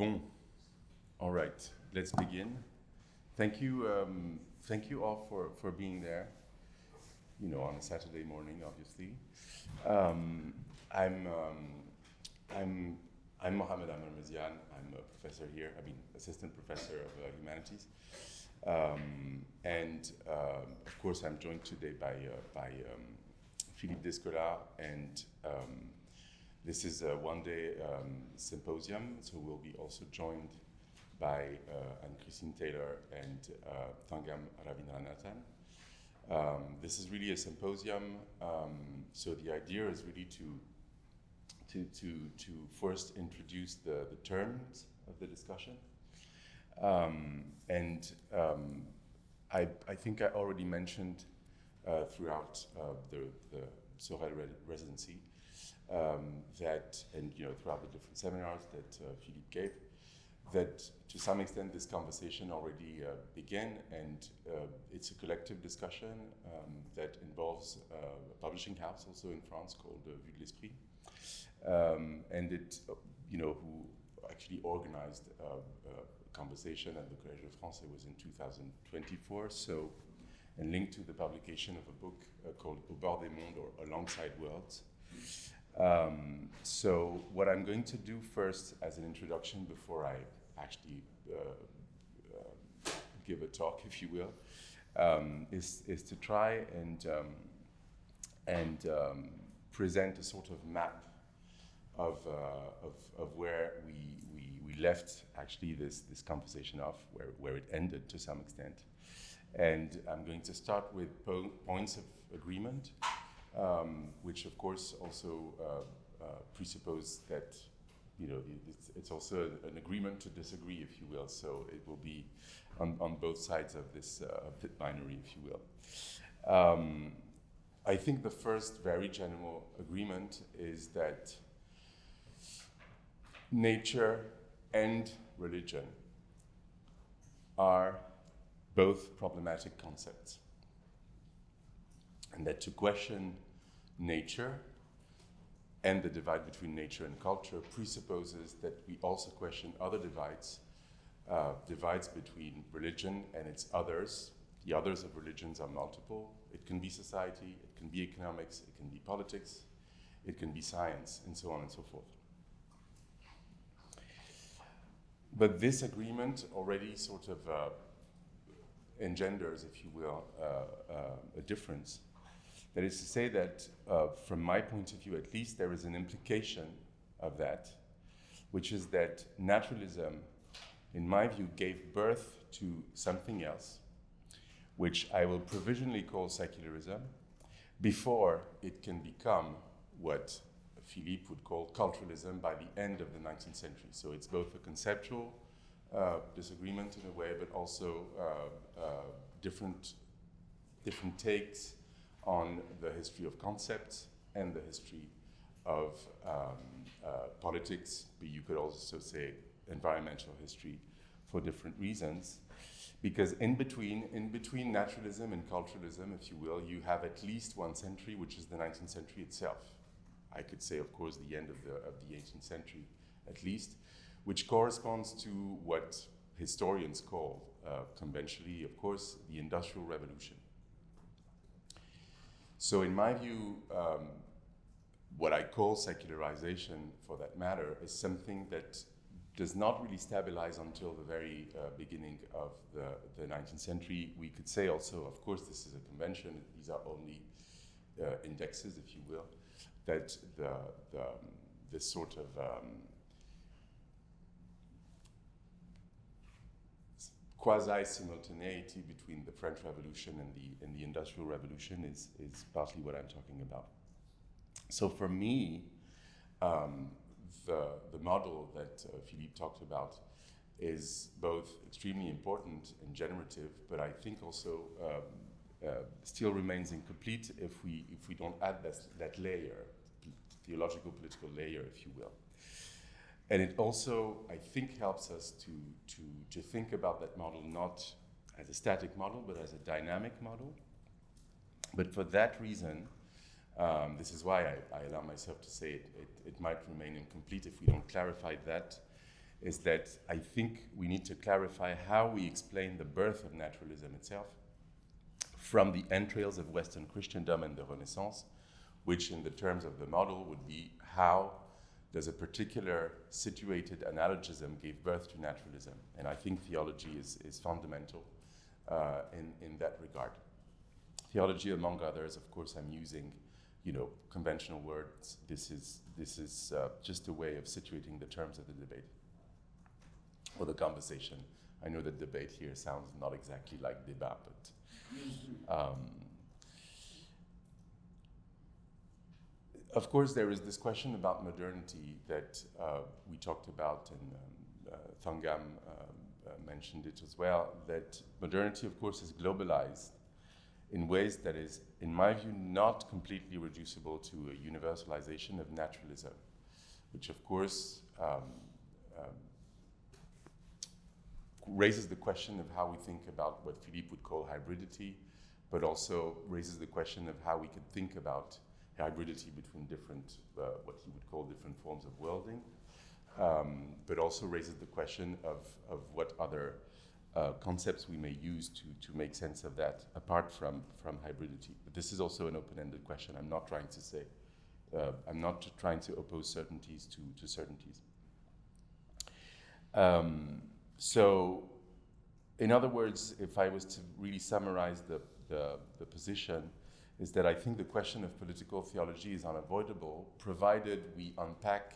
Bon, all right, let's begin. Thank you all for being there. You know, on a Saturday morning, obviously. I'm M.Amer Meziane. I'm a professor here. Assistant professor of humanities, and of course, I'm joined today by Philippe Descola, and this is a one-day symposium. So we'll be also joined by Anne-Christine Taylor and Thangam Ravindranath. This is really a symposium, so the idea is really to first introduce the terms of the discussion. I think I already mentioned throughout the Sorel residency that, and throughout the different seminars that Philippe gave, that to some extent this conversation already began, and it's a collective discussion that involves a publishing house also in France called Vue de l'Esprit, and it, who actually organized a conversation at the Collège de France. It was in 2024, so, and linked to the publication of a book called Au bord des mondes, or Alongside Worlds. So what I'm going to do first as an introduction before I actually give a talk, if you will, is to try and present a sort of map of where we left actually this conversation off, where it ended to some extent. And I'm going to start with points of agreement, which of course also presuppose that it's also an agreement to disagree, if you will. So it will be on both sides of this binary, if you will. I think the first very general agreement is that nature and religion are both problematic concepts, and that to question nature and the divide between nature and culture presupposes that we also question other divides between religion and its others. The others of religions are multiple. It can be society, it can be economics, it can be politics, it can be science, and so on and so forth. But this agreement already sort of engenders, if you will, a difference. That is to say that, from my point of view at least, there is an implication of that, which is that naturalism, in my view, gave birth to something else, which I will provisionally call secularism, before it can become what Philippe would call culturalism by the end of the 19th century. So it's both a conceptual disagreement in a way, but also different takes on the history of concepts and the history of politics, but you could also say environmental history for different reasons. Because in between naturalism and culturalism, if you will, you have at least one century, which is the 19th century itself. I could say, of course, the end of the 18th century at least, which corresponds to what historians call conventionally, of course, the Industrial Revolution. So in my view, what I call secularization, for that matter, is something that does not really stabilize until the very beginning of the 19th century. We could say also, of course, this is a convention, these are only indexes, if you will, that this sort of quasi-simultaneity between the French Revolution and the Industrial Revolution is partly what I'm talking about. So for me, the model that Philippe talked about is both extremely important and generative, but I think also still remains incomplete if we don't add that layer, theological political layer, if you will. And it also, I think, helps us to think about that model not as a static model, but as a dynamic model. But for that reason, this is why I allow myself to say it might remain incomplete if we don't clarify that is that I think we need to clarify how we explain the birth of naturalism itself from the entrails of Western Christendom and the Renaissance, which in the terms of the model would be how does a particular situated analogism give birth to naturalism. And I think theology is fundamental in that regard. Theology, among others, of course, I'm using, conventional words. This is just a way of situating the terms of the debate or the conversation. I know that debate here sounds not exactly like débat, but of course, there is this question about modernity that we talked about, and Thangam mentioned it as well, that modernity, of course, is globalized in ways that is, in my view, not completely reducible to a universalization of naturalism, which, of course, raises the question of how we think about what Philippe would call hybridity, but also raises the question of how we could think about hybridity between different, what he would call different forms of worlding, but also raises the question of what other concepts we may use to make sense of that, apart from hybridity. But this is also an open-ended question. I'm not trying to say, I'm not trying to oppose certainties to certainties. So, in other words, if I was to really summarize the position, is that I think the question of political theology is unavoidable, provided we unpack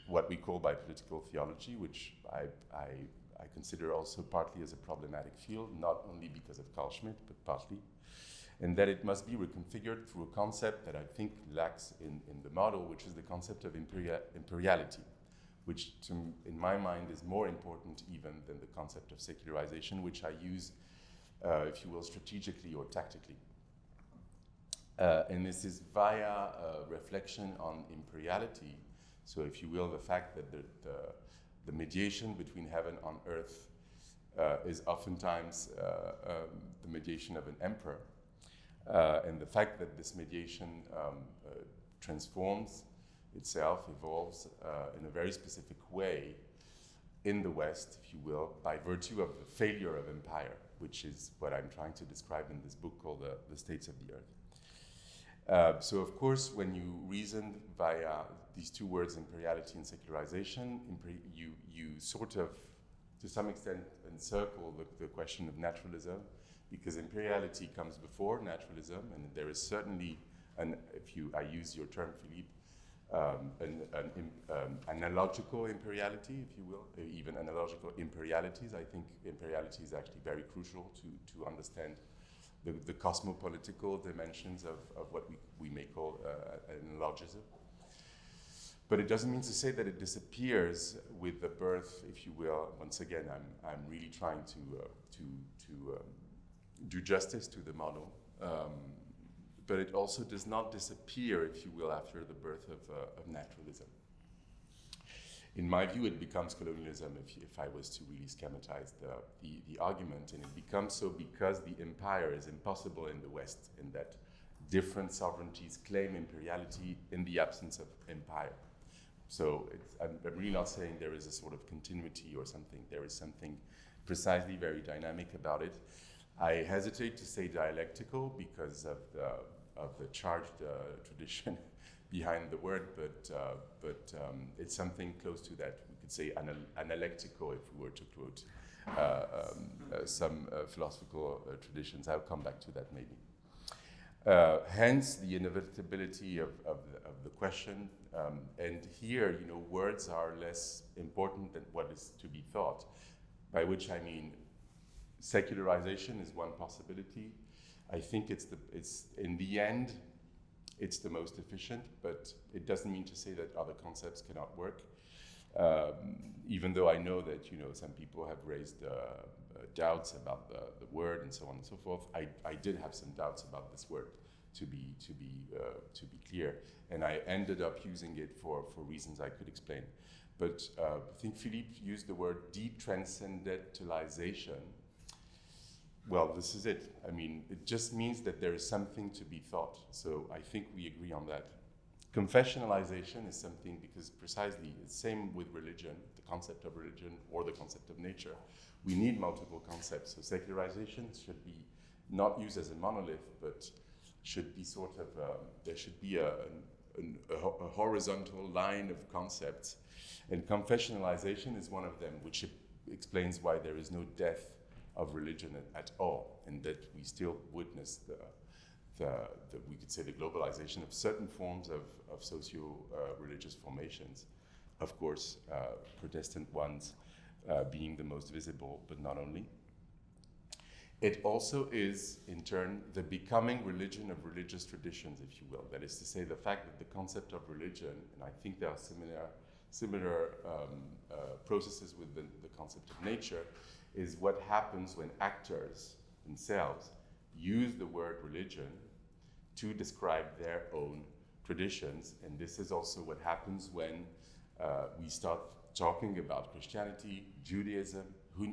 what we call by political theology, which I consider also partly as a problematic field, not only because of Carl Schmitt, but partly, and that it must be reconfigured through a concept that I think lacks in the model, which is the concept of imperiality, which in my mind is more important even than the concept of secularization, which I use, if you will, strategically or tactically. And this is via a reflection on imperiality. So if you will, the fact that the mediation between heaven on earth is oftentimes the mediation of an emperor. And the fact that this mediation transforms itself, evolves in a very specific way in the West, if you will, by virtue of the failure of empire, which is what I'm trying to describe in this book called The States of the Earth. So of course, when you reason via these two words, imperiality and secularization, you sort of, to some extent, encircle the question of naturalism, because imperiality comes before naturalism, and there is certainly, I use your term, Philippe, an analogical imperiality, if you will, even analogical imperialities. I think imperiality is actually very crucial to understand the cosmopolitical dimensions of what we may call an analogism. But it doesn't mean to say that it disappears with the birth, if you will. Once again, I'm really trying to do justice to the model. But it also does not disappear, if you will, after the birth of naturalism. In my view, it becomes colonialism if I was to really schematize the argument, and it becomes so because the empire is impossible in the West, in that different sovereignties claim imperiality in the absence of empire. So I'm really not saying there is a sort of continuity or something. There is something precisely very dynamic about it. I hesitate to say dialectical because of the charged tradition behind the word, but it's something close to that. We could say analectical if we were to quote some philosophical traditions. I'll come back to that maybe. Hence the inevitability of the question, and here, words are less important than what is to be thought, by which I mean secularization is one possibility. I think it's in the end, it's the most efficient, but it doesn't mean to say that other concepts cannot work. Even though I know that some people have raised doubts about the word and so on and so forth. I did have some doubts about this word, to be clear, and I ended up using it for reasons I could explain. But I think Philippe used the word detranscendentalization. Well, this is it. I mean, it just means that there is something to be thought. So I think we agree on that. Confessionalization is something, because precisely it's same with religion, the concept of religion or the concept of nature. We need multiple concepts. So secularization should be not used as a monolith, but should be sort of, there should be a horizontal line of concepts. And confessionalization is one of them, which explains why there is no death of religion at all, and that we still witness we could say the globalization of certain forms of socio-religious formations. Of course, Protestant ones being the most visible, but not only. It also is, in turn, the becoming religion of religious traditions, if you will. That is to say, the fact that the concept of religion, and I think there are similar processes with the concept of nature, is what happens when actors themselves use the word religion to describe their own traditions. And this is also what happens when we start talking about Christianity, Judaism,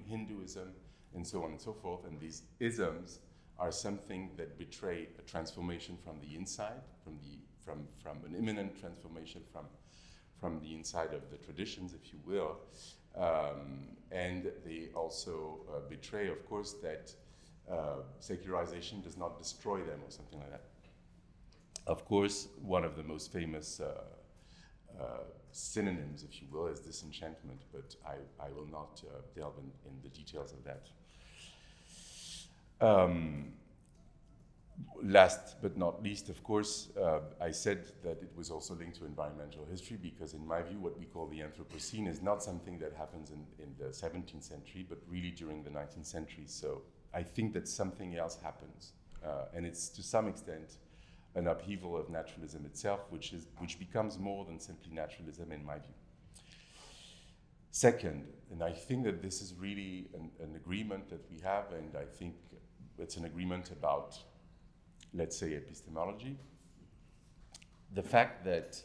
Hinduism, and so on and so forth. And these isms are something that betray a transformation from the inside, from an imminent transformation from the inside of the traditions, if you will. And they also betray, of course, that secularization does not destroy them or something like that. Of course, one of the most famous synonyms, if you will, is disenchantment, but I will not delve in the details of that. Last but not least, of course, I said that it was also linked to environmental history, because in my view, what we call the Anthropocene is not something that happens in the 17th century, but really during the 19th century. So I think that something else happens, and it's to some extent an upheaval of naturalism itself, which becomes more than simply naturalism in my view. Second, and I think that this is really an agreement that we have, and I think it's an agreement about, let's say, epistemology. The fact that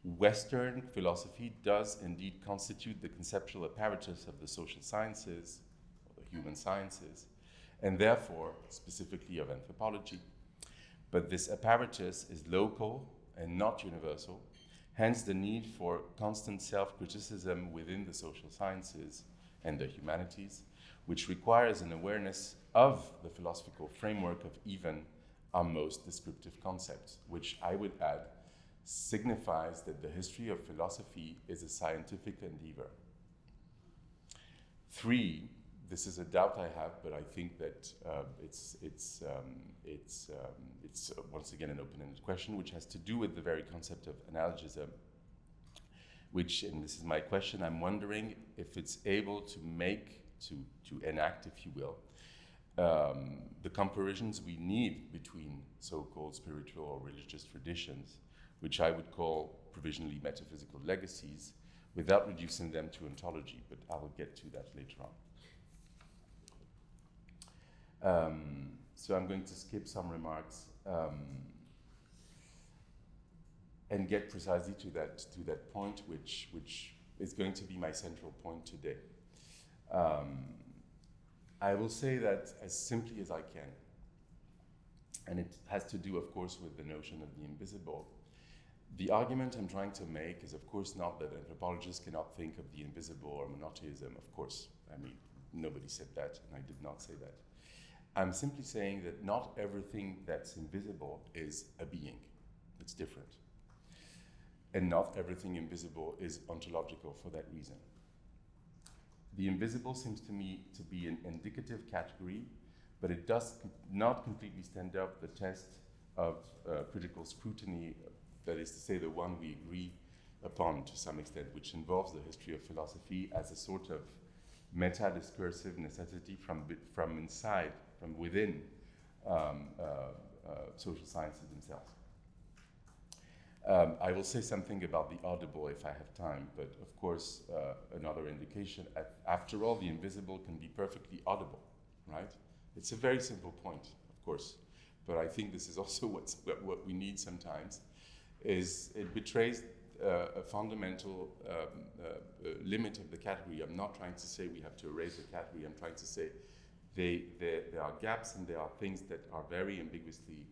Western philosophy does indeed constitute the conceptual apparatus of the social sciences, or the human sciences, and therefore specifically of anthropology. But this apparatus is local and not universal, hence the need for constant self-criticism within the social sciences and the humanities, which requires an awareness of the philosophical framework of even our most descriptive concepts, which I would add signifies that the history of philosophy is a scientific endeavor. Three, this is a doubt I have, but I think that it's once again an open-ended question, which has to do with the very concept of analogism, which, and this is my question, I'm wondering if it's able to enact, if you will, the comparisons we need between so-called spiritual or religious traditions, which I would call provisionally metaphysical legacies, without reducing them to ontology, but I will get to that later on. So I'm going to skip some remarks and get precisely to that point, which is going to be my central point today. I will say that as simply as I can, and it has to do, of course, with the notion of the invisible. The argument I'm trying to make is, of course, not that anthropologists cannot think of the invisible or monotheism, of course. I mean, nobody said that, and I did not say that. I'm simply saying that not everything that's invisible is a being. It's different. And not everything invisible is ontological for that reason. The invisible seems to me to be an indicative category, but it does not completely stand up the test of critical scrutiny, that is to say, the one we agree upon to some extent, which involves the history of philosophy as a sort of meta-discursive necessity from inside, from within social sciences themselves. I will say something about the audible if I have time, but of course, another indication, after all, the invisible can be perfectly audible, right? It's a very simple point, of course, but I think this is also what we need sometimes, is it betrays a fundamental limit of the category. I'm not trying to say we have to erase the category. I'm trying to say there are gaps and there are things that are very ambiguously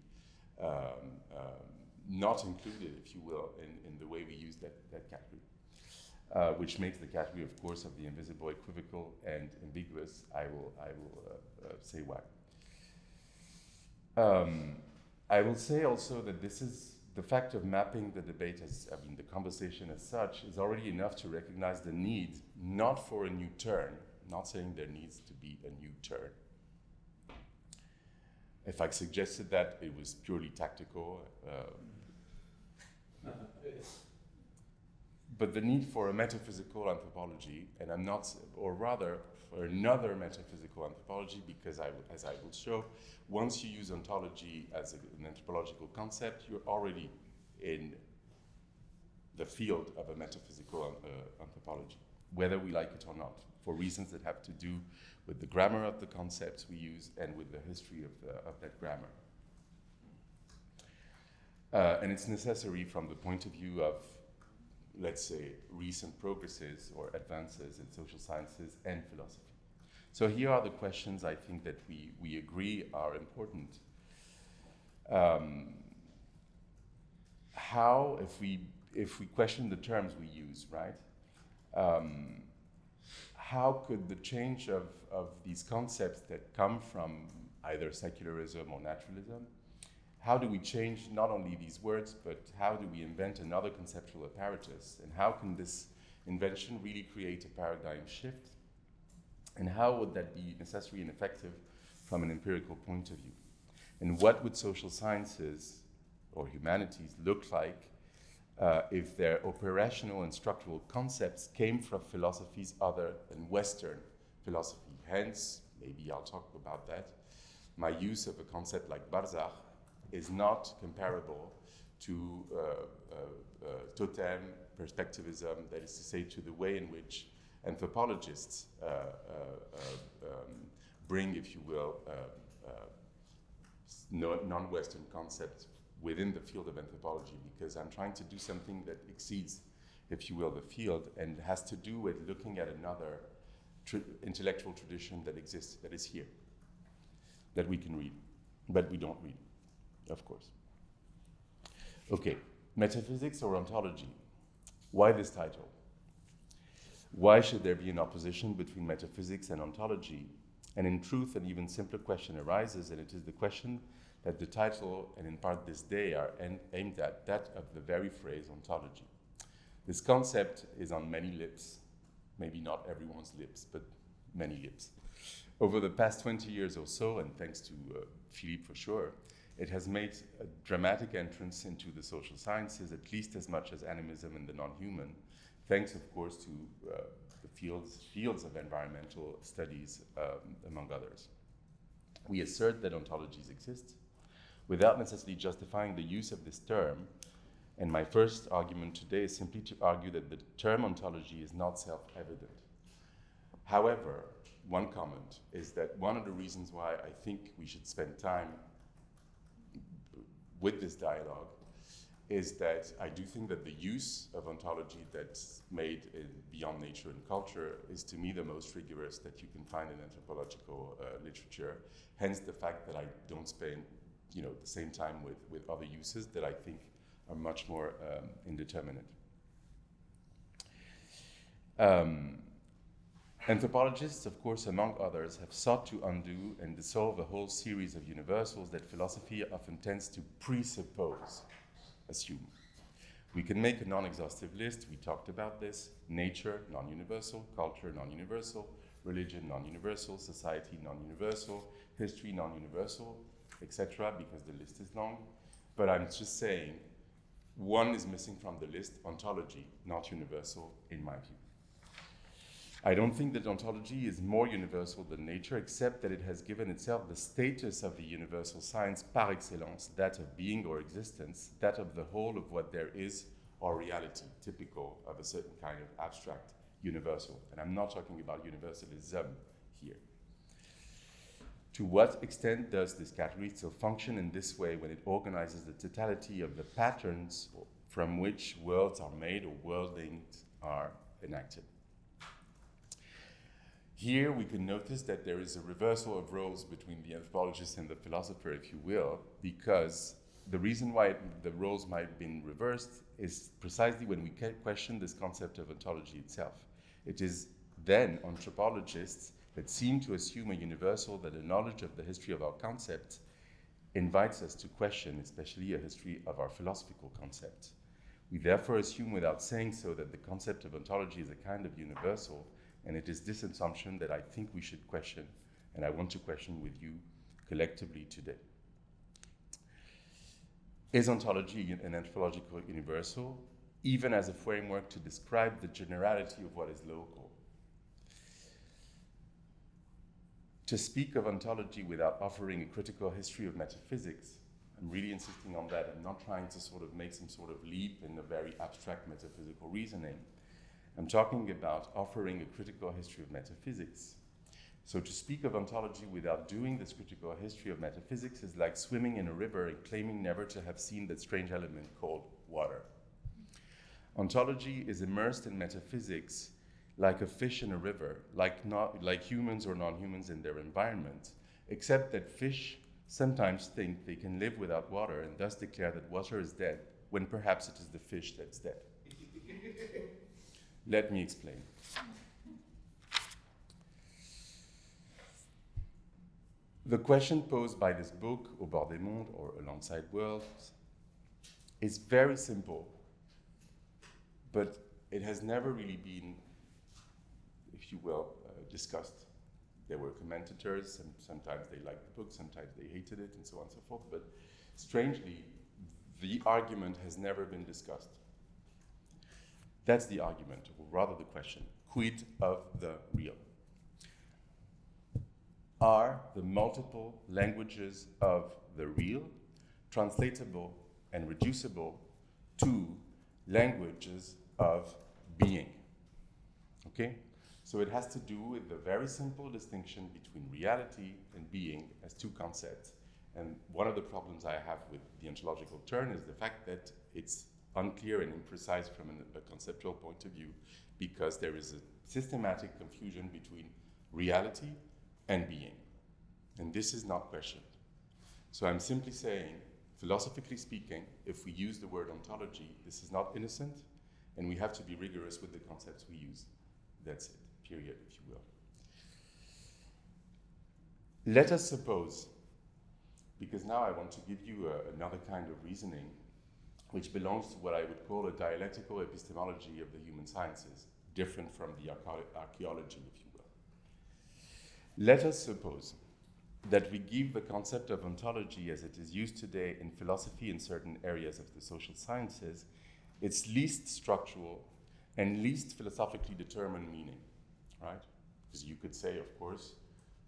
not included, if you will, in the way we use that category. Which makes the category, of course, of the invisible equivocal and ambiguous. I will say why. I will say also that this is the fact of mapping the debate as, the conversation as such is already enough to recognize the need not for a new turn, not saying there needs to be a new turn. If I suggested that, it was purely tactical. But the need for a metaphysical anthropology, and I'm not, or rather, for another metaphysical anthropology, because as I will show, once you use ontology as an anthropological concept, you're already in the field of a metaphysical anthropology, whether we like it or not, for reasons that have to do with the grammar of the concepts we use and with the history of that grammar. And it's necessary from the point of view of, let's say, recent progresses or advances in social sciences and philosophy. So here are the questions I think that we agree are important. How, if we question the terms we use, right? How could the change of these concepts that come from either secularism or naturalism, how do we change not only these words, but how do we invent another conceptual apparatus? And how can this invention really create a paradigm shift? And how would that be necessary and effective from an empirical point of view? And what would social sciences or humanities look like if their operational and structural concepts came from philosophies other than Western philosophy? Hence, maybe I'll talk about that, my use of a concept like Barzakh is not comparable to totem perspectivism, that is to say, to the way in which anthropologists bring, if you will, non-Western concepts within the field of anthropology, because I'm trying to do something that exceeds, if you will, the field, and has to do with looking at another intellectual tradition that exists, that is here, that we can read, but we don't read, of course. Okay, metaphysics or ontology? Why this title? Why should there be an opposition between metaphysics and ontology? And in truth, an even simpler question arises, and it is the question that the title, and in part this day, are aimed at, that of the very phrase ontology. This concept is on many lips, maybe not everyone's lips, but many lips. Over the past 20 years or so, and thanks to Philippe for sure, it has made a dramatic entrance into the social sciences, at least as much as animism and the non-human, thanks, of course, to the fields of environmental studies, among others. We assert that ontologies exist without necessarily justifying the use of this term, and my first argument today is simply to argue that the term ontology is not self-evident. However, one comment is that one of the reasons why I think we should spend time with this dialogue is that I do think that the use of ontology that's made in Beyond Nature and Culture is, to me, the most rigorous that you can find in anthropological literature. Hence the fact that I don't spend, the same time with other uses that I think are much more indeterminate. Anthropologists, of course, among others, have sought to undo and dissolve a whole series of universals that philosophy often tends to presuppose, assume. We can make a non-exhaustive list. We talked about this. Nature, non-universal. Culture, non-universal. Religion, non-universal. Society, non-universal. History, non-universal, etc., because the list is long. But I'm just saying, one is missing from the list, ontology, not universal, in my view. I don't think that ontology is more universal than nature, except that it has given itself the status of the universal science par excellence, that of being or existence, that of the whole of what there is or reality, typical of a certain kind of abstract universal. And I'm not talking about universalism here. To what extent does this category still function in this way when it organizes the totality of the patterns from which worlds are made or worldings are enacted? Here we can notice that there is a reversal of roles between the anthropologist and the philosopher, if you will, because the reason why the roles might have been reversed is precisely when we question this concept of ontology itself. It is then anthropologists that seem to assume a universal, that a knowledge of the history of our concept invites us to question, especially a history of our philosophical concept. We therefore assume without saying so that the concept of ontology is a kind of universal, and it is this assumption that I think we should question, and I want to question with you collectively today. Is ontology an anthropological universal, even as a framework to describe the generality of what is local? To speak of ontology without offering a critical history of metaphysics, I'm really insisting on that. I'm not trying to sort of make some sort of leap in a very abstract metaphysical reasoning. I'm talking about offering a critical history of metaphysics. So to speak of ontology without doing this critical history of metaphysics is like swimming in a river and claiming never to have seen that strange element called water. Ontology is immersed in metaphysics like a fish in a river, like humans or non-humans in their environment, except that fish sometimes think they can live without water and thus declare that water is dead, when perhaps it is the fish that's dead. Let me explain. The question posed by this book, Au bord des mondes, or Alongside Worlds, is very simple, but it has never really been, if you will, discussed. There were commentators, and sometimes they liked the book, sometimes they hated it, and so on and so forth, but strangely, the argument has never been discussed. That's the argument, or rather the question, quid of the real? Are the multiple languages of the real translatable and reducible to languages of being? Okay? So it has to do with the very simple distinction between reality and being as two concepts. And one of the problems I have with the ontological turn is the fact that it's unclear and imprecise from a conceptual point of view, because there is a systematic confusion between reality and being. And this is not questioned. So I'm simply saying, philosophically speaking, if we use the word ontology, this is not innocent, and we have to be rigorous with the concepts we use. That's it, period, if you will. Let us suppose, because now I want to give you another kind of reasoning, which belongs to what I would call a dialectical epistemology of the human sciences, different from the archaeology, if you will. Let us suppose that we give the concept of ontology as it is used today in philosophy in certain areas of the social sciences its least structural and least philosophically determined meaning, right? Because you could say, of course,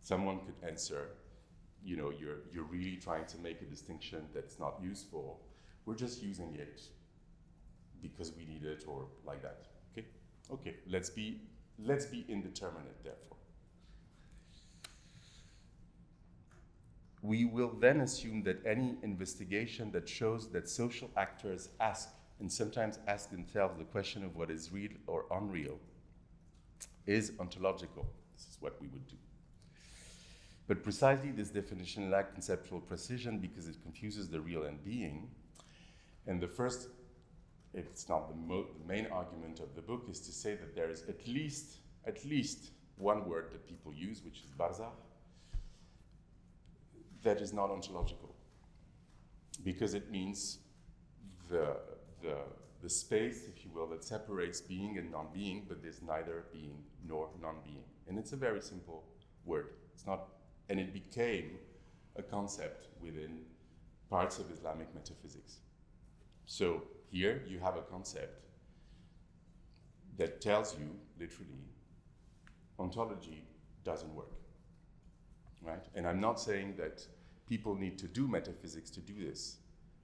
someone could answer, you know, you're really trying to make a distinction that's not useful. We're just using it because we need it, or like that. Okay? Okay, let's be indeterminate, therefore. We will then assume that any investigation that shows that social actors ask, and sometimes ask themselves, the question of what is real or unreal is ontological. This is what we would do. But precisely this definition lacks conceptual precision because it confuses the real and being. And the first, it's not the main argument of the book, is to say that there is at least one word that people use, which is barzakh, that is not ontological, because it means the space, if you will, that separates being and non-being, but there's neither being nor non-being. And it's a very simple word. It's not, and it became a concept within parts of Islamic metaphysics. So here you have a concept that tells you, literally, ontology doesn't work, right? And I'm not saying that people need to do metaphysics to do this,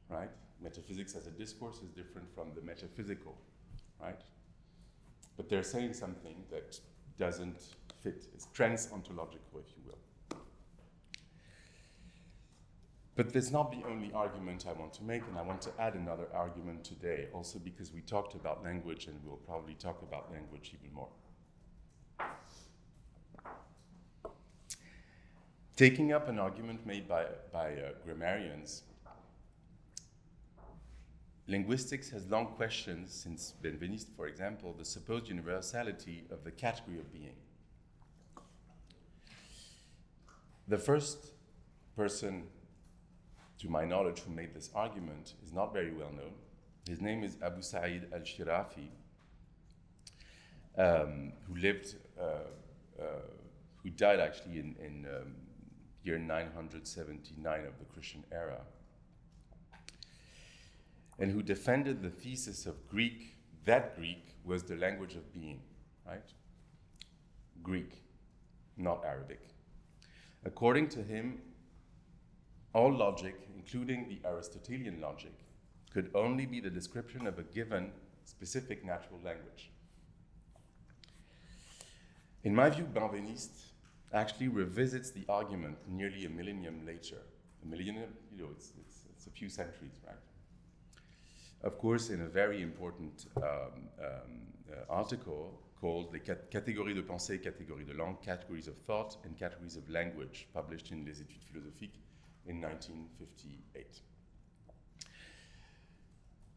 right? Metaphysics as a discourse is different from the metaphysical, right? But they're saying something that doesn't fit. It's trans-ontological, if you will. But that's not the only argument I want to make, and I want to add another argument today, also because we talked about language, and we'll probably talk about language even more. Taking up an argument made by grammarians, linguistics has long questioned, since Benveniste, for example, the supposed universality of the category of being. The first person, to my knowledge, who made this argument is not very well known. His name is Abu Sa'id al-Shirafi, who died actually in year 979 of the Christian era, and who defended the thesis of Greek, that Greek was the language of being, right? Greek, not Arabic. According to him, all logic, including the Aristotelian logic, could only be the description of a given specific natural language. In my view, Benveniste actually revisits the argument nearly a millennium later. A millennium, it's a few centuries, right? Of course, in a very important article called Les catégories de pensée, catégories de langue, categories of thought and categories of language, published in Les Études philosophiques in 1958.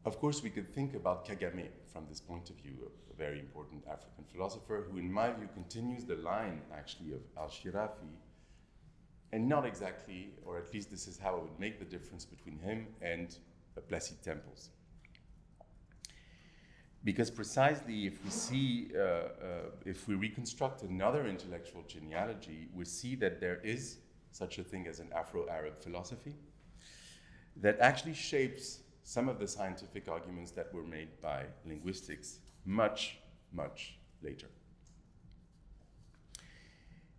Of course, we could think about Kagame from this point of view, a very important African philosopher who, in my view, continues the line, actually, of al-Shirafi, and not exactly, or at least this is how I would make the difference between him and Placide Tempels. Because precisely if we see, if we reconstruct another intellectual genealogy, we see that there is such a thing as an Afro-Arab philosophy that actually shapes some of the scientific arguments that were made by linguistics much, much later.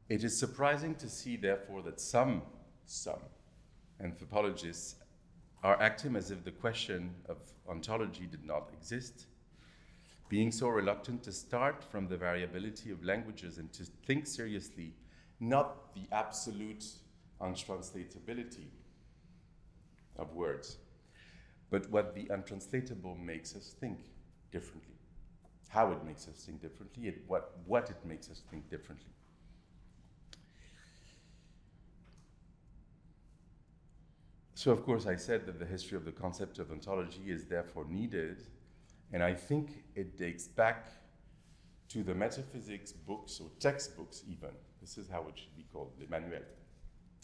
It is surprising to see, therefore, that some anthropologists are acting as if the question of ontology did not exist, being so reluctant to start from the variability of languages and to think seriously not the absolute untranslatability of words, but what the untranslatable makes us think differently, how it makes us think differently, and what it makes us think differently. So, of course, I said that the history of the concept of ontology is therefore needed, and I think it dates back to the metaphysics books, or textbooks even, this is how it should be called, les manuels,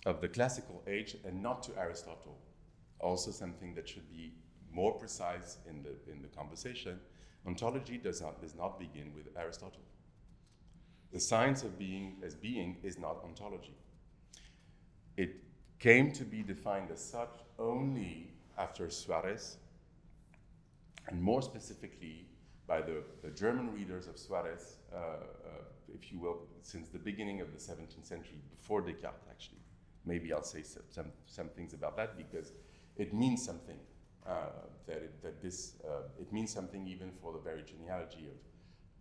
of the classical age, and not to Aristotle. Also something that should be more precise in the conversation. Ontology does not begin with Aristotle. The science of being as being is not ontology. It came to be defined as such only after Suarez, and more specifically by the German readers of Suarez, if you will, since the beginning of the 17th century, before Descartes, actually. Maybe I'll say some things about that, because it means something. It means something even for the very genealogy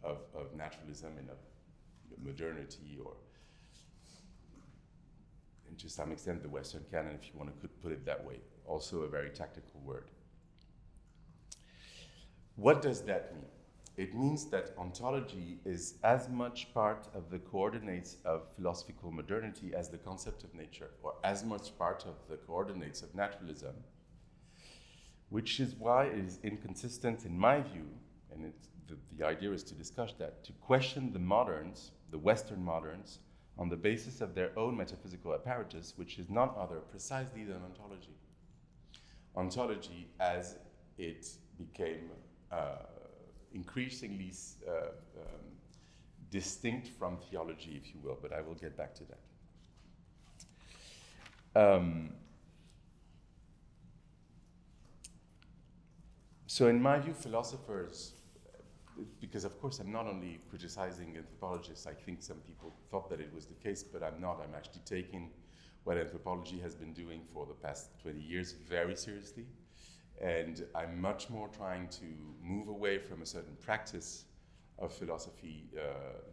of naturalism and of modernity, or, and to some extent, the Western canon, if you want to put it that way. Also a very tactical word. What does that mean? It means that ontology is as much part of the coordinates of philosophical modernity as the concept of nature, or as much part of the coordinates of naturalism, which is why it is inconsistent, in my view, and the idea is to discuss that, to question the moderns, the Western moderns, on the basis of their own metaphysical apparatus, which is none other precisely than ontology. Ontology, as it became increasingly distinct from theology, if you will, but I will get back to that. So in my view, philosophers, because of course I'm not only criticizing anthropologists, I think some people thought that it was the case, but I'm not. I'm actually taking what anthropology has been doing for the past 20 years very seriously. And I'm much more trying to move away from a certain practice of philosophy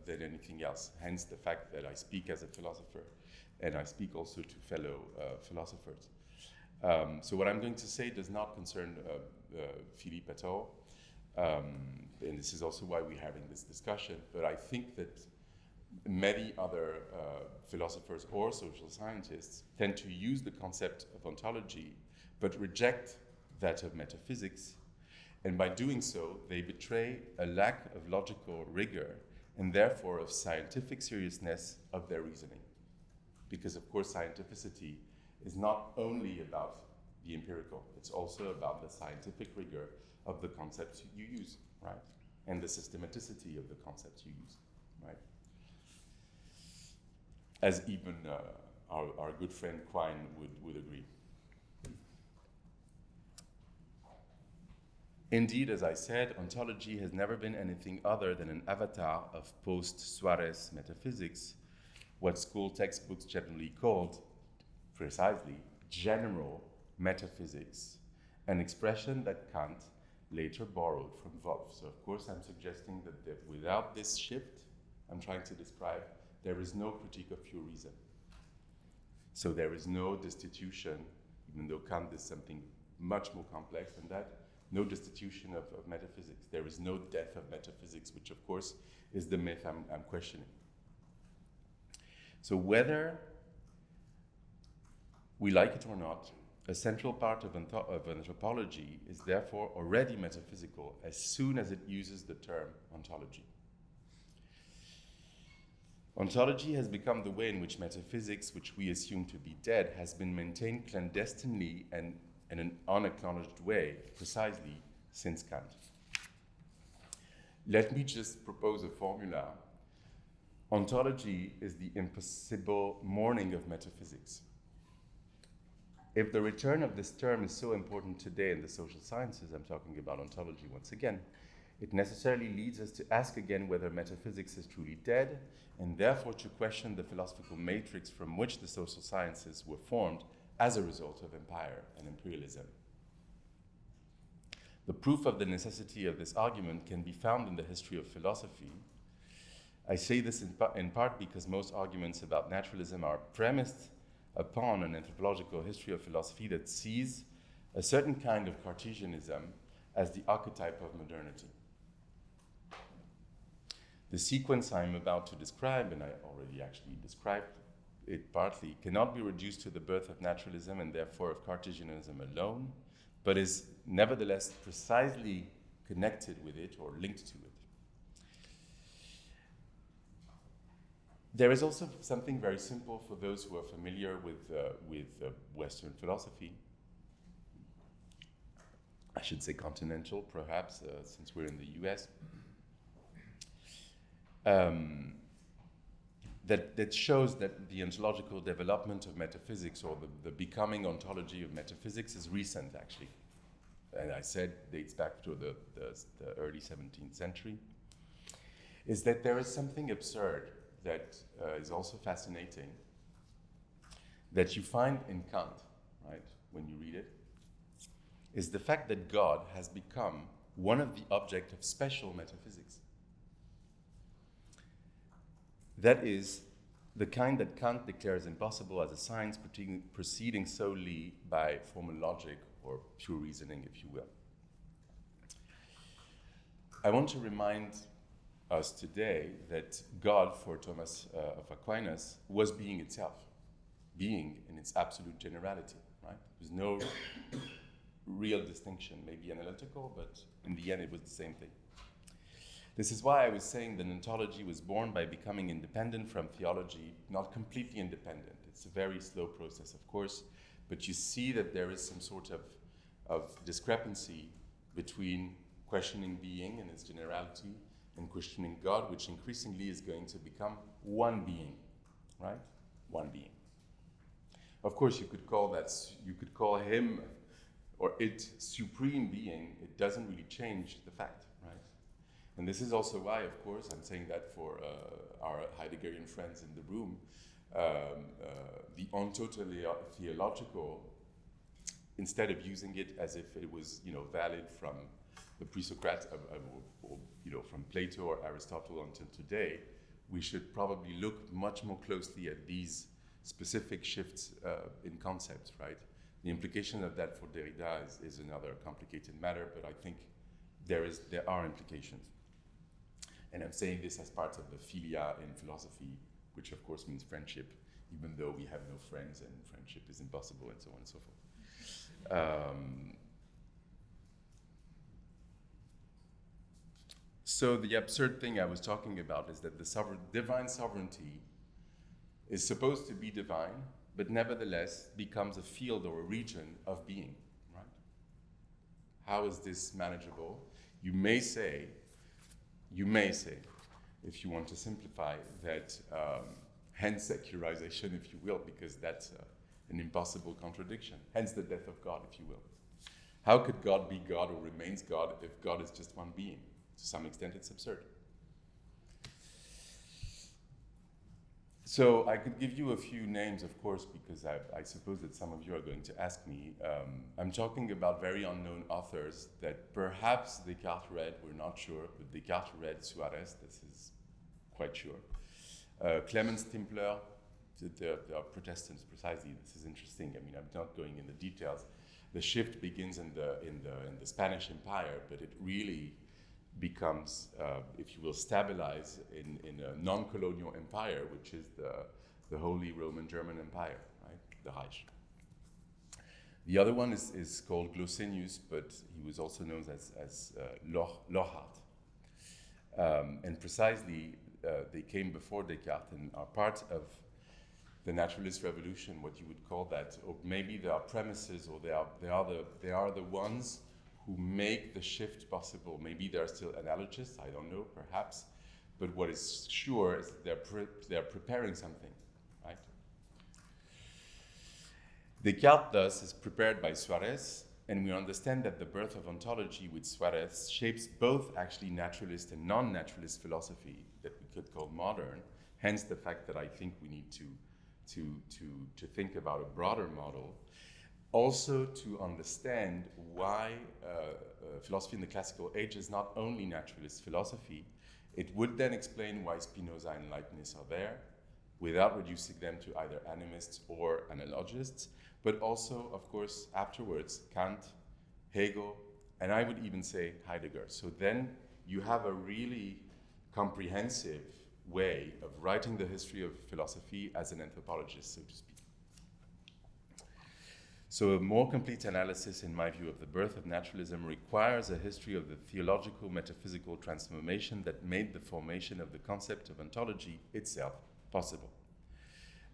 than anything else. Hence the fact that I speak as a philosopher, and I speak also to fellow philosophers. So what I'm going to say does not concern Philippe at all. And this is also why we're having this discussion. But I think that many other philosophers or social scientists tend to use the concept of ontology, but reject that of metaphysics, And by doing so, they betray a lack of logical rigor and therefore of scientific seriousness of their reasoning. Because of course, scientificity is not only about the empirical, it's also about the scientific rigor of the concepts you use, right? And the systematicity of the concepts you use, right? As even our good friend Quine would agree. Indeed, as I said, ontology has never been anything other than an avatar of post-Suarez metaphysics, what school textbooks generally called, precisely, general metaphysics, an expression that Kant later borrowed from Wolff. So of course I'm suggesting that without this shift I'm trying to describe, there is no critique of pure reason. So there is no destitution, even though Kant is something much more complex than that, no destitution of metaphysics. There is no death of metaphysics, which of course is the myth I'm questioning. So whether we like it or not, a central part of anthropology is therefore already metaphysical as soon as it uses the term ontology. Ontology has become the way in which metaphysics, which we assume to be dead, has been maintained clandestinely and in an unacknowledged way, precisely since Kant. Let me just propose a formula. Ontology is the impossible morning of metaphysics. If the return of this term is so important today in the social sciences, I'm talking about ontology once again, it necessarily leads us to ask again whether metaphysics is truly dead, and therefore to question the philosophical matrix from which the social sciences were formed as a result of empire and imperialism. The proof of the necessity of this argument can be found in the history of philosophy. I say this in part because most arguments about naturalism are premised upon an anthropological history of philosophy that sees a certain kind of Cartesianism as the archetype of modernity. The sequence I'm about to describe, and I already actually described it partly, cannot be reduced to the birth of naturalism and therefore of Cartesianism alone, but is nevertheless precisely connected with it or linked to it. There is also something very simple for those who are familiar with Western philosophy. I should say continental, perhaps, since we're in the US. That shows that the ontological development of metaphysics, or the becoming ontology of metaphysics, is recent, actually. And I said dates back to the early 17th century, is that there is something absurd that is also fascinating that you find in Kant, right, when you read it, is the fact that God has become one of the objects of special metaphysics. That is the kind that Kant declares impossible as a science proceeding solely by formal logic or pure reasoning, if you will. I want to remind us today that God, for Thomas of Aquinas, was being itself, being in its absolute generality, right? There's no real distinction, maybe analytical, but in the end it was the same thing. This is why I was saying that ontology was born by becoming independent from theology, not completely independent. It's a very slow process, of course, but you see that there is some sort of discrepancy between questioning being and its generality and questioning God, which increasingly is going to become one being, right? One being. Of course, you could call him or it supreme being. It doesn't really change the fact, right? And this is also why, of course, I'm saying that for our Heideggerian friends in the room, the ontoteleological, instead of using it as if it was, valid from the pre-Socrates, from Plato or Aristotle until today, we should probably look much more closely at these specific shifts in concepts, right? The implication of that for Derrida is another complicated matter, but I think there are implications. And I'm saying this as part of the philia in philosophy, which of course means friendship, even though we have no friends and friendship is impossible and so on and so forth. So the absurd thing I was talking about is that the divine sovereignty is supposed to be divine, but nevertheless becomes a field or a region of being, right? How is this manageable? You may say, if you want to simplify, that hence secularization, if you will, because that's an impossible contradiction. Hence the death of God, if you will. How could God be God or remains God if God is just one being? To some extent, it's absurd. So I could give you a few names, of course, because I suppose that some of you are going to ask me. I'm talking about very unknown authors that perhaps Descartes read, we're not sure, but Descartes read Suarez, this is quite sure. Clemens Timpler, they are Protestants precisely, this is interesting. I mean, I'm not going in the details. The shift begins in the Spanish Empire, but it really becomes, if you will, stabilize in a non-colonial empire, which is the Holy Roman German Empire, right? The Reich. The other one is called Glossenius, but he was also known as Lockhart. And precisely, they came before Descartes and are part of the naturalist revolution, what you would call that, or maybe they are premises, or they are the ones who make the shift possible. Maybe they're still analogists, I don't know, perhaps. But what is sure is that they're preparing something, right? Descartes, thus, is prepared by Suarez, and we understand that the birth of ontology with Suarez shapes both actually naturalist and non-naturalist philosophy that we could call modern, hence the fact that I think we need to think about a broader model. Also to understand why philosophy in the classical age is not only naturalist philosophy. It would then explain why Spinoza and Leibniz are there, without reducing them to either animists or analogists, but also, of course, afterwards, Kant, Hegel, and I would even say Heidegger. So then you have a really comprehensive way of writing the history of philosophy as an anthropologist, so to speak. So a more complete analysis, in my view, of the birth of naturalism requires a history of the theological metaphysical transformation that made the formation of the concept of ontology itself possible.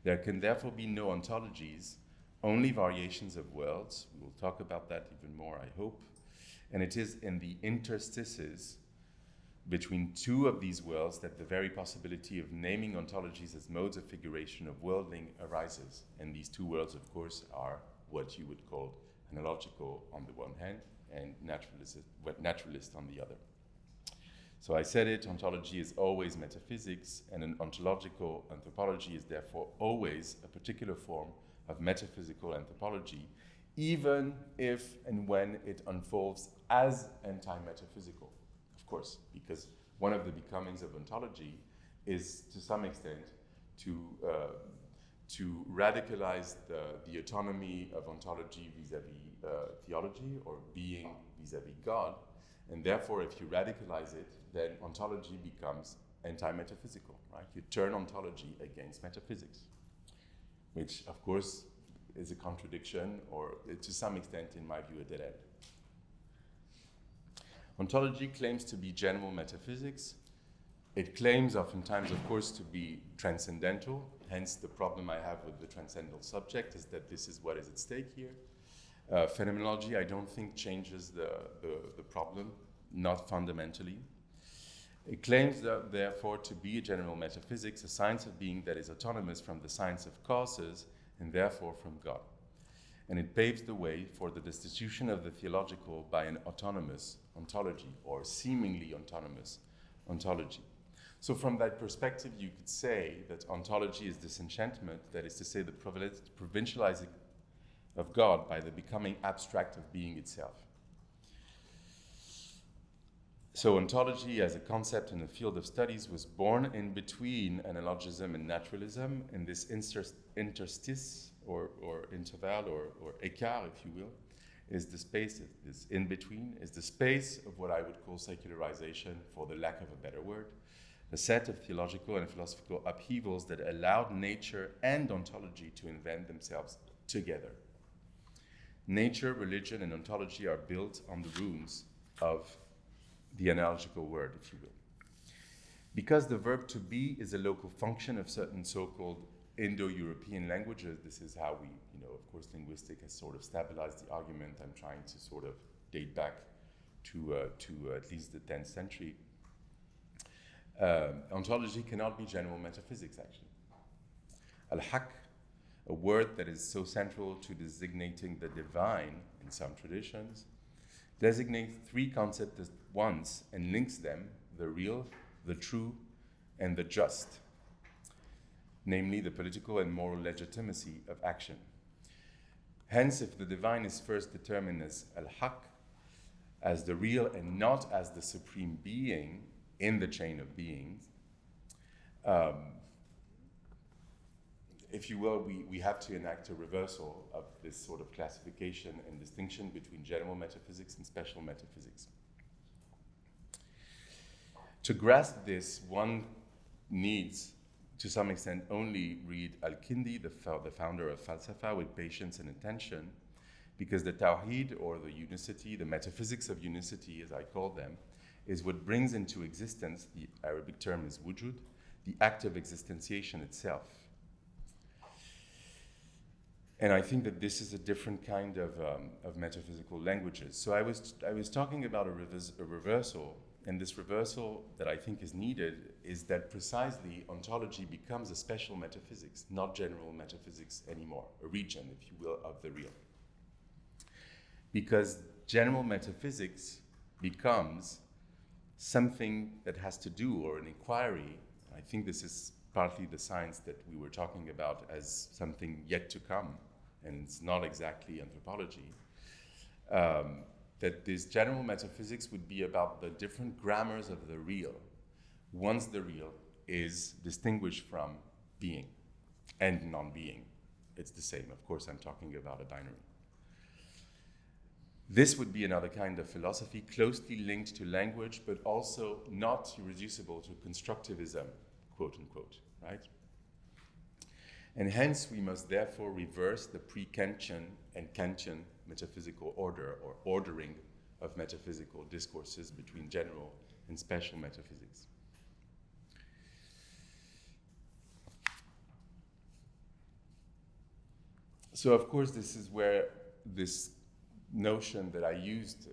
There can therefore be no ontologies, only variations of worlds. We will talk about that even more, I hope. And it is in the interstices between two of these worlds that the very possibility of naming ontologies as modes of figuration of worldling arises. And these two worlds, of course, are what you would call analogical on the one hand and naturalist on the other. So I said it, ontology is always metaphysics, and an ontological anthropology is therefore always a particular form of metaphysical anthropology, even if and when it unfolds as anti-metaphysical, of course, because one of the becomings of ontology is, to some extent, to radicalize the autonomy of ontology vis-à-vis theology, or being vis-à-vis God. And therefore, if you radicalize it, then ontology becomes anti-metaphysical, right? You turn ontology against metaphysics, which, of course, is a contradiction, or to some extent, in my view, a dead end. Ontology claims to be general metaphysics. It claims oftentimes, of course, to be transcendental. Hence, the problem I have with the transcendental subject is that this is what is at stake here. Phenomenology, I don't think, changes the problem, not fundamentally. It claims, therefore, to be a general metaphysics, a science of being that is autonomous from the science of causes, and therefore from God. And it paves the way for the destitution of the theological by an autonomous ontology, or seemingly autonomous ontology. So from that perspective, you could say that ontology is disenchantment, that is to say the provincializing of God by the becoming abstract of being itself. So ontology as a concept in the field of studies was born in between analogism and naturalism, in this interstice or interval or écart, if you will, is the space, this in between, is the space of what I would call secularization, for the lack of a better word, a set of theological and philosophical upheavals that allowed nature and ontology to invent themselves together. Nature, religion, and ontology are built on the ruins of the analogical word, if you will. Because the verb to be is a local function of certain so-called Indo-European languages, this is how we, of course, linguistic has sort of stabilized the argument. I'm trying to sort of date back to at least the 10th century. Ontology cannot be general metaphysics, actually. Al-Haq, a word that is so central to designating the divine in some traditions, designates three concepts at once and links them, the real, the true, and the just, namely the political and moral legitimacy of action. Hence, if the divine is first determined as al-haq, as the real and not as the supreme being in the chain of beings, if you will, we have to enact a reversal of this sort of classification and distinction between general metaphysics and special metaphysics. To grasp this, one needs, to some extent, only read Al-Kindi, the founder of Falsafa, with patience and attention, because the Tawheed, or the unicity, the metaphysics of unicity, as I call them, is what brings into existence, the Arabic term is wujud, the act of existentiation itself. And I think that this is a different kind of metaphysical languages. So I was talking about a reversal, and this reversal that I think is needed is that precisely ontology becomes a special metaphysics, not general metaphysics anymore, a region, if you will, of the real. Because general metaphysics becomes something that has to do, or an inquiry. I think this is partly the science that we were talking about as something yet to come, and it's not exactly anthropology, that this general metaphysics would be about the different grammars of the real, once the real is distinguished from being and non-being. It's the same. Of course, I'm talking about a binary. This would be another kind of philosophy closely linked to language, but also not reducible to constructivism, quote unquote, right? And hence we must therefore reverse the pre-Kantian and Kantian metaphysical order, or ordering of metaphysical discourses between general and special metaphysics. So of course this is where this notion that I used,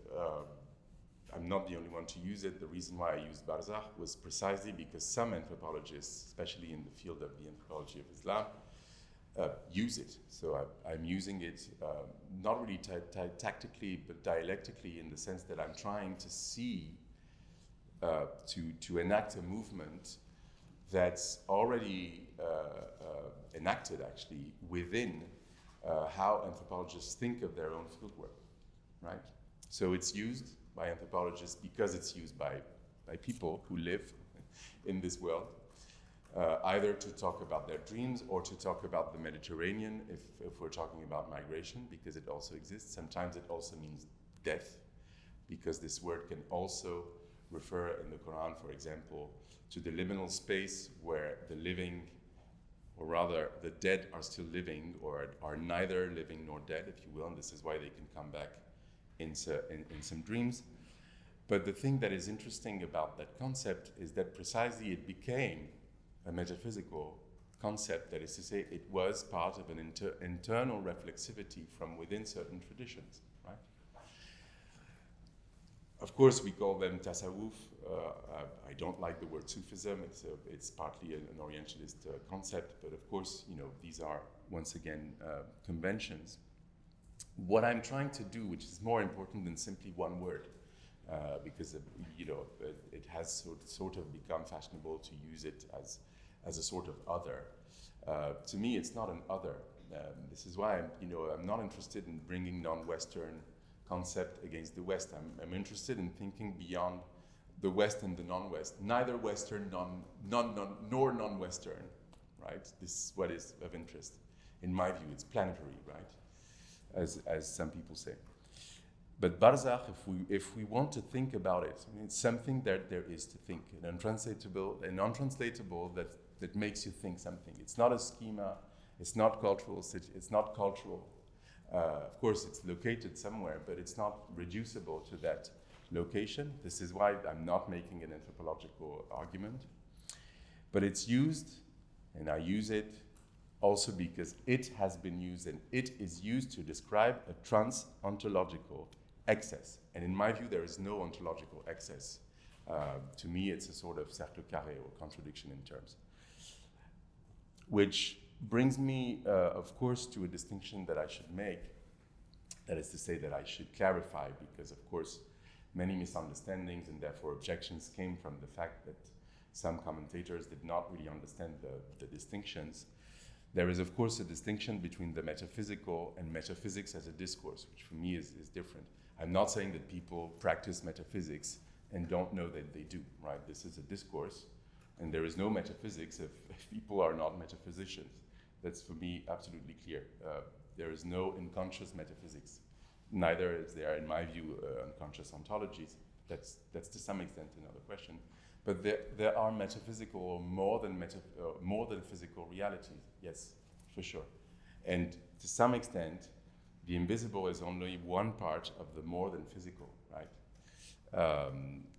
I'm not the only one to use it. The reason why I used Barzakh was precisely because some anthropologists, especially in the field of the anthropology of Islam, use it. So I'm using it not really tactically, but dialectically, in the sense that I'm trying to see, to enact a movement that's already enacted actually within how anthropologists think of their own fieldwork, right? So it's used by anthropologists because it's used by people who live in this world, either to talk about their dreams or to talk about the Mediterranean, if we're talking about migration, because it also exists. Sometimes it also means death, because this word can also refer in the Quran, for example, to the liminal space where the living, or rather the dead are still living, or are neither living nor dead, if you will, and this is why they can come back in some dreams. But the thing that is interesting about that concept is that precisely it became a metaphysical concept, that is to say, it was part of an internal reflexivity from within certain traditions, right? Of course, we call them tasawwuf. I don't like the word Sufism. It's partly an Orientalist concept, but of course, these are, once again, conventions. What I'm trying to do, which is more important than simply one word, because it has sort of become fashionable to use it as a sort of other. To me, it's not an other. This is why I'm not interested in bringing non-Western concept against the West. I'm interested in thinking beyond the West and the non-West. Neither Western nor non-Western, right? This is what is of interest. In my view, it's planetary, right? As some people say. But Barzakh, if we want to think about it, it's something that there is to think, an untranslatable that makes you think something. It's not a schema, it's not cultural, it's not cultural. Of course, it's located somewhere, but it's not reducible to that location. This is why I'm not making an anthropological argument. But it's used, and I use it also because it has been used, and it is used to describe a trans-ontological excess. And in my view, there is no ontological excess. To me, it's a sort of cercle carré or contradiction in terms. Which brings me, of course, to a distinction that I should make. That is to say that I should clarify, because, of course, many misunderstandings and therefore objections came from the fact that some commentators did not really understand the distinctions. There is, of course, a distinction between the metaphysical and metaphysics as a discourse, which for me is different. I'm not saying that people practice metaphysics and don't know that they do, right? This is a discourse, and there is no metaphysics if people are not metaphysicians. That's, for me, absolutely clear. There is no unconscious metaphysics. Neither is there, in my view, unconscious ontologies. That's to some extent another question. But there are metaphysical or more than physical realities, yes, for sure. And to some extent, the invisible is only one part of the more than physical, right?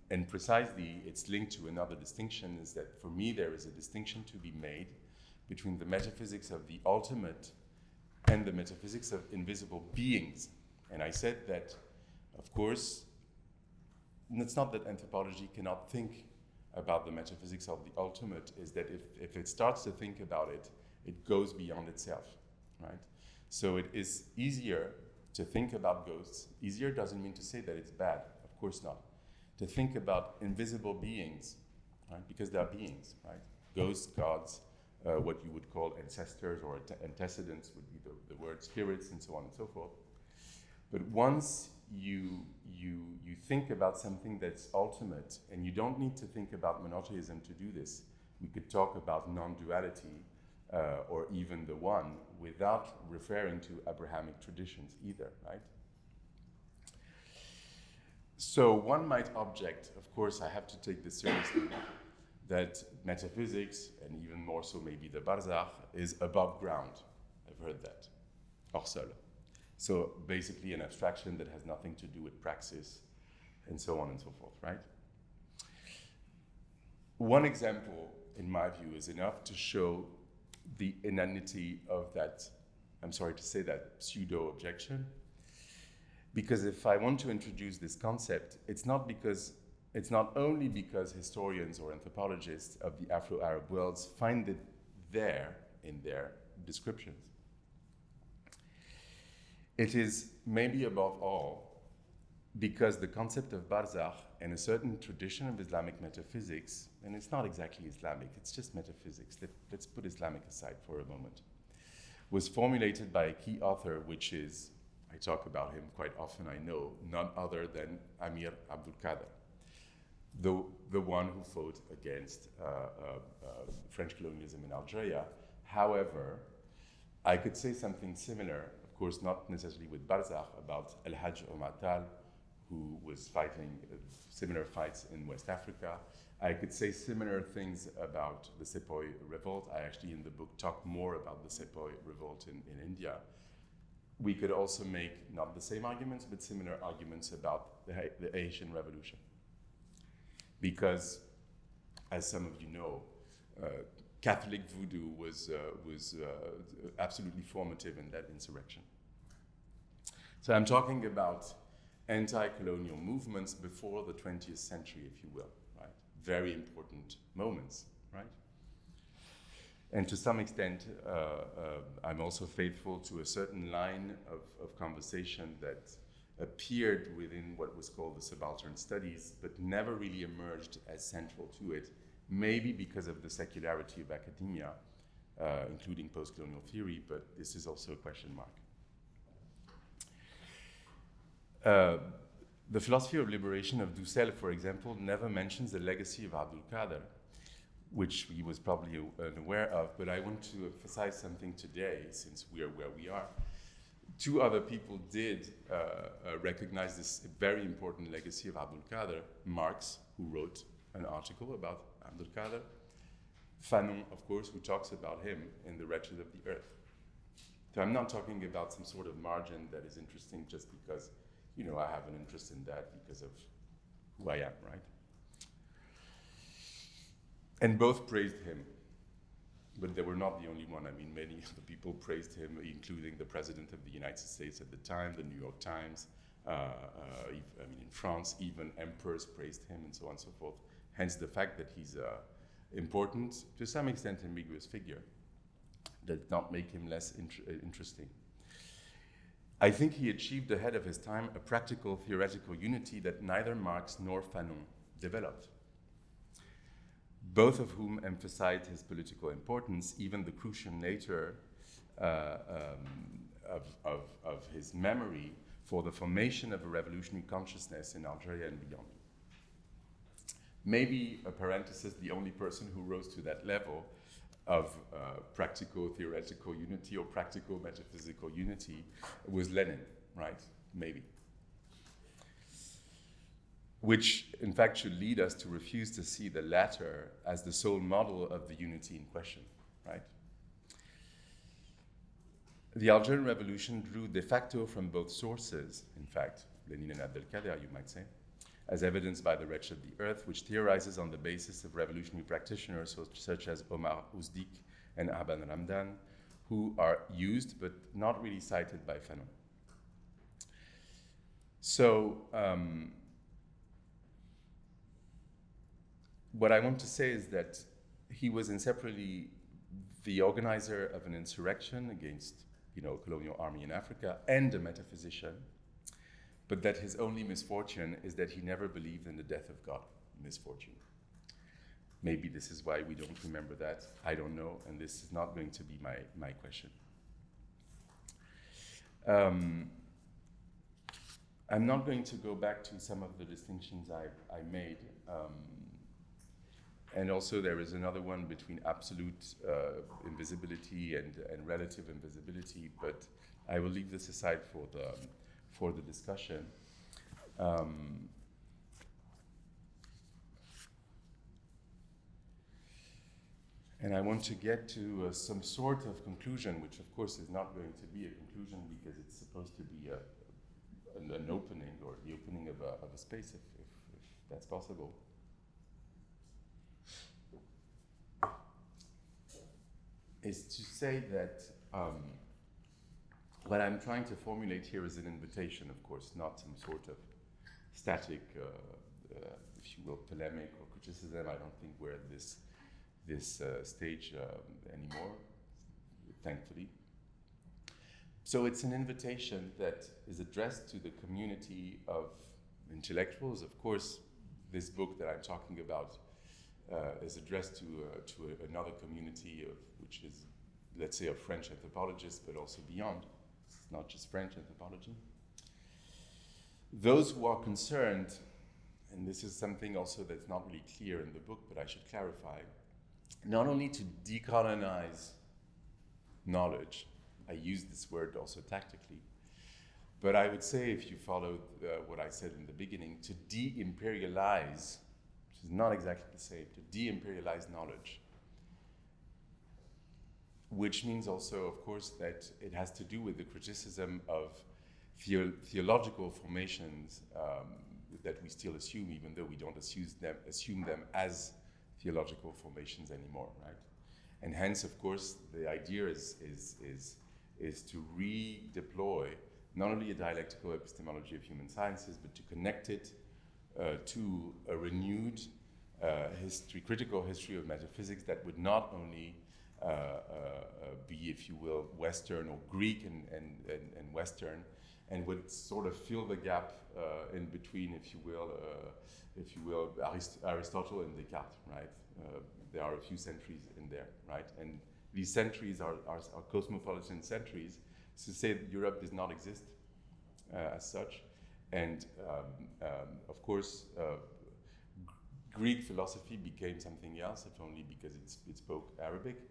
And precisely, it's linked to another distinction, is that for me there is a distinction to be made between the metaphysics of the ultimate and the metaphysics of invisible beings. And I said that, of course, it's not that anthropology cannot think about the metaphysics of the ultimate, is that if it starts to think about it, it goes beyond itself, right? So it is easier to think about ghosts. Easier doesn't mean to say that it's bad, of course not. To think about invisible beings, right? Because they are beings, right? Ghosts, gods, what you would call ancestors or antecedents would be the word spirits and so on and so forth. But once you think about something that's ultimate, and you don't need to think about monotheism to do this. We could talk about non-duality or even the one without referring to Abrahamic traditions either, right? So one might object, of course, I have to take this seriously, that metaphysics, and even more so maybe the Barzakh, is above ground. I've heard that. Hors sol. So basically an abstraction that has nothing to do with praxis, and so on and so forth, right? One example, in my view, is enough to show the inanity of that, I'm sorry to say that, pseudo-objection. Because if I want to introduce this concept, it's not only because historians or anthropologists of the Afro-Arab worlds find it there in their descriptions. It is maybe above all because the concept of Barzakh and a certain tradition of Islamic metaphysics, and it's not exactly Islamic, it's just metaphysics, let's put Islamic aside for a moment, was formulated by a key author, which is, I talk about him quite often, I know, none other than Amir Abdul Qadir, the one who fought against French colonialism in Algeria. However, I could say something similar, of course, not necessarily with Barzakh, about El-Hajj Omar Tal, who was fighting similar fights in West Africa. I could say similar things about the Sepoy revolt. I actually, in the book, talk more about the Sepoy revolt in India. We could also make not the same arguments, but similar arguments about the Haitian Revolution. Because, as some of you know, Catholic voodoo was absolutely formative in that insurrection. So I'm talking about anti-colonial movements before the 20th century, if you will, right? Very important moments, right? And to some extent, I'm also faithful to a certain line of conversation that appeared within what was called the subaltern studies, but never really emerged as central to it, maybe because of the secularity of academia, including post-colonial theory, but this is also a question mark. The philosophy of liberation of Dussel, for example, never mentions the legacy of Abdul Qadir, which he was probably unaware of, but I want to emphasize something today, since we are where we are. Two other people did recognize this very important legacy of Abdul Qadir. Marx, who wrote an article about Abdul Qadir. Fanon, of course, who talks about him in The Wretched of the Earth. So I'm not talking about some sort of margin that is interesting just because, you know, I have an interest in that because of who I am, right? And both praised him. But they were not the only one. I mean, many of the people praised him, including the President of the United States at the time, the New York Times, in France, even emperors praised him, and so on and so forth. Hence the fact that he's an important, to some extent ambiguous figure, does not make him less interesting. I think he achieved ahead of his time a practical theoretical unity that neither Marx nor Fanon developed, both of whom emphasized his political importance, even the crucial nature of his memory for the formation of a revolutionary consciousness in Algeria and beyond. Maybe, a parenthesis, the only person who rose to that level of practical theoretical unity or practical metaphysical unity was Lenin, right? Maybe. Which, in fact, should lead us to refuse to see the latter as the sole model of the unity in question, right? The Algerian Revolution drew de facto from both sources, in fact, Lenin and Abdelkader, you might say, as evidenced by The Wretch of the Earth, which theorizes on the basis of revolutionary practitioners such as Omar Ouzdik and Aban Ramdan, who are used but not really cited by Fanon. So, what I want to say is that he was inseparably the organizer of an insurrection against, a colonial army in Africa and a metaphysician, but that his only misfortune is that he never believed in the death of God. Misfortune. Maybe this is why we don't remember that. I don't know, and this is not going to be my question. I'm not going to go back to some of the distinctions I made. And also there is another one between absolute invisibility and relative invisibility, but I will leave this aside for the discussion. And I want to get to some sort of conclusion, which of course is not going to be a conclusion because it's supposed to be an opening, or the opening of a space, if that's possible. Is to say that what I'm trying to formulate here is an invitation, of course, not some sort of static, if you will, polemic or criticism. I don't think we're at this stage anymore, thankfully. So it's an invitation that is addressed to the community of intellectuals. Of course, this book that I'm talking about is addressed to another community which is, let's say, of French anthropologists, but also beyond. It's not just French anthropology. Those who are concerned, and this is something also that's not really clear in the book, but I should clarify, not only to decolonize knowledge, I use this word also tactically, but I would say, if you followed what I said in the beginning, to de-imperialize, which is not exactly the same, to de-imperialize knowledge, which means also, of course, that it has to do with the criticism of theological formations that we still assume, even though we don't assume them as theological formations anymore, right? And hence, of course, the idea is to redeploy not only a dialectical epistemology of human sciences, but to connect it to a renewed critical history of metaphysics that would not only be, if you will, Western or Greek and Western, and would sort of fill the gap in between, if you will, Aristotle and Descartes, right? There are a few centuries in there, right? And these centuries are cosmopolitan centuries, to say that Europe does not exist as such. And of course, Greek philosophy became something else, if only because it spoke Arabic.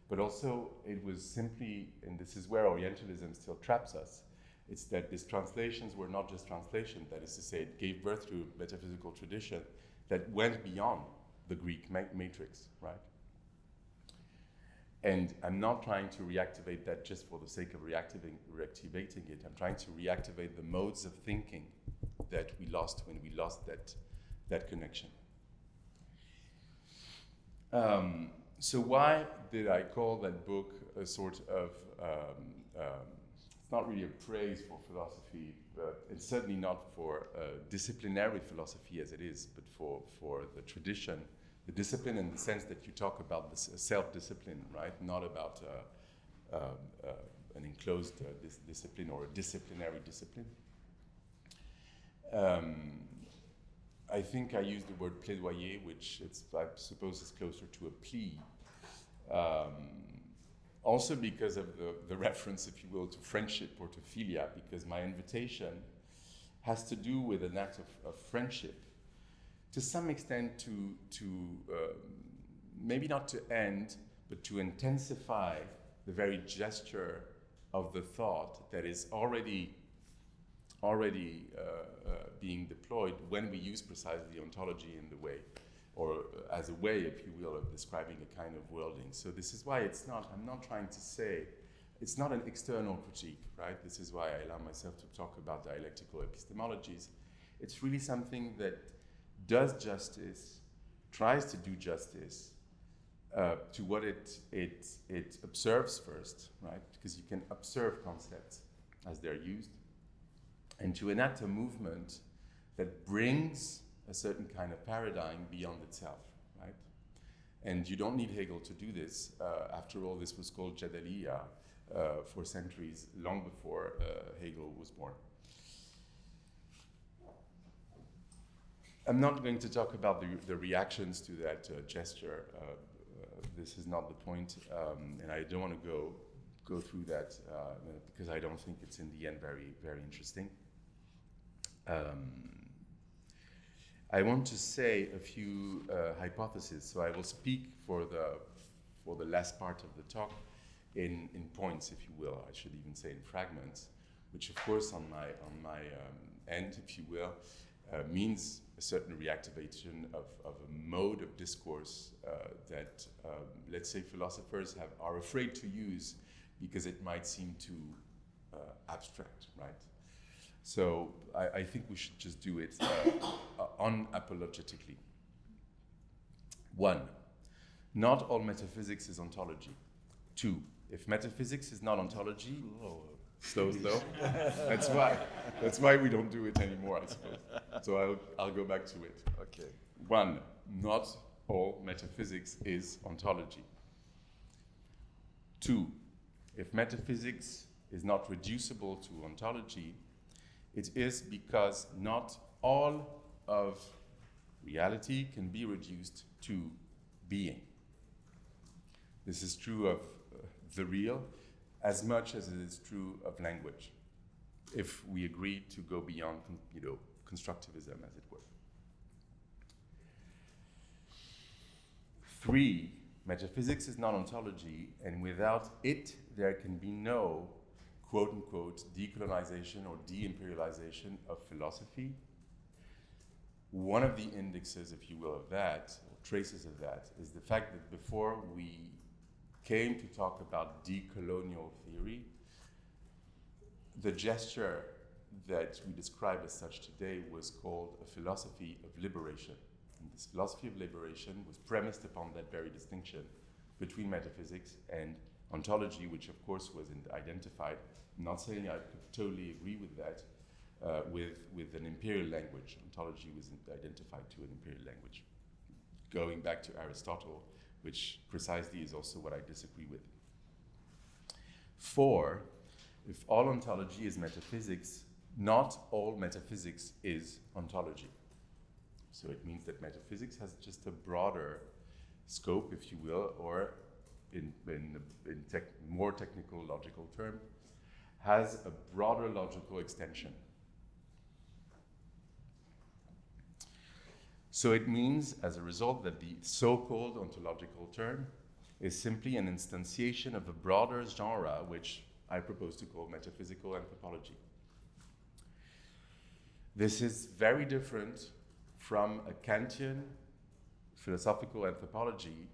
But also, it was simply, and this is where Orientalism still traps us, it's that these translations were not just translations, that is to say, it gave birth to a metaphysical tradition that went beyond the Greek matrix, right? And I'm not trying to reactivate that just for the sake of reactivating it. I'm trying to reactivate the modes of thinking that we lost when we lost that connection. So why did I call that book a sort of, it's not really a praise for philosophy, but it's certainly not for disciplinary philosophy as it is, but for the tradition, the discipline in the sense that you talk about this self-discipline, right? Not about an enclosed discipline or a disciplinary discipline. I think I used the word plaidoyer, which I suppose is closer to a plea. Also because of the reference, if you will, to friendship or to philia, because my invitation has to do with an act of friendship, to some extent to maybe not to end, but to intensify the very gesture of the thought that is already being deployed when we use precisely ontology in the way, or as a way, if you will, of describing a kind of worlding. So this is why I'm not trying to say, it's not an external critique, right? This is why I allow myself to talk about dialectical epistemologies. It's really something that does justice, tries to do justice to what it observes first, right? Because you can observe concepts as they're used, and to enact a movement that brings a certain kind of paradigm beyond itself, right? And you don't need Hegel to do this. After all, this was called Jadaliya for centuries, long before Hegel was born. I'm not going to talk about the reactions to that gesture. This is not the point, and I don't want to go through that because I don't think it's in the end very, very interesting. I want to say a few hypotheses, so I will speak for the last part of the talk in points, if you will. I should even say in fragments, which of course on my end, if you will, means a certain reactivation of a mode of discourse that, let's say, philosophers are afraid to use because it might seem too abstract, right? So I think we should just do it unapologetically. 1, not all metaphysics is ontology. 2, if metaphysics is not ontology, slow. That's why we don't do it anymore, I suppose. So I'll go back to it. Okay. 1, not all metaphysics is ontology. 2, if metaphysics is not reducible to ontology, it is because not all of reality can be reduced to being. This is true of the real as much as it is true of language, if we agree to go beyond, constructivism, as it were. 3, metaphysics is not ontology, and without it, there can be no quote-unquote decolonization or de-imperialization of philosophy. One of the indexes, if you will, of that, or traces of that, is the fact that before we came to talk about decolonial theory, the gesture that we describe as such today was called a philosophy of liberation. And this philosophy of liberation was premised upon that very distinction between metaphysics and ontology, which of course was identified. I'm not saying I could totally agree with that, with an imperial language. Ontology was identified to an imperial language. Going back to Aristotle, which precisely is also what I disagree with. 4, if all ontology is metaphysics, not all metaphysics is ontology. So it means that metaphysics has just a broader scope, if you will, or in more technical logical terms, has a broader logical extension. So it means, as a result, that the so-called ontological term is simply an instantiation of a broader genre, which I propose to call metaphysical anthropology. This is very different from a Kantian philosophical anthropology,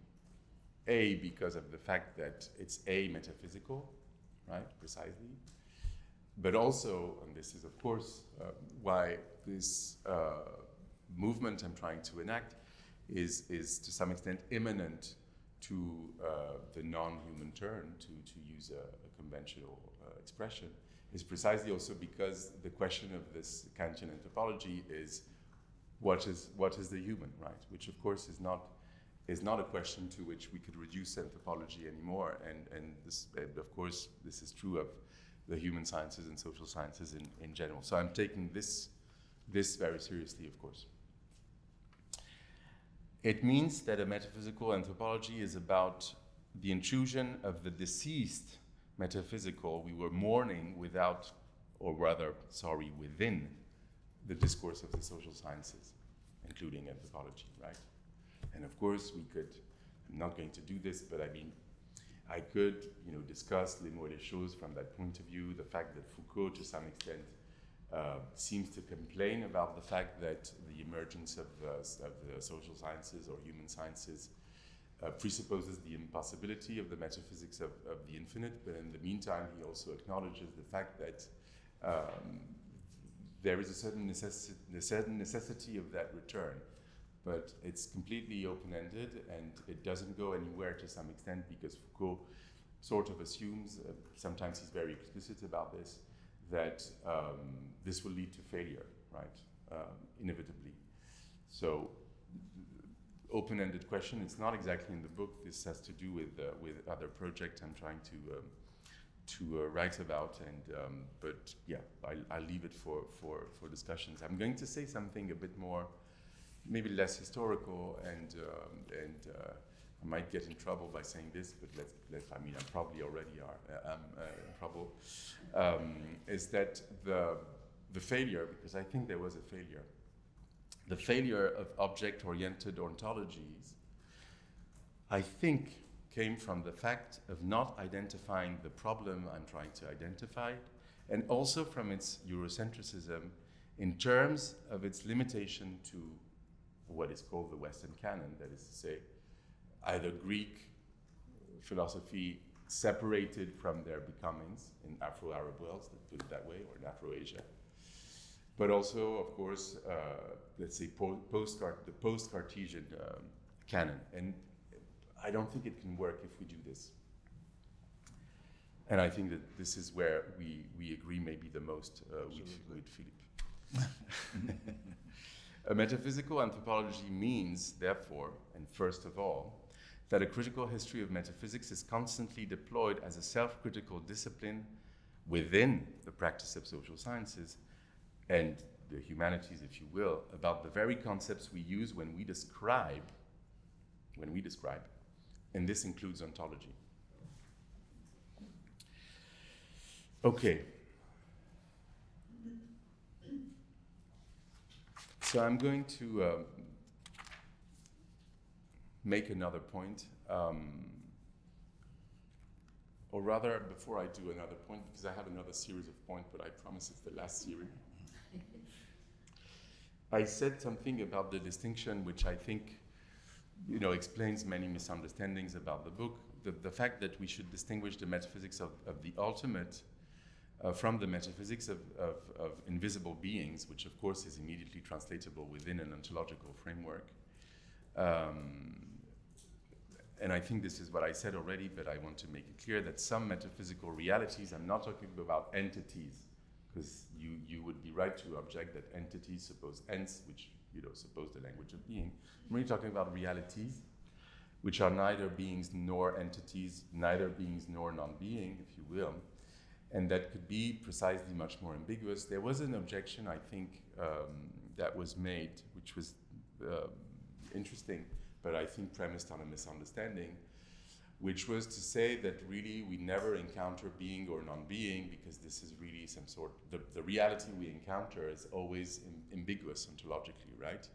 because of the fact that it's metaphysical, right, precisely, but also, and this is of course why this movement I'm trying to enact is to some extent immanent to the non-human turn, to use a conventional expression, is precisely also because the question of this Kantian anthropology is what is the human, right? Which of course is not a question to which we could reduce anthropology anymore, and this, of course, this is true of the human sciences and social sciences in general. So I'm taking this very seriously, of course. It means that a metaphysical anthropology is about the intrusion of the deceased metaphysical we were mourning without, or rather, sorry, within the discourse of the social sciences, including anthropology, right? And of course, we could, I'm not going to do this, but I mean, I could, discuss les mots et les choses from that point of view, the fact that Foucault, to some extent, seems to complain about the fact that the emergence of the social sciences or human sciences presupposes the impossibility of the metaphysics of the infinite, but in the meantime, he also acknowledges the fact that there is a certain necessity of that return, but it's completely open-ended and it doesn't go anywhere to some extent because Foucault sort of assumes, sometimes he's very explicit about this, that this will lead to failure, right, inevitably. So, open-ended question, it's not exactly in the book, this has to do with other projects I'm trying to write about, and but yeah, I'll leave it for discussions. I'm going to say something a bit more, maybe less historical, and I might get in trouble by saying this, but I mean, I probably already am in trouble, is that the failure, because I think there was a failure, the failure of object-oriented ontologies, I think, came from the fact of not identifying the problem I'm trying to identify, and also from its Eurocentricism in terms of its limitation to what is called the Western canon, that is to say, either Greek philosophy separated from their becomings in Afro-Arab worlds, let's put it that way, or in Afro-Asia, but also, of course, let's say the post-Cartesian canon. And I don't think it can work if we do this. And I think that this is where we agree maybe the most with Philippe. A metaphysical anthropology means, therefore, and first of all, that a critical history of metaphysics is constantly deployed as a self-critical discipline within the practice of social sciences and the humanities, if you will, about the very concepts we use when we describe, and this includes ontology. Okay. So I'm going to make another point, or rather, before I do another point, because I have another series of points, but I promise it's the last series. I said something about the distinction, which I think, explains many misunderstandings about the book. The fact that we should distinguish the metaphysics of the ultimate from the metaphysics of invisible beings, which of course is immediately translatable within an ontological framework. And I think this is what I said already, but I want to make it clear that some metaphysical realities, I'm not talking about entities, because you would be right to object that entities suppose ents, which suppose the language of being. I'm really talking about realities, which are neither beings nor entities, neither beings nor non-being, if you will, and that could be precisely much more ambiguous. There was an objection, I think, that was made, which was interesting, but I think premised on a misunderstanding, which was to say that really we never encounter being or non-being because this is really some sort, the reality we encounter is always ambiguous ontologically, right?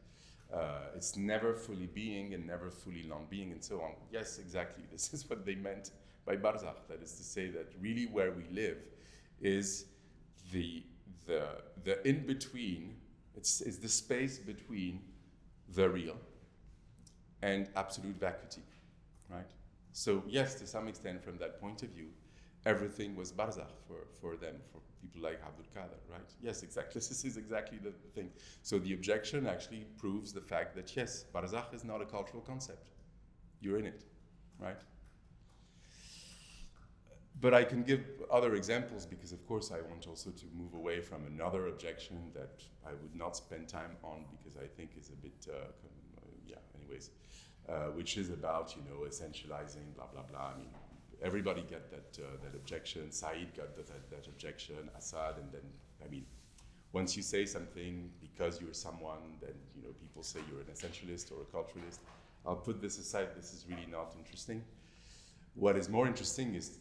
It's never fully being and never fully non-being and so on. Yes, exactly, this is what they meant by Barzakh, that is to say that really where we live is the in-between, it's the space between the real and absolute vacuity, right? So yes, to some extent from that point of view, everything was barzakh for them, for people like Abdul Qadir, right? Yes, exactly. This is exactly the thing. So the objection actually proves the fact that yes, barzakh is not a cultural concept. You're in it, right? But I can give other examples because, of course, I want also to move away from another objection that I would not spend time on because I think is a bit, anyways, which is about, essentializing, blah, blah, blah. I mean, everybody get that objection. Said got that objection, Assad, and then, I mean, once you say something because you're someone, then, people say you're an essentialist or a culturalist. I'll put this aside. This is really not interesting. What is more interesting is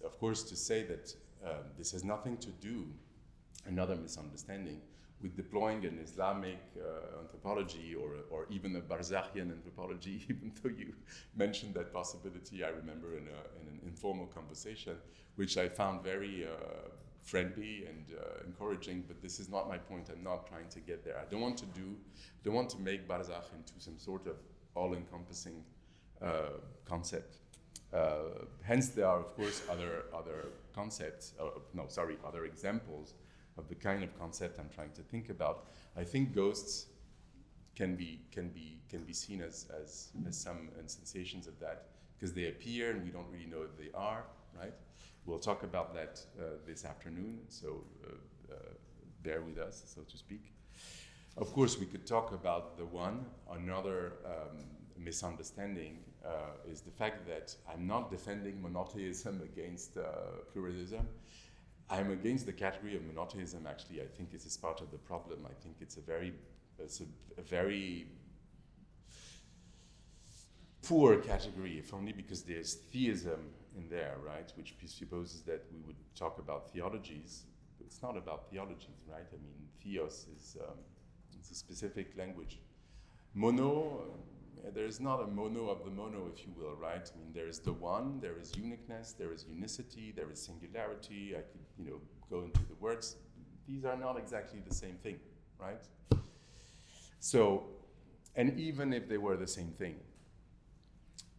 of course, to say that this has nothing to do, another misunderstanding, with deploying an Islamic anthropology or even a Barzakhian anthropology, even though you mentioned that possibility, I remember in an informal conversation, which I found very friendly and encouraging, but this is not my point. I'm not trying to get there. I don't want to make Barzakh into some sort of all-encompassing concept. Hence, there are, of course, other concepts. Other examples of the kind of concept I'm trying to think about. I think ghosts can be seen as some sensations of that because they appear and we don't really know if they are, right? We'll talk about that this afternoon, so bear with us, so to speak. Of course, we could talk about the one. Another misunderstanding is the fact that I'm not defending monotheism against pluralism. I'm against the category of monotheism. Actually, I think this is part of the problem. I think it's a very poor category, if only because there's theism in there, right? Which presupposes that we would talk about theologies. It's not about theologies, right? I mean, theos is it's a specific language. Mono, there is not a mono of the mono, if you will, right? I mean, there is the one, there is uniqueness, there is unicity, there is singularity. I could, go into the words. These are not exactly the same thing, right? So, and even if they were the same thing,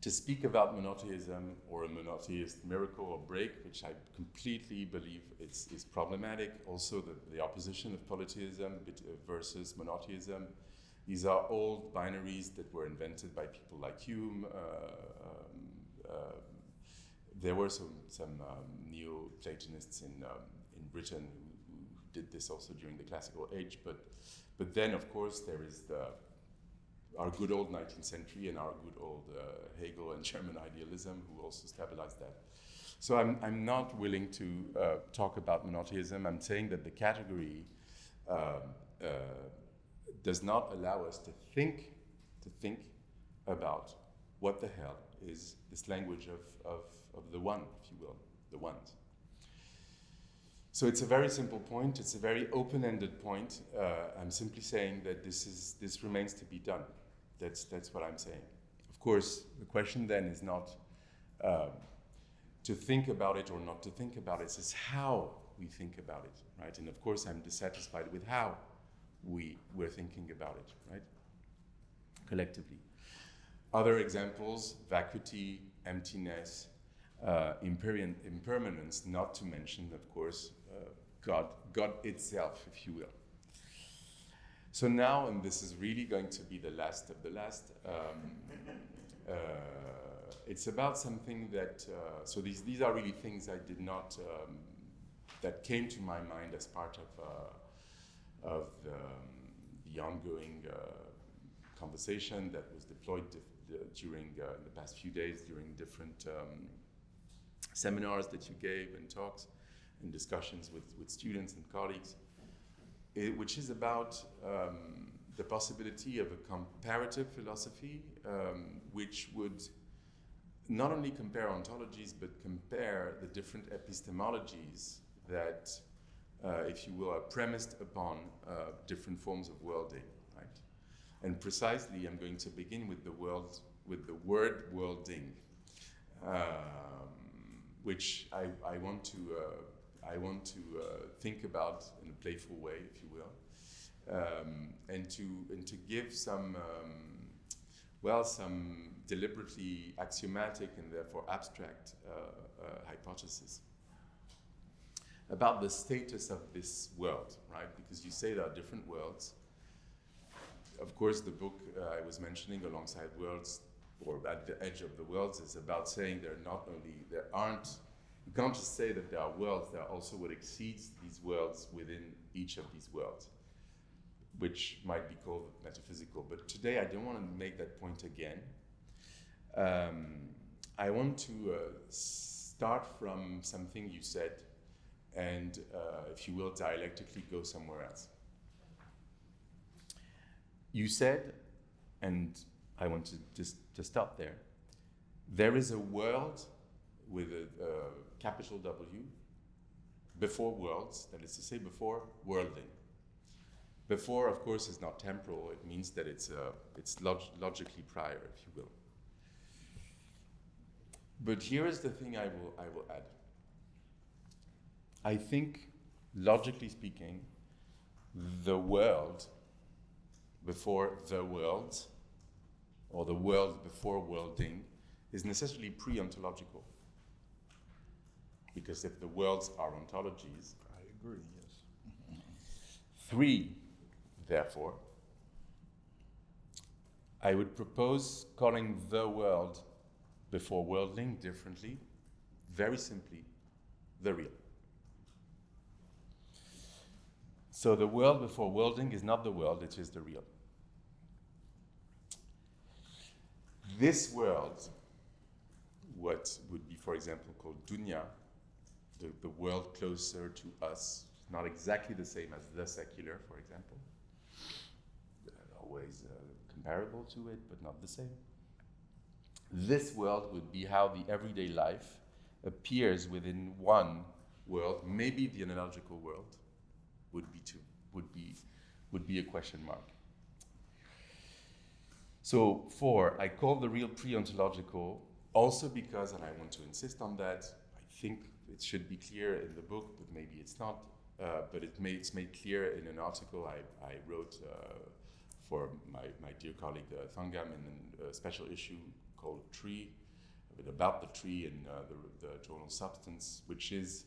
to speak about monotheism or a monotheist miracle or break, which I completely believe is problematic. Also, the opposition of polytheism versus monotheism. These are old binaries that were invented by people like Hume. There were some Neo-Platonists in Britain who did this also during the classical age. But then, of course, there is our good old 19th century and our good old Hegel and German idealism, who also stabilized that. So I'm not willing to talk about monotheism. I'm saying that the category does not allow us to think about what the hell is this language of the one, if you will, the ones. So it's a very simple point. It's a very open-ended point. I'm simply saying that this remains to be done. That's what I'm saying. Of course, the question then is not to think about it or not to think about it. It's how we think about it, right? And of course, I'm dissatisfied with how we're thinking about it, right? Collectively. Other examples: vacuity, emptiness, impermanence. Not to mention, of course, God itself, if you will. So now, and this is really going to be the last of the last, it's about something that, so these are really things I did not, that came to my mind as part of the ongoing conversation that was deployed during the past few days, during different seminars that you gave and talks and discussions with students and colleagues. Which is about the possibility of a comparative philosophy, which would not only compare ontologies, but compare the different epistemologies that, if you will, are premised upon different forms of worlding, right? And precisely, I'm going to begin with the word worlding, which I want to think about in a playful way, if you will, and to give some well, some deliberately axiomatic and therefore abstract hypothesis about the status of this world, right? Because you say there are different worlds. Of course, the book I was mentioning, Alongside Worlds, or At the Edge of the Worlds, is about saying you can't just say that there are worlds, there are also what exceeds these worlds within each of these worlds, which might be called metaphysical. But today I don't want to make that point again. I want to start from something you said and, if you will, dialectically go somewhere else. You said, and I want to just stop there is a world with a capital W before worlds, that is to say before worlding. Before, of course, is not temporal. It means that it's logically prior, if you will. But here is the thing I will add. I think, logically speaking, the world before the world, or the world before worlding, is necessarily pre-ontological. Because if the worlds are ontologies, I agree, yes. 3, therefore, I would propose calling the world before worlding differently, very simply, the real. So the world before worlding is not the world, it is the real. This world, what would be, for example, called dunya, the world closer to us, not exactly the same as the secular, for example. Always comparable to it, but not the same. This world would be how the everyday life appears within one world. Maybe the analogical world would be a question mark. So 4, I call the real pre-ontological also because, and I want to insist on that, I think it should be clear in the book, but maybe it's not, but it's made clear in an article I wrote for my dear colleague Thangam in a special issue called Tree, about the tree in the journal Substance, which is,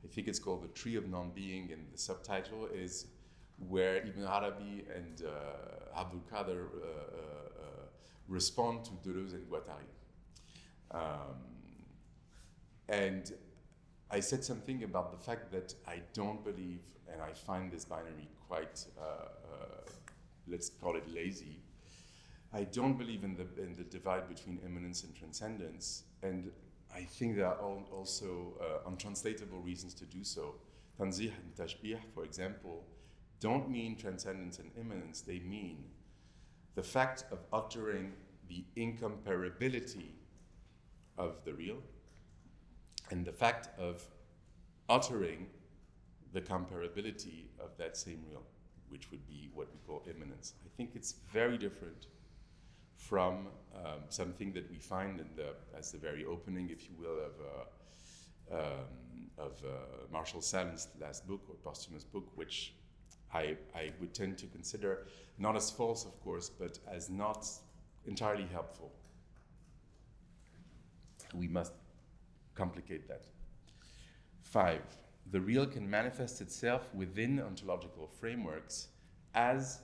I think it's called The Tree of Non-Being, and the subtitle is where Ibn Arabi and Abdul Qadir respond to Deleuze and Guattari. And I said something about the fact that I don't believe, and I find this binary quite, let's call it lazy, I don't believe in the divide between immanence and transcendence, and I think there are also untranslatable reasons to do so. Tanzih and Tashbih, for example, don't mean transcendence and immanence, they mean the fact of uttering the incomparability of the real and the fact of uttering the comparability of that same real, which would be what we call immanence. I think it's very different from something that we find as the very opening, if you will, of Marshall Sahlins' last book, or posthumous book, which I would tend to consider not as false, of course, but as not entirely helpful. We must complicate that. 5, the real can manifest itself within ontological frameworks as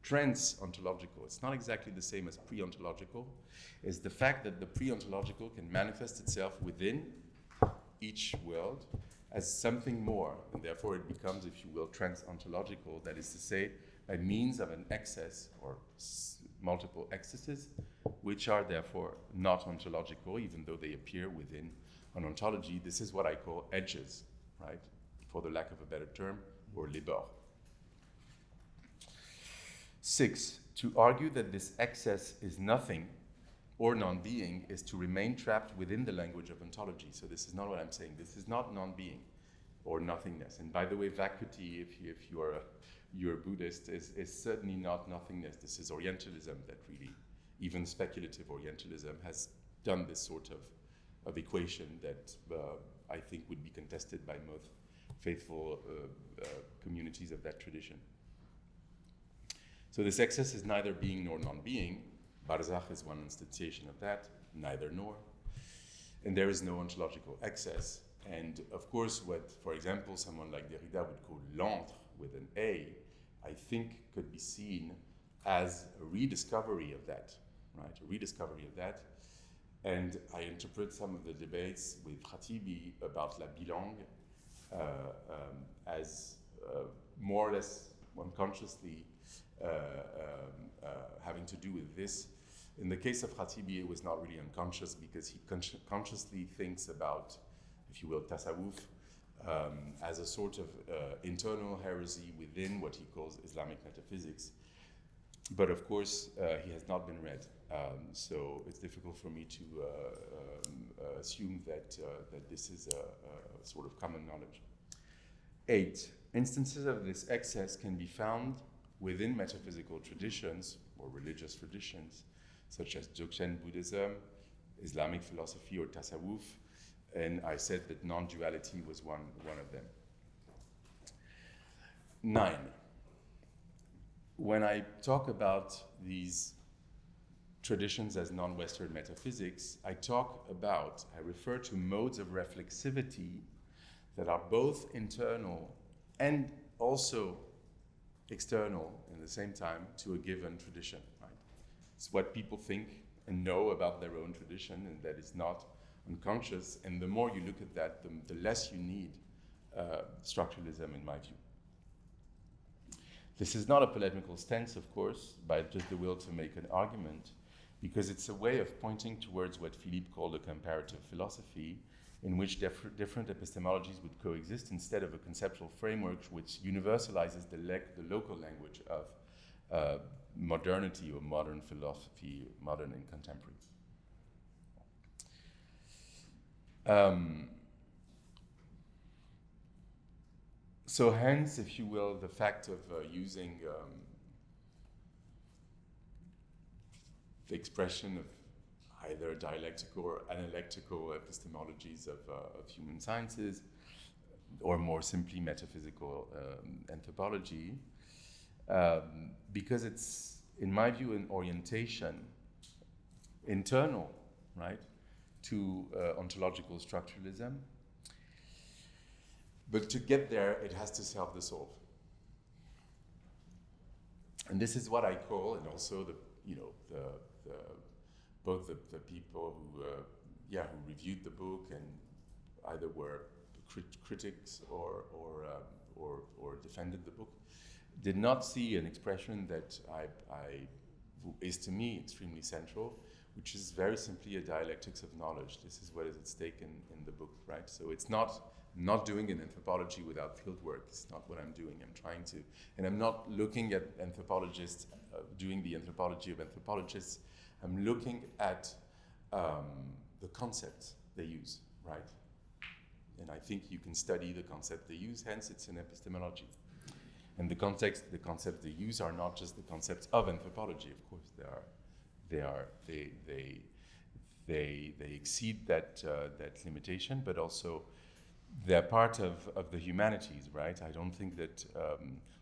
trans-ontological. It's not exactly the same as pre-ontological. It's the fact that the pre-ontological can manifest itself within each world as something more, and therefore it becomes, if you will, trans-ontological, that is to say, a means of an excess or multiple excesses, which are therefore not ontological, even though they appear within an ontology. This is what I call edges, right? For the lack of a better term, or les bords. 6, to argue that this excess is nothing or non-being is to remain trapped within the language of ontology. So this is not what I'm saying. This is not non-being or nothingness. And by the way, vacuity, if you're a Buddhist, is certainly not nothingness. This is Orientalism that really, even speculative Orientalism, has done this sort of equation that I think would be contested by most faithful communities of that tradition. So this excess is neither being nor non-being, Barzakh is one instantiation of that, neither nor. And there is no ontological excess. And of course, what, for example, someone like Derrida would call l'entre with an A, I think could be seen as a rediscovery of that, right? A rediscovery of that. And I interpret some of the debates with Khatibi about la bilangue as more or less unconsciously having to do with this. In the case of Khatibi, it was not really unconscious because he consciously thinks about, if you will, tasawwuf as a sort of internal heresy within what he calls Islamic metaphysics. But of course, he has not been read. So it's difficult for me to assume that this is a sort of common knowledge. 8. Instances of this excess can be found within metaphysical traditions or religious traditions, such as Dzogchen Buddhism, Islamic philosophy, or Tasawwuf. And I said that non-duality was one of them. 9. When I talk about these traditions as non-Western metaphysics, I refer to modes of reflexivity that are both internal and also external in the same time to a given tradition, right? It's what people think and know about their own tradition, and that is not unconscious. And the more you look at that, the less you need structuralism, in my view. This is not a polemical stance, of course, but just the will to make an argument, because it's a way of pointing towards what Philippe called a comparative philosophy, in which different epistemologies would coexist instead of a conceptual framework which universalizes the local language of modernity or modern philosophy, modern and contemporary. So hence, if you will, the fact of using the expression of either dialectical or analectical epistemologies of human sciences, or more simply metaphysical anthropology, because it's, in my view, an orientation, internal, right, to ontological structuralism. But to get there, it has to self dissolve. And this is what I call, and also both the people who reviewed the book and either were critics or defended the book, did not see an expression that is to me extremely central, which is very simply a dialectics of knowledge. This is what is at stake in the book, right? So it's not doing an anthropology without fieldwork. It's not what I'm doing. I'm trying to, and I'm not looking at anthropologists doing the anthropology of anthropologists. I'm looking at the concepts they use, right? And I think you can study the concept they use, hence it's an epistemology. And the concepts they use are not just the concepts of anthropology, of course. They exceed that limitation, but also they're part of the humanities, right? I don't think that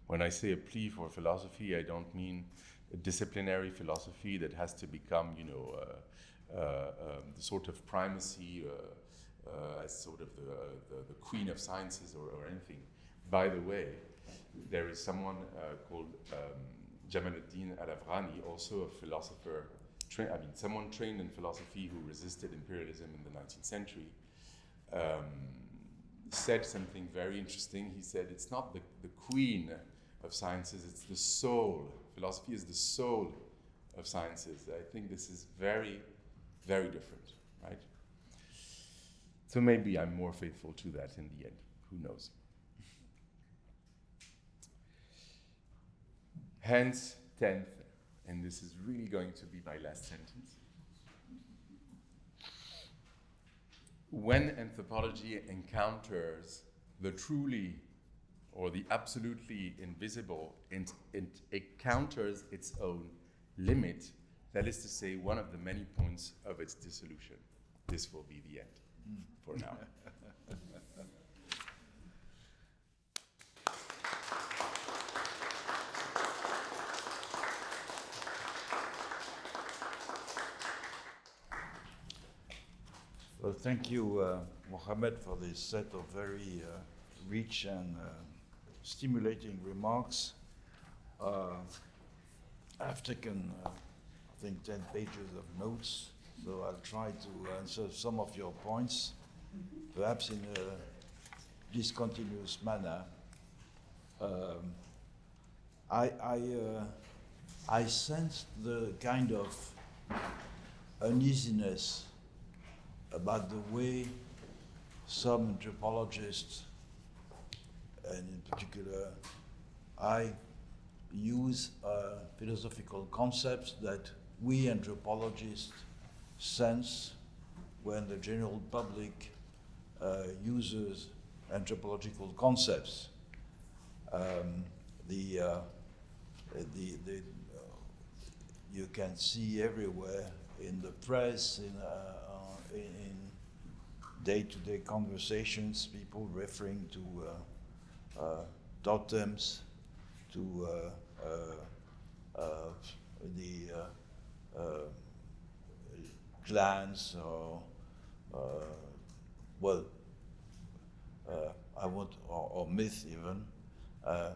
when I say a plea for philosophy, I don't mean a disciplinary philosophy that has to become, the sort of primacy as sort of the queen of sciences or anything. By the way, there is someone called Jamaluddin Al-Afghani, also a philosopher, someone trained in philosophy who resisted imperialism in the 19th century, said something very interesting. He said, it's not the queen of sciences, it's the soul. Philosophy is the soul of sciences. I think this is very, very different, right? So maybe I'm more faithful to that in the end. Who knows? Hence, 10th, and this is really going to be my last sentence. When anthropology encounters the truly or the absolutely invisible, it encounters its own limit, that is to say, one of the many points of its dissolution. This will be the end for now. Well, thank you, Mohammed, for this set of very rich and stimulating remarks. I've taken, I think, 10 pages of notes, so I'll try to answer some of your points, perhaps in a discontinuous manner. I sensed the kind of uneasiness about the way some anthropologists, and in particular I, use philosophical concepts that we anthropologists sense when the general public uses anthropological concepts. You can see everywhere in the press, in day-to-day conversations, people referring to totems, to the clans, or myth even.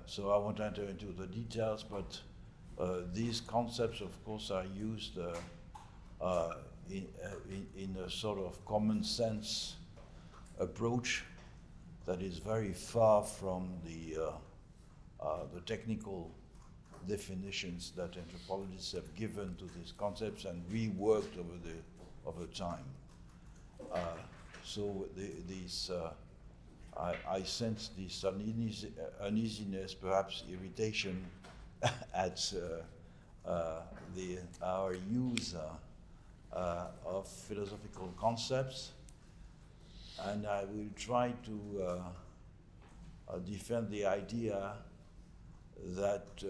So I won't enter into the details, but these concepts, of course, are used in a sort of common sense approach that is very far from the technical definitions that anthropologists have given to these concepts and reworked over time. So I sense this uneasiness, perhaps irritation at our use of philosophical concepts, and I will try to defend the idea that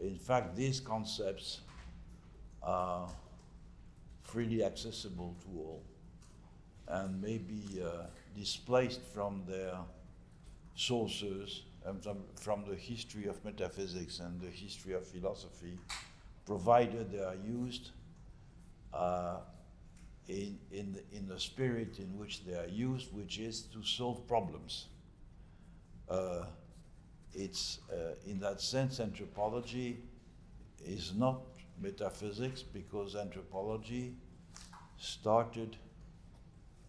in fact these concepts are freely accessible to all and may be displaced from their sources and from the history of metaphysics and the history of philosophy, provided they are used in the spirit in which they are used, which is to solve problems. It's in that sense, anthropology is not metaphysics, because anthropology started,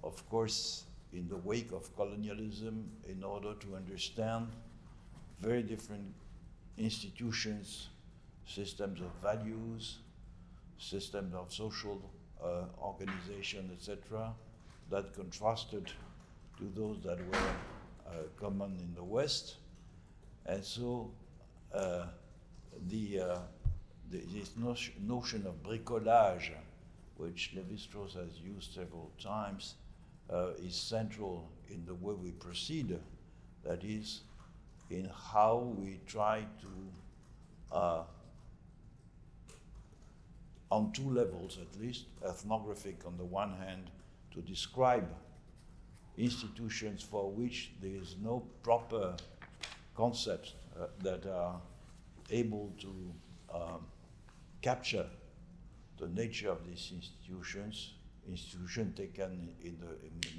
of course, in the wake of colonialism in order to understand very different institutions, systems of values, systems of social organization, etc., that contrasted to those that were common in the West. And so this notion of bricolage, which Lévi-Strauss has used several times, is central in the way we proceed, that is, in how we try to, on two levels at least, ethnographic on the one hand, to describe institutions for which there is no proper concepts that are able to capture the nature of these institutions taken in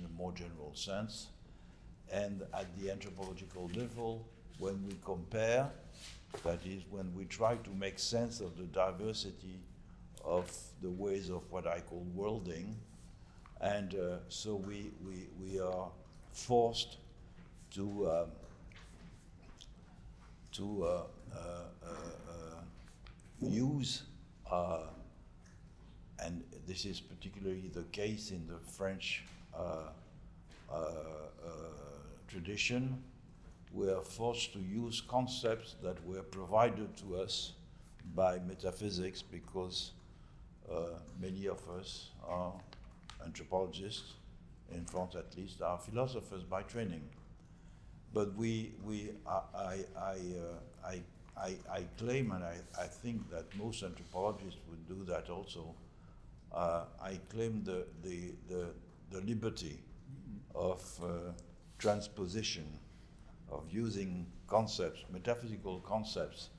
a more general sense, and at the anthropological level, when we compare, that is, when we try to make sense of the diversity of the ways of what I call worlding, and so we are forced to use, and this is particularly the case in the French tradition, we are forced to use concepts that were provided to us by metaphysics, because many of us are anthropologists, in France at least, are philosophers by training. But I claim, and I think that most anthropologists would do that also, I claim the liberty of transposition, of using concepts, metaphysical concepts,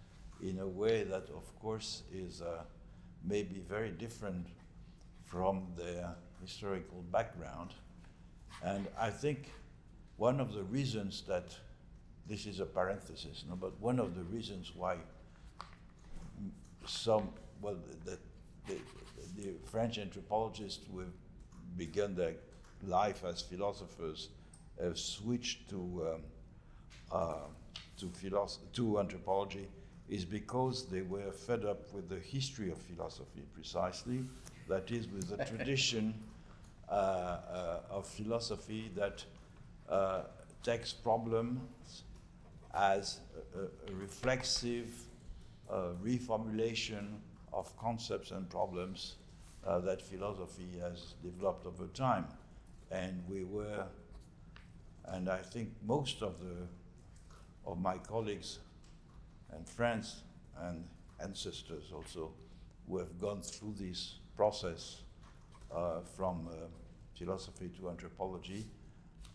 in a way that, of course, is maybe very different from their historical background. And I think one of the reasons that, this is a parenthesis, no, but one of the reasons why the French anthropologists who have begun their life as philosophers have switched to anthropology is because they were fed up with the history of philosophy, precisely. That is, with the tradition of philosophy that takes problems as a reflexive reformulation of concepts and problems that philosophy has developed over time. And I think most of my colleagues and friends and ancestors also who have gone through this process from philosophy to anthropology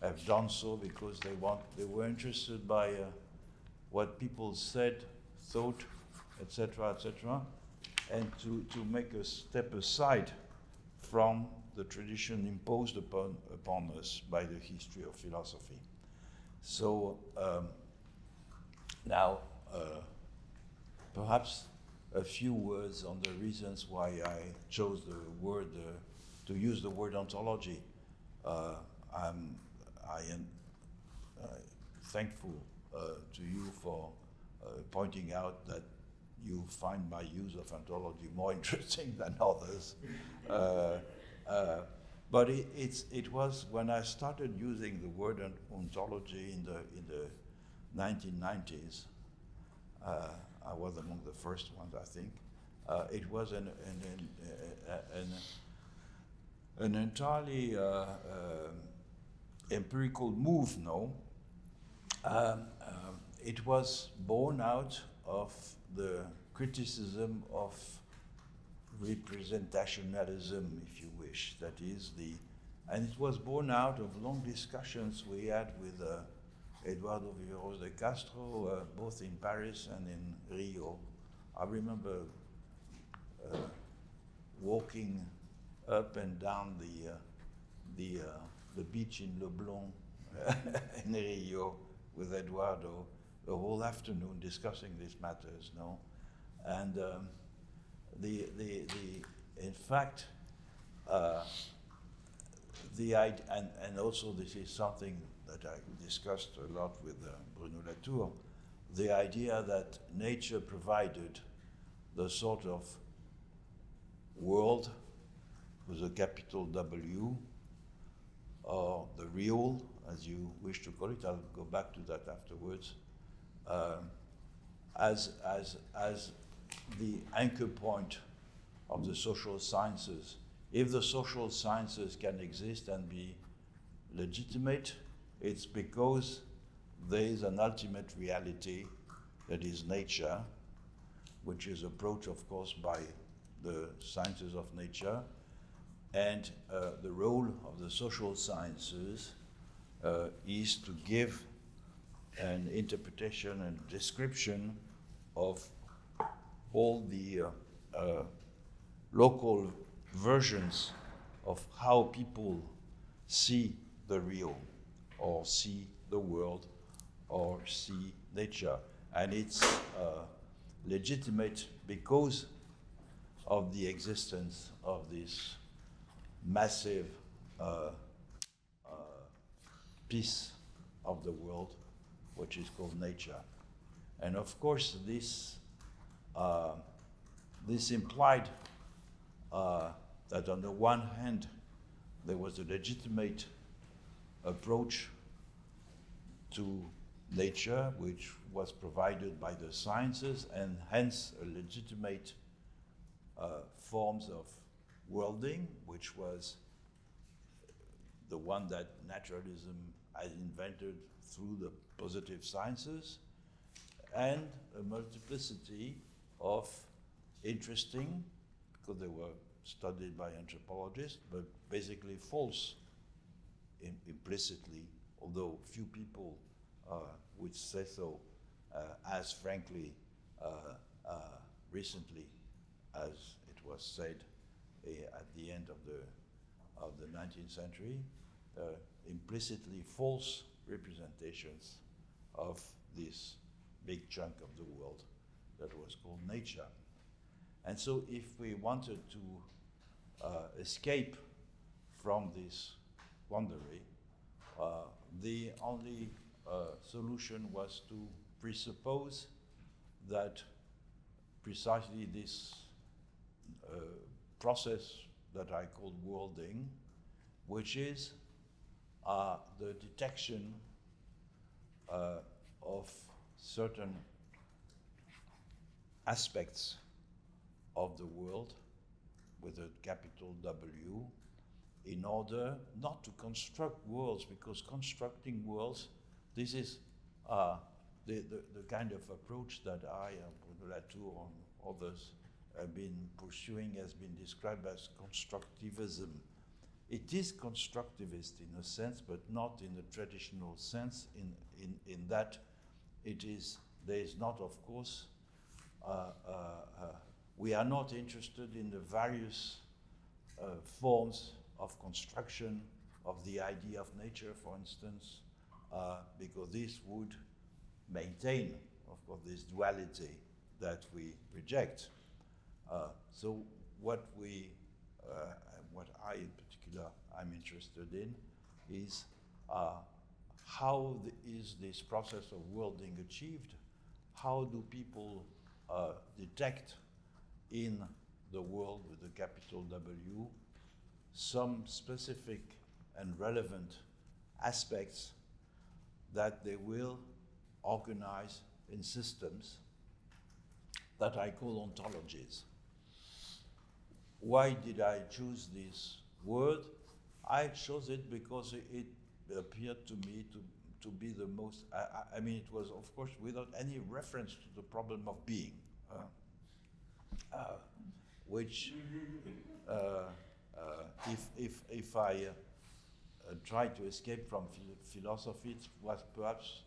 have done so because they were interested by what people said, thought, etc., and to make a step aside from the tradition imposed upon us by the history of philosophy. So now, perhaps a few words on the reasons why I chose to use the word ontology. I am thankful to you for pointing out that you find my use of ontology more interesting than others. But it was when I started using the word ontology in the 1990s. I was among the first ones, I think. It was an entirely empirical move, no? It was born out of the criticism of representationalism, if you wish. That is and it was born out of long discussions we had with Eduardo Viveros de Castro, both in Paris and in Rio. I remember walking up and down the beach in Leblon in Rio with Eduardo the whole afternoon discussing these matters, no? And in fact, the idea, and also this is something that I discussed a lot with Bruno Latour, the idea that nature provided the sort of world with a capital W, or the real, as you wish to call it. I'll go back to that afterwards. As the anchor point of the social sciences. If the social sciences can exist and be legitimate, it's because there is an ultimate reality that is nature, which is approached, of course, by the sciences of nature, and the role of the social sciences is to give an interpretation and description of all the local versions of how people see the real, or see the world, or see nature. And it's legitimate because of the existence of this massive piece of the world, which is called nature. And of course, this implied that on the one hand, there was a legitimate approach to nature, which was provided by the sciences, and hence a legitimate forms of worlding, which was the one that naturalism had invented through the positive sciences, and a multiplicity of interesting, because they were studied by anthropologists, but basically false implicitly, although few people would say so as frankly recently as it was said at the end of the of the 19th century, implicitly false representations of this big chunk of the world that was called nature. And so if we wanted to escape from this quandary, the only solution was to presuppose that precisely this process that I call worlding, which is the detection of certain aspects of the world with a capital W, in order not to construct worlds, because constructing worlds, this is the kind of approach that I, Latour, and others have been pursuing, has been described as constructivism. It is constructivist in a sense, but not in the traditional sense, in that there is not, of course, we are not interested in the various forms of construction of the idea of nature, for instance, because this would maintain, of course, this duality that we reject. So what I in particular I'm interested in is how is this process of worlding achieved? How do people detect in the world with a capital W some specific and relevant aspects that they will organize in systems that I call ontologies. Why did I choose this word? I chose it because it appeared to me to be the most, I mean, it was, of course, without any reference to the problem of being, which, if I tried to escape from philosophy, it was perhaps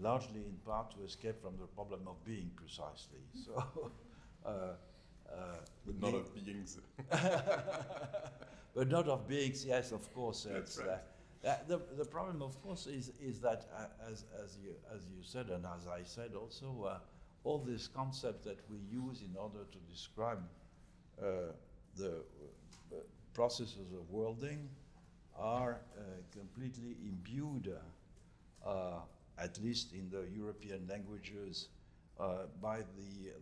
largely in part to escape from the problem of being, precisely. So, but not of beings. But not of beings, yes, of course. That's right. The problem, of course, is that, as you said, and as I said also, all these concepts that we use in order to describe the processes of worlding are completely imbued, at least in the European languages, by the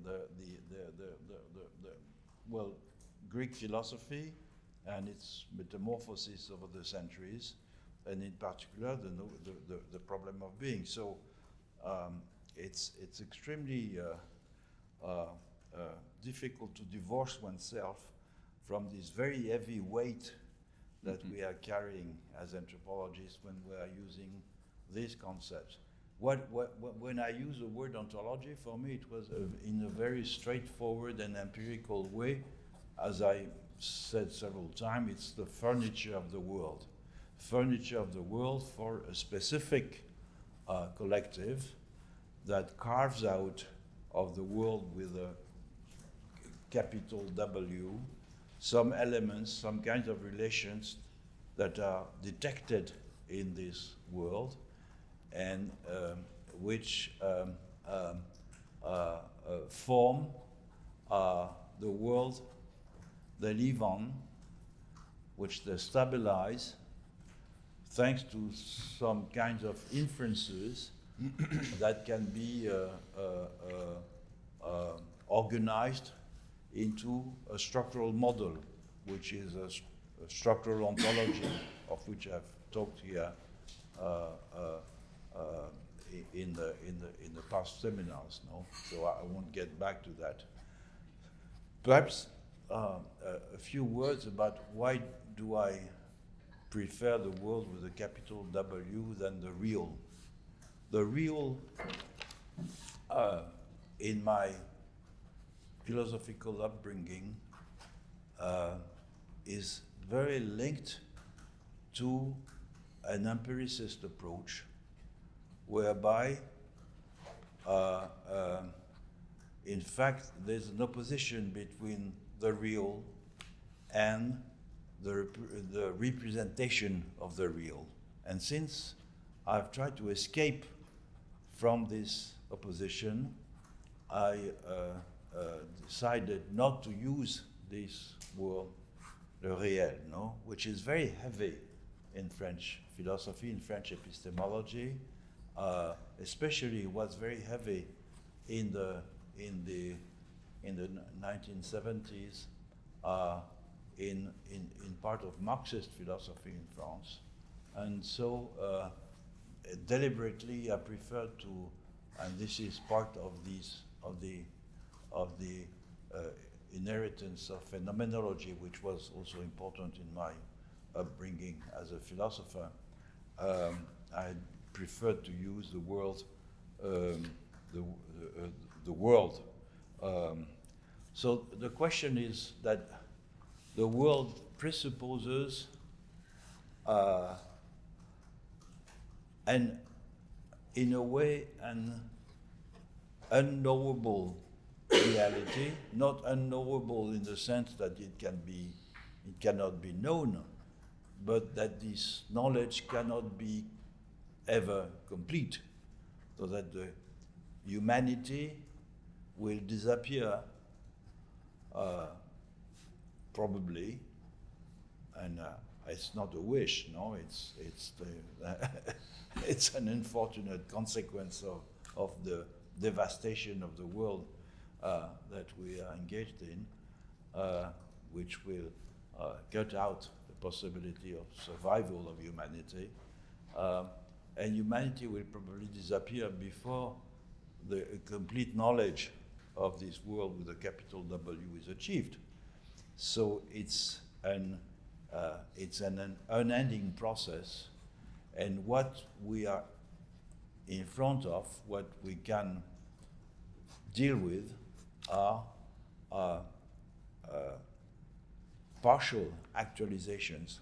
Greek philosophy and its metamorphosis over the centuries, and in particular the problem of being. So it's extremely difficult to divorce oneself from this very heavy weight that we are carrying as anthropologists when we are using these concepts. When I use the word ontology, for me it was in a very straightforward and empirical way. As I said several times, it's the furniture of the world. Furniture of the world for a specific collective that carves out of the world with a capital W some elements, some kinds of relations that are detected in this world, and which form the world they live on, which they stabilize thanks to some kinds of inferences that can be organized into a structural model, which is a structural ontology, of which I've talked here in the past seminars. No, so I won't get back to that. Perhaps a few words about why do I prefer the world with a capital W than the real. The real, in my philosophical upbringing, is very linked to an empiricist approach, whereby, in fact, there's an opposition between the real and the representation of the real. And since I've tried to escape from this opposition, I decided not to use this word, le réel, no? Which is very heavy in French philosophy, in French epistemology, especially was very heavy in the 1970s, in part of Marxist philosophy in France. And so deliberately I prefer to, and this is part of the inheritance of phenomenology, which was also important in my upbringing as a philosopher. I prefer to use the world, the world. So the question is that the world presupposes and in a way an unknowable reality, not unknowable in the sense that it cannot be known, but that this knowledge cannot be ever complete, so that the humanity will disappear, probably, and it's not a wish, no, it's it's an unfortunate consequence of the devastation of the world that we are engaged in, which will cut out the possibility of survival of humanity, and humanity will probably disappear before the complete knowledge of this world with a capital W is achieved. So it's an unending process, and what we are in front of, what we can deal with, are partial actualizations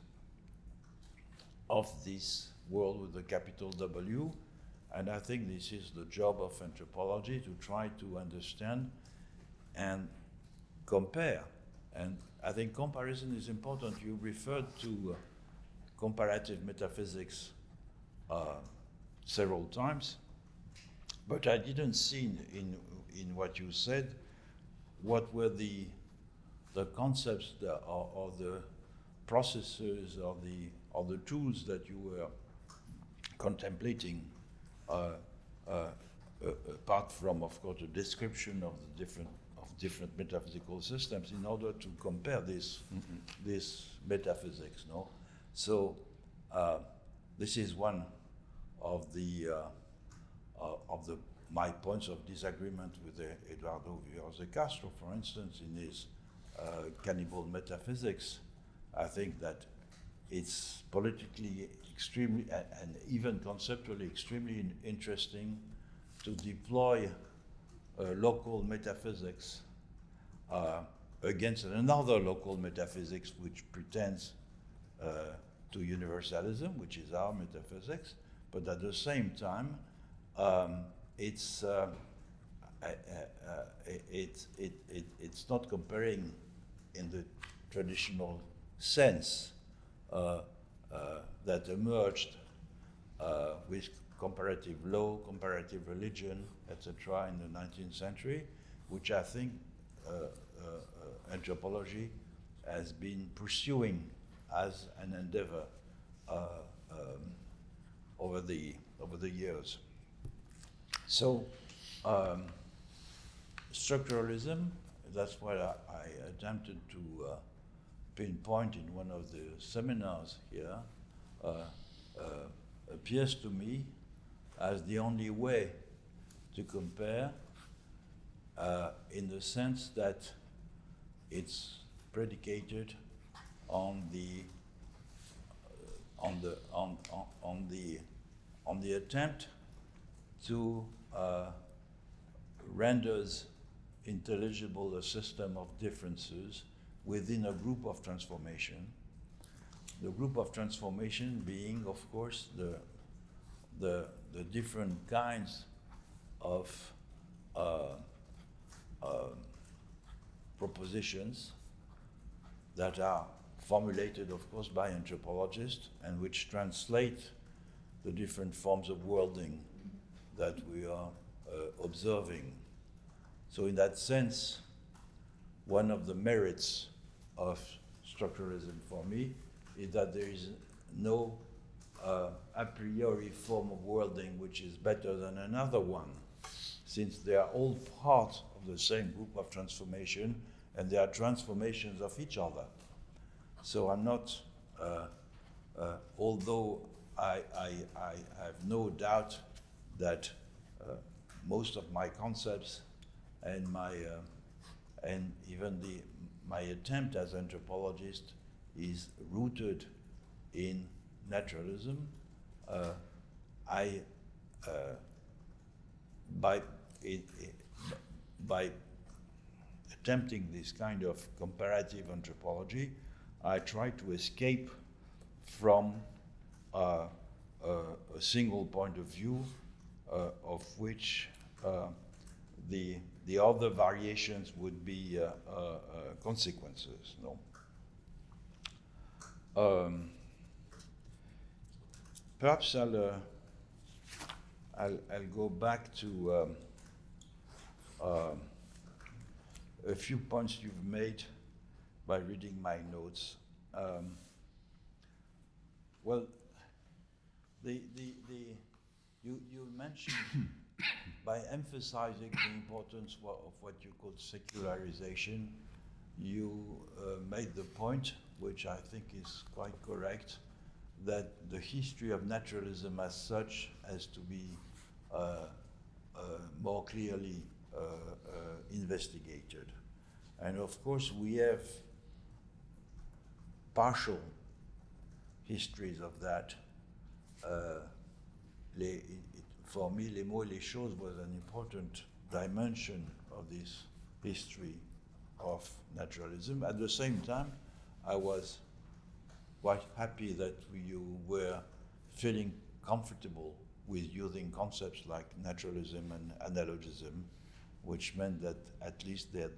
of this world with a capital W. And I think this is the job of anthropology, to try to understand and compare. And I think comparison is important. You referred to comparative metaphysics several times, but I didn't see in what you said what were the concepts or the processes or the tools that you were contemplating, apart from, of course, a description of the different metaphysical systems, in order to compare this metaphysics. No, so this is one of my points of disagreement with Eduardo Vivas de Castro, for instance, in his cannibal metaphysics. I think that it's politically extremely and even conceptually extremely interesting to deploy local metaphysics against another local metaphysics which pretends to universalism, which is our metaphysics, but at the same time, it's not comparing in the traditional sense that emerged with comparative law, comparative religion, etc. in the 19th century, which I think anthropology has been pursuing as an endeavor over the years. So structuralism, that's what I attempted to pinpoint in one of the seminars here, appears to me as the only way to compare, in the sense that it's predicated on the attempt to renders intelligible a system of differences within a group of transformation. The group of transformation being, of course, the different kinds of propositions that are formulated, of course, by anthropologists, and which translate the different forms of worlding that we are observing. So in that sense, one of the merits of structuralism for me is that there is no a priori form of worlding which is better than another one, since they are all part of the same group of transformation, and they are transformations of each other. So I'm not, although I have no doubt that most of my concepts and and even my attempt as anthropologist is rooted in naturalism. By attempting this kind of comparative anthropology, I try to escape from a single point of view, of which the other variations would be consequences. No. Perhaps I'll go back to a few points you've made by reading my notes. Well, you mentioned by emphasizing the importance of what you call secularization, you made the point, which I think is quite correct, that the history of naturalism as such has to be more clearly investigated. And of course we have partial histories of that. For me, Les mots et les choses was an important dimension of this history of naturalism. At the same time, I was quite happy that you were feeling comfortable with using concepts like naturalism and analogism, which meant that at least they had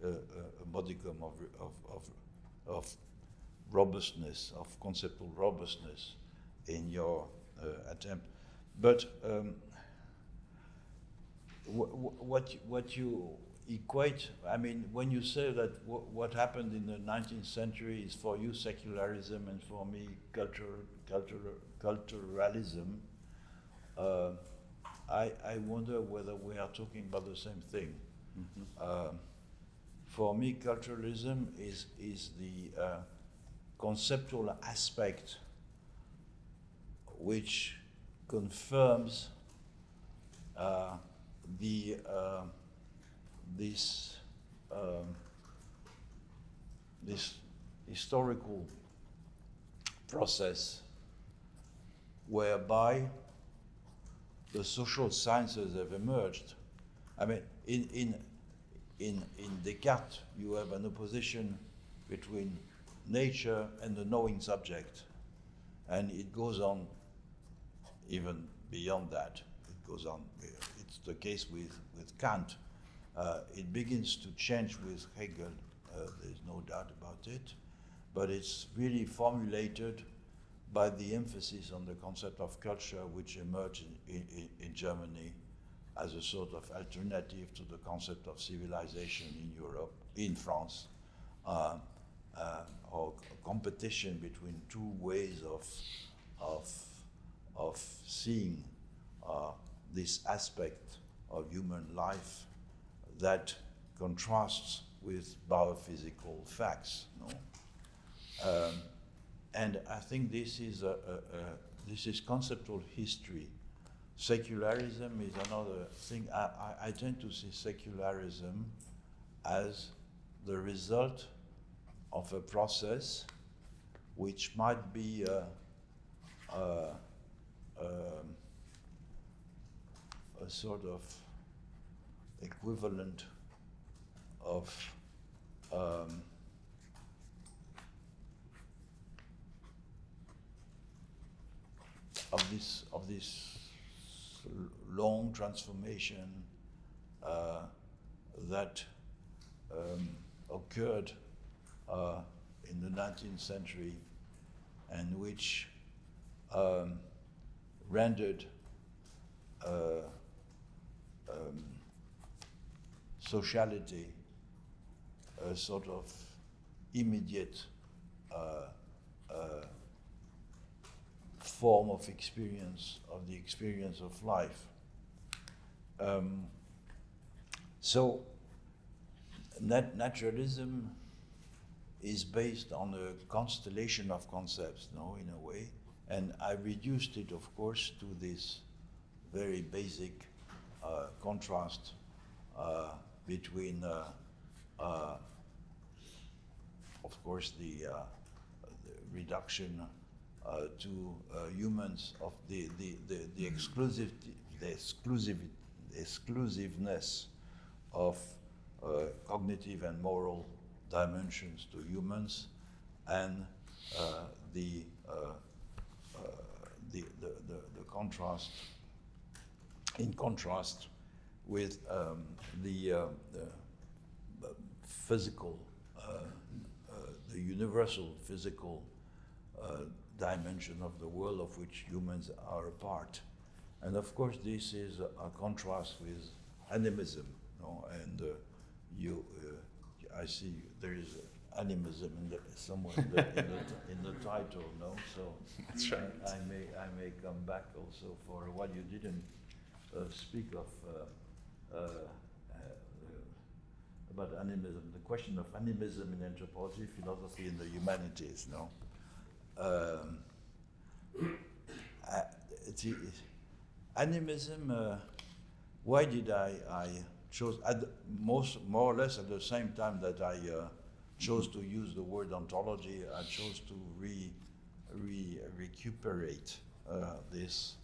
a modicum of robustness, of conceptual robustness in your attempt. But what you equate, I mean, when you say that what happened in the 19th century is for you secularism and for me culturalism, I wonder whether we are talking about the same thing. Mm-hmm. For me, culturalism is the conceptual aspect which confirms this historical process whereby the social sciences have emerged. I mean, in Descartes, you have an opposition between nature and the knowing subject, and it goes on even beyond that. It goes on. It's the case with Kant. It begins to change with Hegel. There's no doubt about it, but it's really formulated by the emphasis on the concept of culture, which emerged in Germany as a sort of alternative to the concept of civilization in Europe, in France, or competition between two ways of seeing this aspect of human life that contrasts with biophysical facts. No? And I think this is conceptual history. Secularism is another thing. I tend to see secularism as the result of a process which might be a sort of equivalent of this long transformation that occurred in the 19th century, and which rendered sociality a sort of immediate form of experience, of the experience of life. So naturalism is based on a constellation of concepts, no, in a way, and I reduced it, of course, to this very basic contrast between, of course, the reduction to humans of the exclusiveness of cognitive and moral dimensions to humans, and the contrast, in contrast with the physical, the universal physical dimension of the world of which humans are a part. And of course, this is a contrast with animism, no? And I see there is animism somewhere in the title, no? So that's right. I may come back also for what you didn't speak of about animism, the question of animism in anthropology, philosophy, and the humanities, no? Animism, why did I chose, more or less at the same time that I chose to use the word ontology, I chose to recuperate this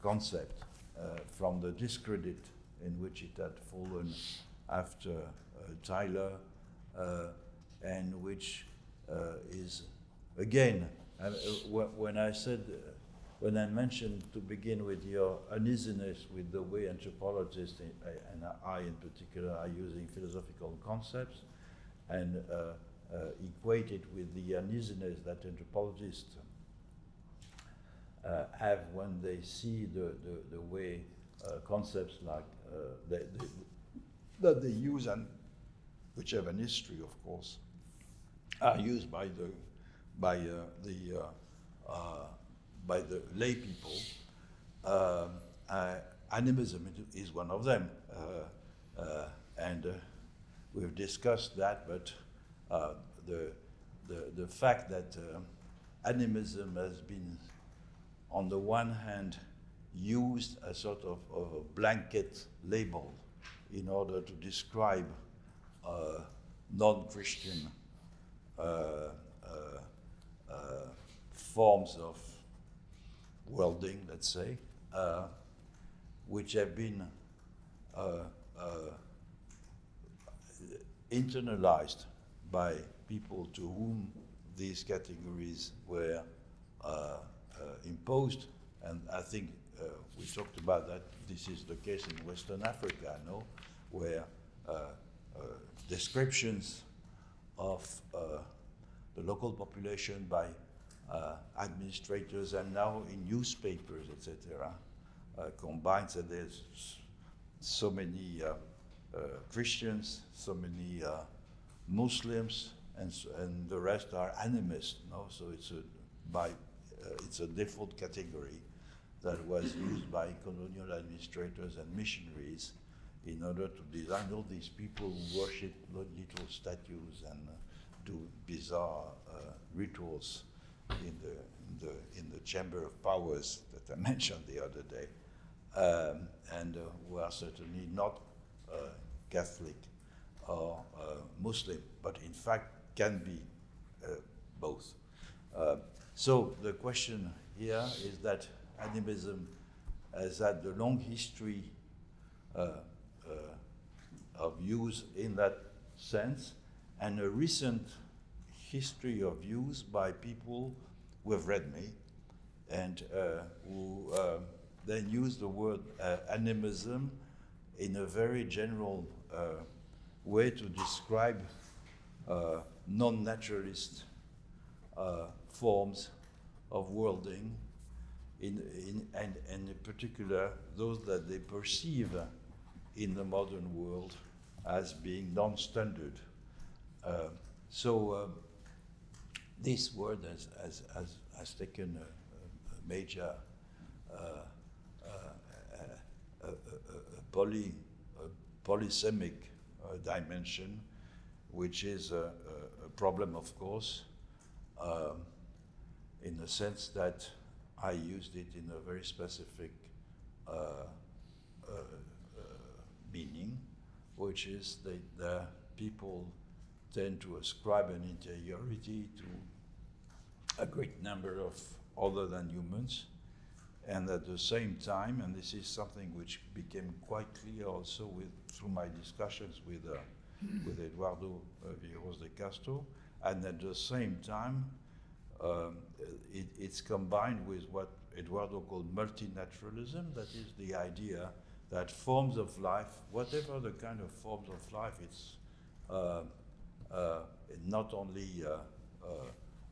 concept from the discredit in which it had fallen after Tyler, and which is, again, when I mentioned to begin with your uneasiness with the way anthropologists, and I in particular, are using philosophical concepts, and equate it with the uneasiness that anthropologists have when they see the way concepts like that they use, and which have an history, of course, are used by the lay people. Animism is one of them, and we've discussed that. But the fact that animism has been, on the one hand, used as sort of a blanket label in order to describe non-Christian forms of worlding, let's say, which have been internalized by people to whom these categories were imposed. And I think we talked about that. This is the case in Western Africa, no, where descriptions of the local population by administrators, and now in newspapers, etc., combined. So there's so many Christians, so many Muslims, and the rest are animists. No, so it's a default category that was used by colonial administrators and missionaries in order to design all these people who worship little statues and do bizarre rituals in the chamber of powers that I mentioned the other day, and who are certainly not Catholic or Muslim, but in fact can be both. So the question here is that animism has had a long history of use in that sense, and a recent history of use by people who have read me and who then use the word animism in a very general way to describe non-naturalist forms of worlding, and in particular those that they perceive in the modern world as being non-standard. So this word has taken a major polysemic dimension, which is a problem, of course, in the sense that I used it in a very specific meaning, which is that the people tend to ascribe an interiority to a great number of other than humans, and at the same time, and this is something which became quite clear also through my discussions with Eduardo Villeros de Castro, and at the same time, it's combined with what Eduardo called multinaturalism. That is the idea that forms of life, whatever the kind of forms of life, it's not only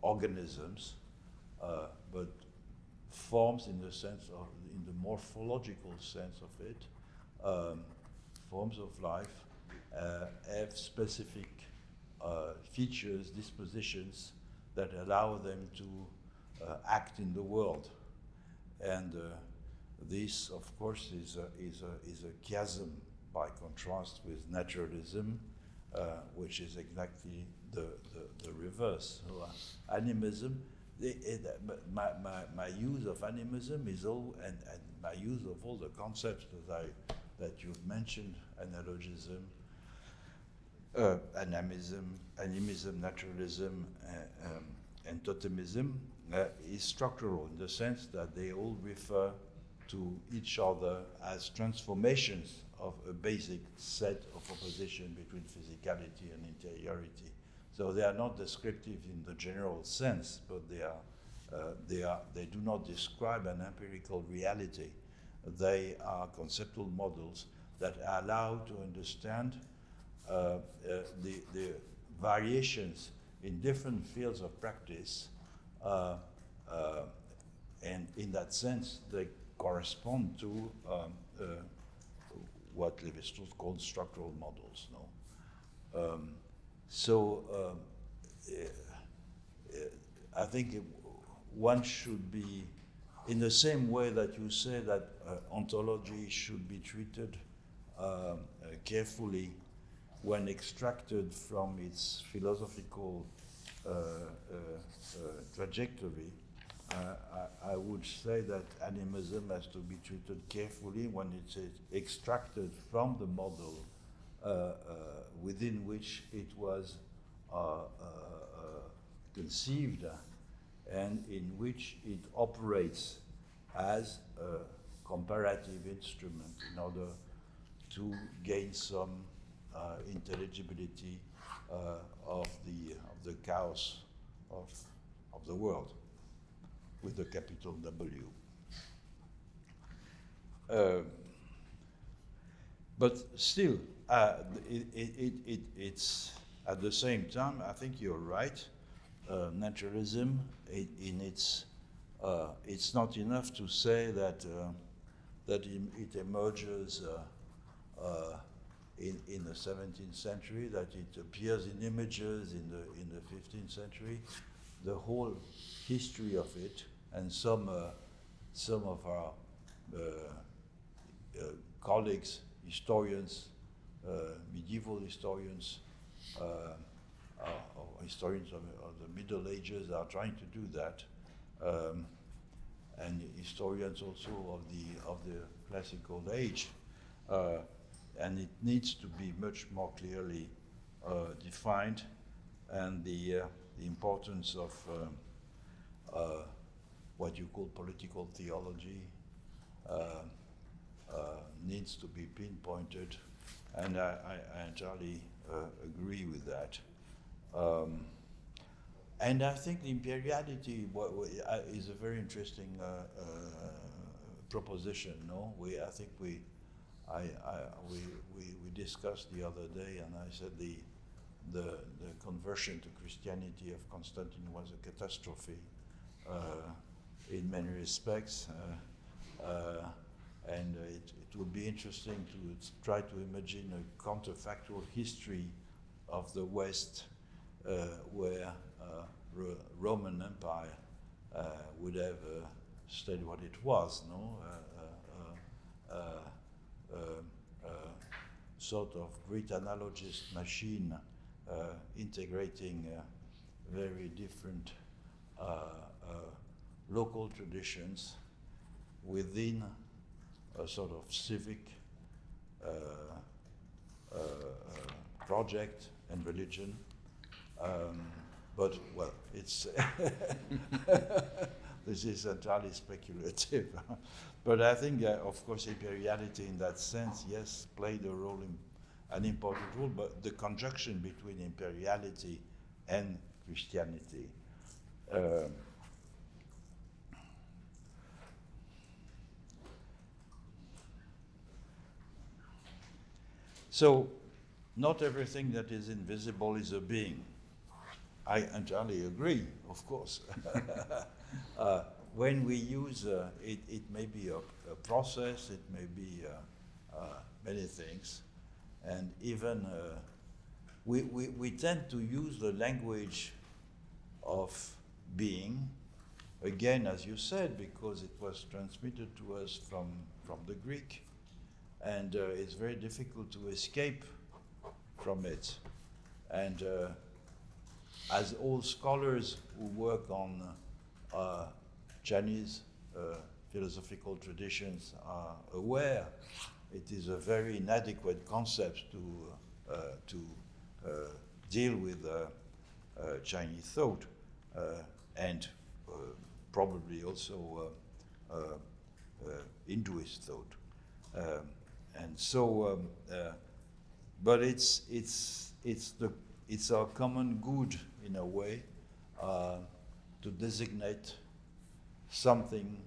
organisms, but forms in the sense of, in the morphological sense of it, forms of life have specific features, dispositions that allow them to act in the world, and this, of course, is a chiasm by contrast with naturalism, which is exactly the reverse. So, animism. My use of animism is all, and my use of all the concepts that you've mentioned, analogism, animism, naturalism, and totemism, is structural in the sense that they all refer to each other as transformations of a basic set of opposition between physicality and interiority. So they are not descriptive in the general sense, but they do not describe an empirical reality. They are conceptual models that allow to understand the variations in different fields of practice, and in that sense, they correspond to what Lévi-Strauss called structural models. No? I think one should be, in the same way that you say that ontology should be treated carefully when extracted from its philosophical trajectory, I would say that animism has to be treated carefully when it's extracted from the model within which it was conceived and in which it operates as a comparative instrument in order to gain some intelligibility of the chaos of the world with the capital W. But still, it's at the same time, I think you're right. Naturalism, it's not enough to say that it emerges in the 17th century, that it appears in images in the 15th century. The whole history of it, and some of our colleagues, historians, medieval historians, or historians of the Middle Ages are trying to do that, and historians also of the classical age, and it needs to be much more clearly defined, and the importance of what you call political theology needs to be pinpointed, and I entirely agree with that. And I think the imperiality is a very interesting proposition. No, we discussed the other day, and I said the conversion to Christianity of Constantine was a catastrophe in many respects. And it would be interesting to try to imagine a counterfactual history of the West where Roman Empire would have stayed what it was, no? Sort of great analogist machine integrating very different local traditions within a sort of civic project and religion. But, well, it's this is entirely speculative. But I think, of course, imperiality in that sense, yes, played a role, an important role, but the conjunction between imperiality and Christianity. So, not everything that is invisible is a being. I entirely agree, of course. When we use it may be a process, it may be many things, and even we tend to use the language of being, again, as you said, because it was transmitted to us from the Greek, and it's very difficult to escape from it. And as all scholars who work on Chinese philosophical traditions are aware, it is a very inadequate concept to deal with Chinese thought and probably also Hinduist thought. And so, but it's our common good in a way to designate something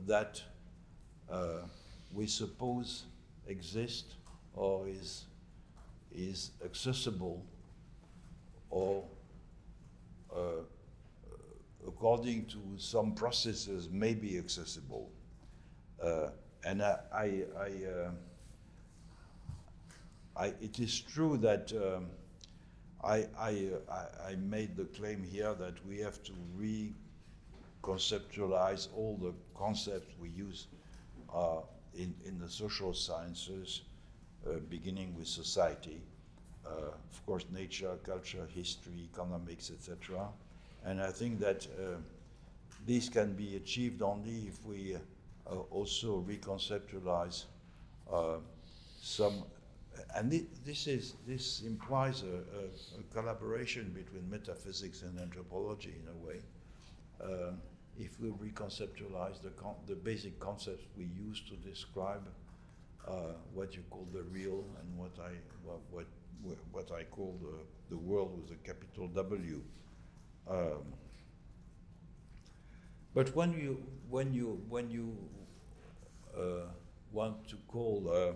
that we suppose exists or is accessible or according to some processes may be accessible. And it is true that I made the claim here that we have to reconceptualize all the concepts we use in the social sciences, beginning with society, of course, nature, culture, history, economics, etc. And I think that this can be achieved only if we also reconceptualize some. And this implies a collaboration between metaphysics and anthropology in a way. If we reconceptualize the basic concepts we use to describe what you call the real and what I call the world with a capital W. But when you want to call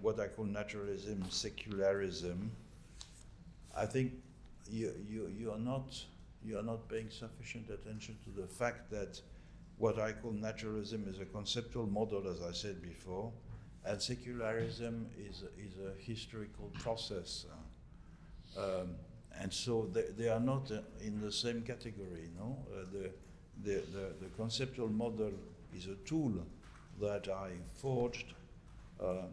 what I call naturalism, secularism, I think you are not paying sufficient attention to the fact that what I call naturalism is a conceptual model, as I said before, and secularism is a historical process, and so they are not in the same category. No, the conceptual model is a tool that I forged.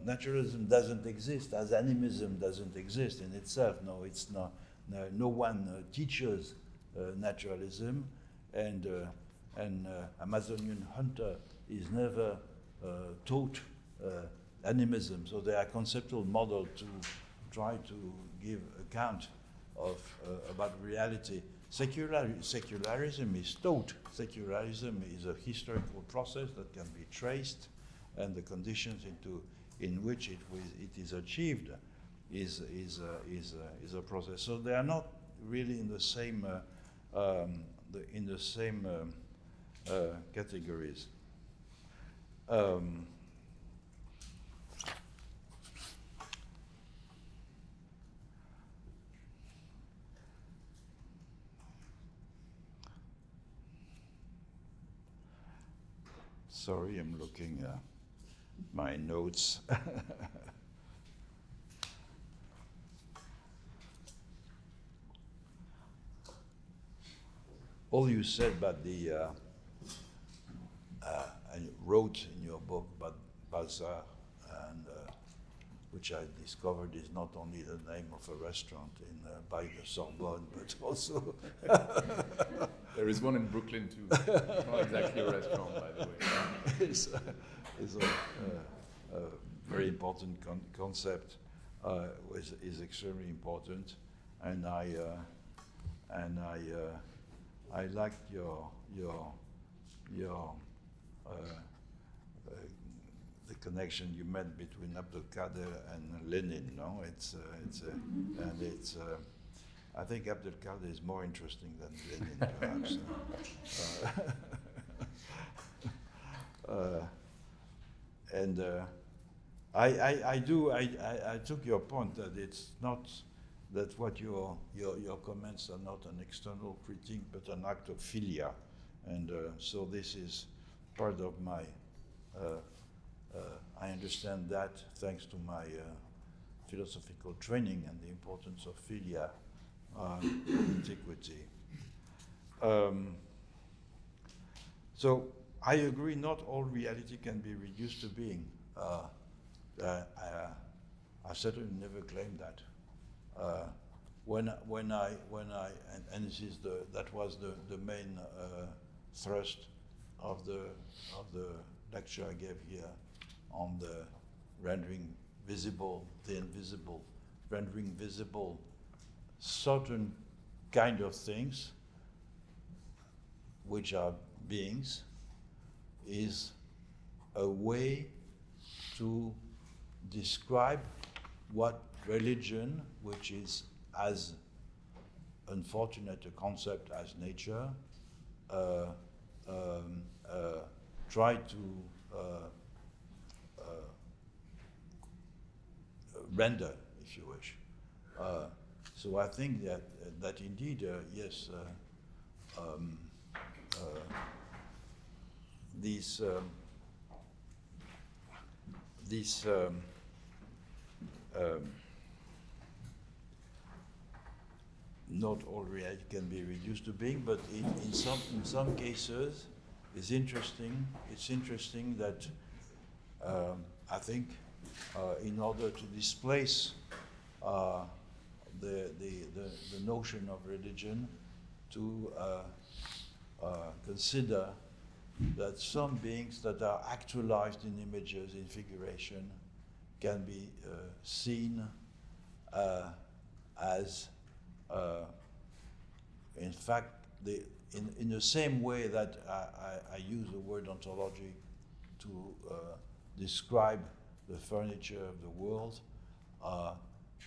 Naturalism doesn't exist, as animism doesn't exist in itself. No, it's not. No one teaches naturalism, and Amazonian hunter is never taught animism. So they are conceptual model to try to give account of about reality. Secularism is taught. Secularism is a historical process that can be traced, and the conditions in which it is achieved is a process. So they are not really in the same categories. Sorry, I'm looking my notes. All you said about the, and you wrote in your book about Balzac, and which I discovered is not only the name of a restaurant in by the Sorbonne, but also There is one in Brooklyn too. It's not exactly a restaurant, by the way. is a very important concept. Is extremely important, and I liked your the connection you made between Abdelkader and Lenin. No, I think Abdelkader is more interesting than Lenin, perhaps. I took your point that it's not that what your comments are not an external critique but an act of philia, and so this is part of my. I understand that thanks to my philosophical training and the importance of philia in antiquity. So I agree. Not all reality can be reduced to being. I certainly never claimed that. When I and this is that was the main thrust of the lecture I gave here on the rendering visible the invisible, rendering visible certain kind of things which are beings, is a way to describe what religion, which is as unfortunate a concept as nature, try to render, if you wish. So I think that indeed, yes, these not all reality can be reduced to being, but in some cases, it's interesting. It's interesting that I think in order to displace the notion of religion, to consider that some beings that are actualized in images, in figuration, can be seen as, in fact, in the same way that I use the word ontology to describe the furniture of the world,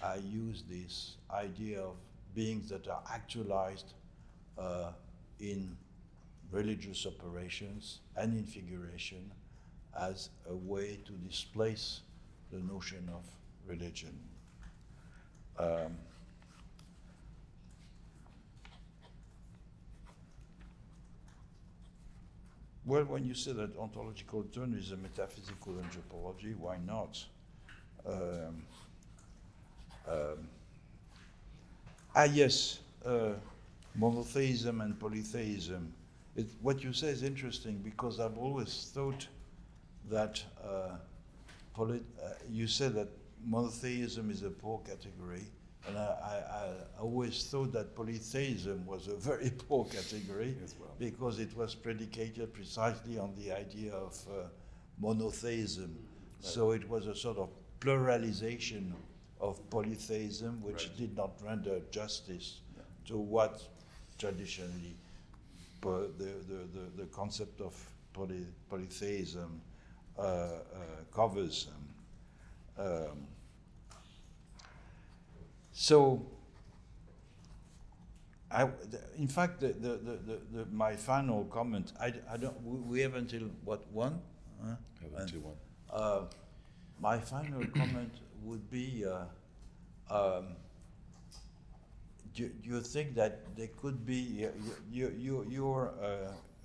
I use this idea of beings that are actualized in religious operations and in figuration as a way to displace the notion of religion. Well, when you say that ontological turn is a metaphysical anthropology, why not? Yes, monotheism and polytheism. What you say is interesting because I've always thought that you said that monotheism is a poor category, and I always thought that polytheism was a very poor category as well, because it was predicated precisely on the idea of monotheism. Right. So it was a sort of pluralization of polytheism, which did not render justice to what traditionally the concept of polytheism covers. So, in fact, my final comment. I don't. We have until what, 1? Have until 1. My final comment would be: do you think that there could be your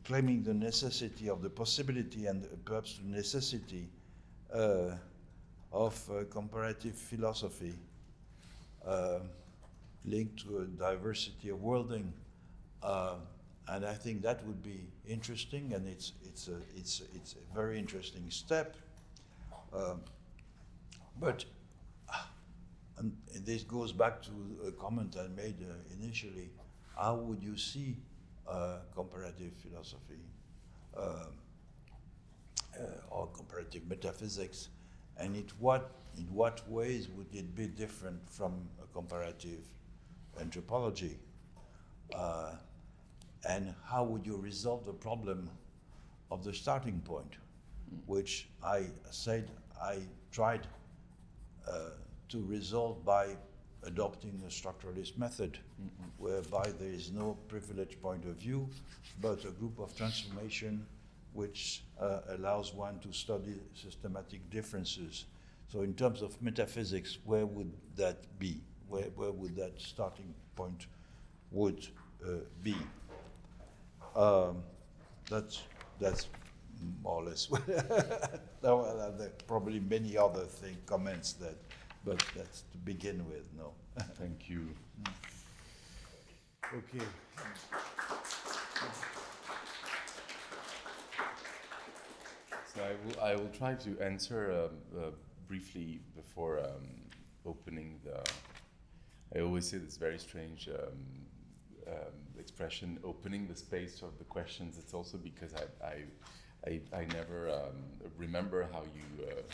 claiming the necessity of the possibility and perhaps the necessity of comparative philosophy linked to a diversity of worlding, and I think that would be interesting, and it's a very interesting step. But and this goes back to a comment I made initially. How would you see comparative philosophy or comparative metaphysics, and in what ways would it be different from a comparative anthropology? And how would you resolve the problem of the starting point, which I said I tried to resolve by adopting a structuralist method, whereby there is no privileged point of view, but a group of transformation which allows one to study systematic differences. So in terms of metaphysics, where would that be? Where would that starting point would be? That's more or less. There are probably many other comments but that's to begin with. No. Thank you. Okay. So I will try to answer briefly before opening the. I always say this very strange expression, opening the space of the questions. It's also because I never remember how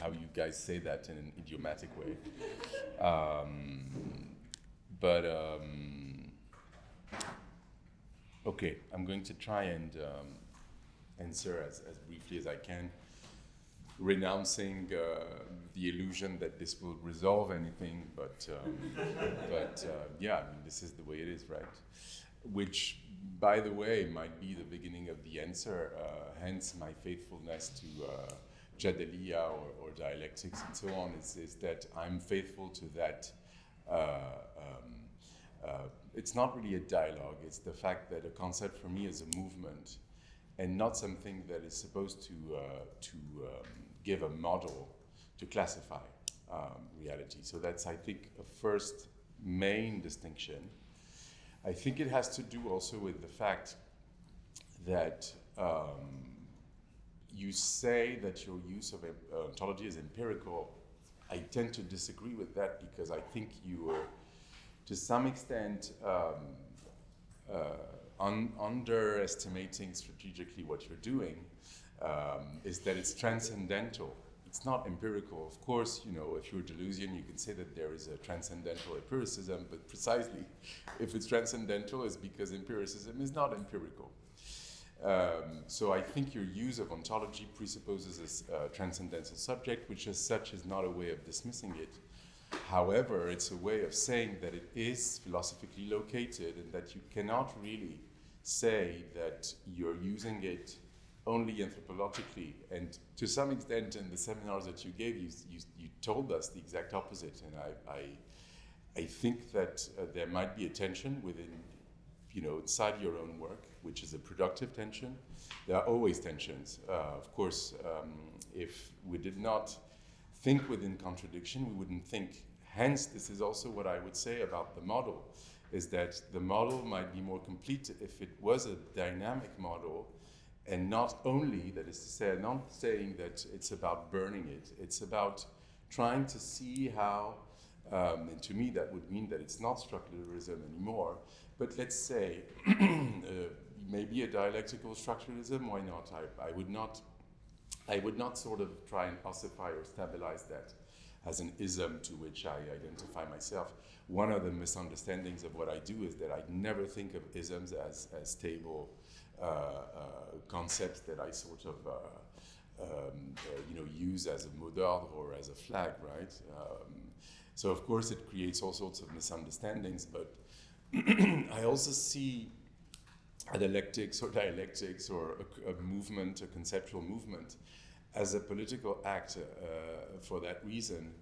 you guys say that in an idiomatic way. Okay, I'm going to try and answer as briefly as I can, renouncing the illusion that this will resolve anything, but yeah, I mean, this is the way it is, right? Which, by the way, might be the beginning of the answer, hence my faithfulness to Jadalia or dialectics and so on, is that I'm faithful to that. It's not really a dialogue, it's the fact that a concept for me is a movement and not something that is supposed to give a model to classify reality. So that's, I think, a first main distinction. I think it has to do also with the fact that you say that your use of ontology is empirical. I tend to disagree with that because I think you are, to some extent, underestimating strategically what you're doing, is that it's transcendental. It's not empirical. Of course, you know, if you're Deleuzian, you can say that there is a transcendental empiricism, but precisely, if it's transcendental, it's because empiricism is not empirical. So I think your use of ontology presupposes a transcendental subject, which as such is not a way of dismissing it. However, it's a way of saying that it is philosophically located and that you cannot really say that you're using it only anthropologically. And to some extent, in the seminars that you gave, you told us the exact opposite. And I think that there might be a tension within, you know, inside your own work, which is a productive tension. There are always tensions. Of course, if we did not think within contradiction, we wouldn't think. Hence, this is also what I would say about the model, is that the model might be more complete if it was a dynamic model, and not only, that is to say, I'm not saying that it's about burning it, it's about trying to see how, and to me that would mean that it's not structuralism anymore, but let's say, maybe a dialectical structuralism, why not? I would not sort of try and ossify or stabilize that as an ism to which I identify myself. One of the misunderstandings of what I do is that I never think of isms as stable concepts that I sort of use as a mot d'ordre or as a flag, right? So of course it creates all sorts of misunderstandings, but I also see a dialectics or a movement, a conceptual movement, as a political act for that reason.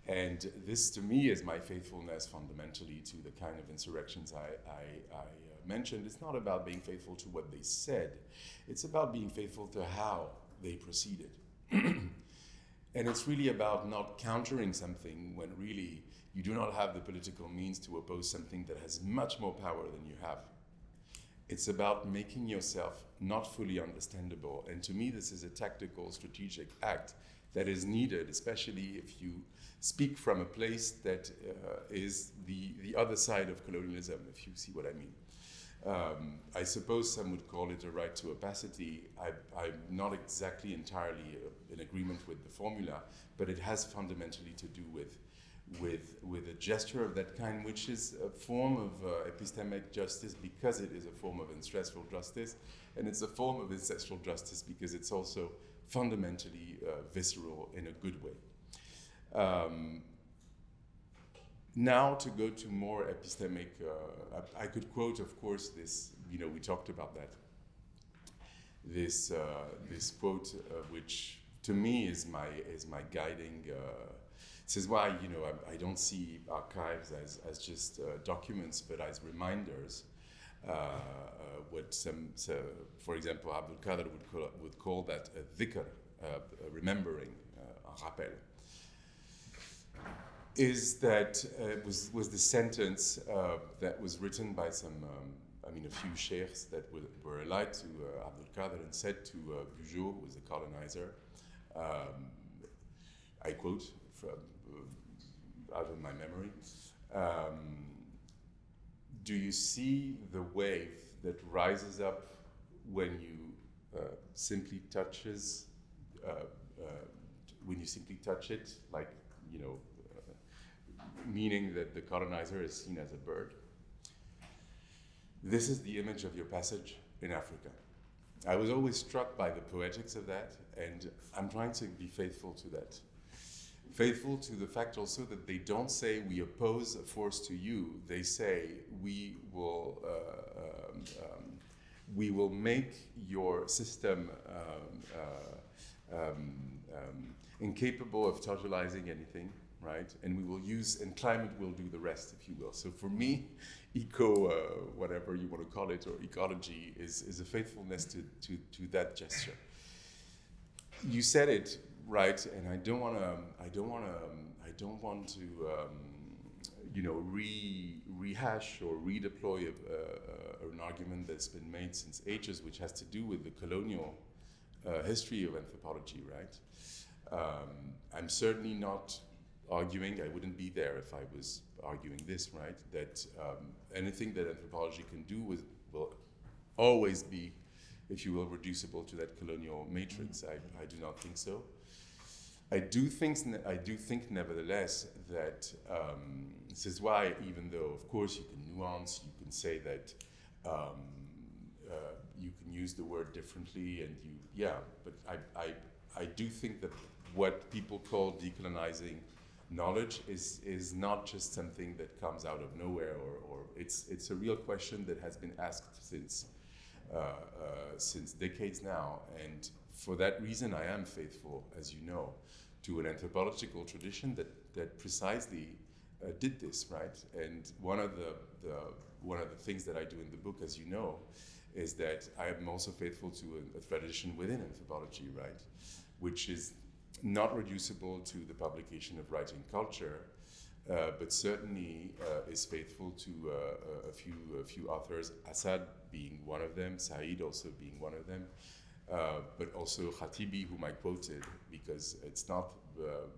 And this, to me, is my faithfulness fundamentally to the kind of insurrections I mentioned, it's not about being faithful to what they said. It's about being faithful to how they proceeded. And it's really about not countering something when really you do not have the political means to oppose something that has much more power than you have. It's about making yourself not fully understandable. And to me, this is a tactical, strategic act that is needed, especially if you speak from a place that is the other side of colonialism, if you see what I mean. I suppose some would call it a right to opacity. I'm not exactly entirely in agreement with the formula, but it has fundamentally to do with a gesture of that kind, which is a form of epistemic justice because it is a form of ancestral justice, and it's a form of ancestral justice because it's also fundamentally visceral in a good way. Now to go to more epistemic, I could quote, of course, this, we talked about that. This quote, which to me is my guiding, says why, I don't see archives as just documents, but as reminders. What for example, Abdul Qadir would call that a dhikr, a remembering, un rappel. Is that was the sentence that was written by a few sheikhs that were allied to Abdul Qadir and said to Bugeaud, who was a colonizer, I quote from out of my memory, do you see the wave that rises up when you simply touch it, like, meaning that the colonizer is seen as a bird? This is the image of your passage in Africa. I was always struck by the poetics of that, and I'm trying to be faithful to that. Faithful to the fact also that they don't say we oppose a force to you. They say we will make your system incapable of totalizing anything, right? And we will use, and climate will do the rest, if you will. So for me, whatever you want to call it, or ecology, is a faithfulness to that gesture. You said it right, and I don't want to rehash or redeploy an argument that's been made since ages, which has to do with the colonial history of anthropology, right? I'm certainly not arguing, I wouldn't be there if I was arguing this, right? That anything that anthropology can do will always be, if you will, reducible to that colonial matrix. I do not think so. I do think nevertheless that this is why, even though of course you can nuance, you can say that you can use the word differently, and but I do think that what people call decolonizing knowledge is not just something that comes out of nowhere, or it's a real question that has been asked since decades now, and for that reason I am faithful, as you know, to an anthropological tradition that precisely did this, right? And one of the things that I do in the book, as you know, is that I am also faithful to a tradition within anthropology, right, which is not reducible to the publication of writing culture, but certainly is faithful to a few authors, Assad being one of them, Said also being one of them, but also Khatibi, whom I quoted, because it's not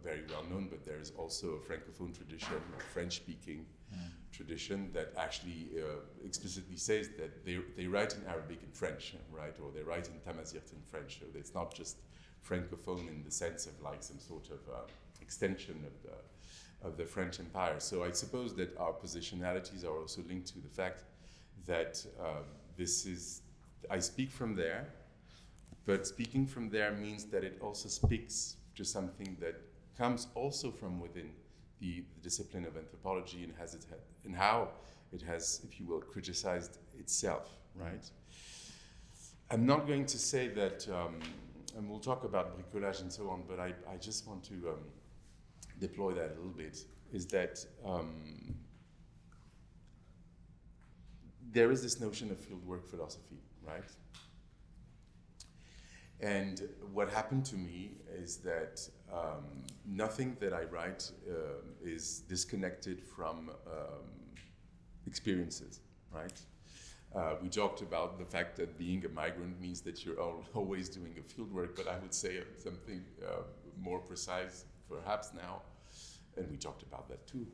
very well known, but there is also a Francophone tradition, a French-speaking tradition that actually explicitly says that they write in Arabic and French, right, or they write in Tamazight in French, so it's not just Francophone in the sense of like some sort of extension of the French Empire. So I suppose that our positionalities are also linked to the fact that I speak from there, but speaking from there means that it also speaks to something that comes also from within the discipline of anthropology, and how it has, if you will, criticized itself, right? I'm not going to say that, and we'll talk about bricolage and so on, but I just want to deploy that a little bit, is that there is this notion of fieldwork philosophy, right? And what happened to me is that nothing that I write is disconnected from experiences, right? We talked about the fact that being a migrant means that you're always doing a field work, but I would say something more precise perhaps now, and we talked about that too,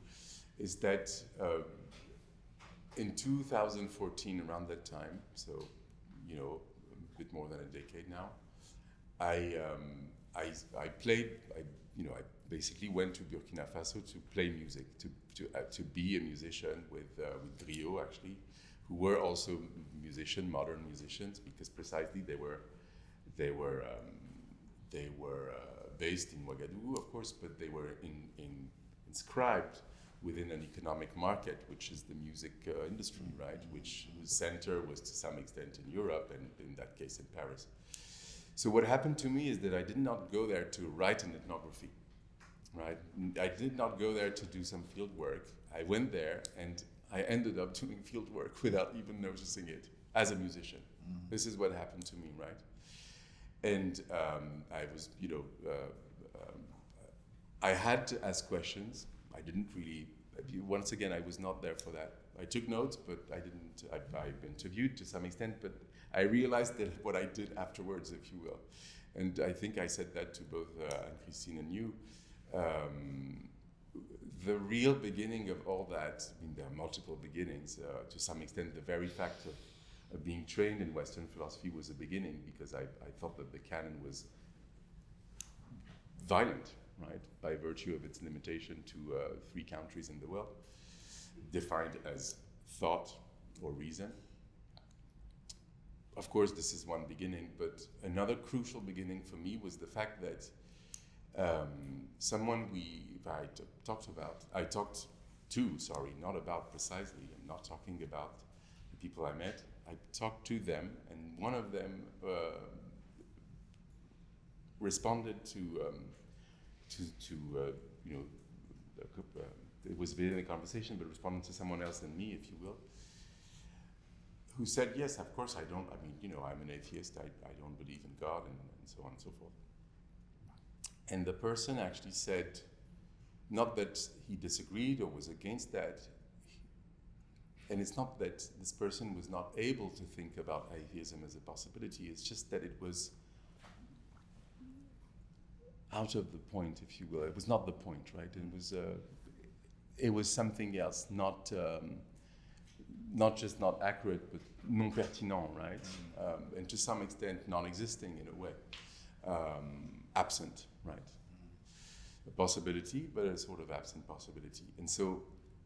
is that in 2014, around that time, so, you know, a bit more than a decade now, I basically went to Burkina Faso to play music, to be a musician with Griot, actually, who were also modern musicians, because precisely they were based in Ouagadougou, of course, but they were inscribed within an economic market, which is the music industry, right? Whose center was to some extent in Europe, and in that case in Paris. So what happened to me is that I did not go there to write an ethnography, right? I did not go there to do some field work. I went there and I ended up doing field work without even noticing it as a musician. Mm-hmm. This is what happened to me, right? And I was, I had to ask questions. I didn't really, once again, I was not there for that. I took notes, but I interviewed to some extent, but I realized that what I did afterwards, if you will. And I think I said that to both Anne-Christine and you. The real beginning of all that, I mean, there are multiple beginnings. To some extent, the very fact of being trained in Western philosophy was a beginning, because I thought that the canon was violent, right, by virtue of its limitation to 3 countries in the world, defined as thought or reason. Of course, this is one beginning, but another crucial beginning for me was the fact that someone I talked to, not about precisely, I'm not talking about the people I met, I talked to them, and one of them responded to it was within a conversation, but responded to someone else than me, if you will, who said, yes, of course I'm an atheist, I don't believe in God, and so on and so forth. And the person actually said, not that he disagreed or was against that, and it's not that this person was not able to think about atheism as a possibility, it's just that it was out of the point, if you will. It was not the point, right? It was something else, not just not accurate, but non pertinent, right? And to some extent, non-existing in a way, absent, right? A possibility, but a sort of absent possibility. And so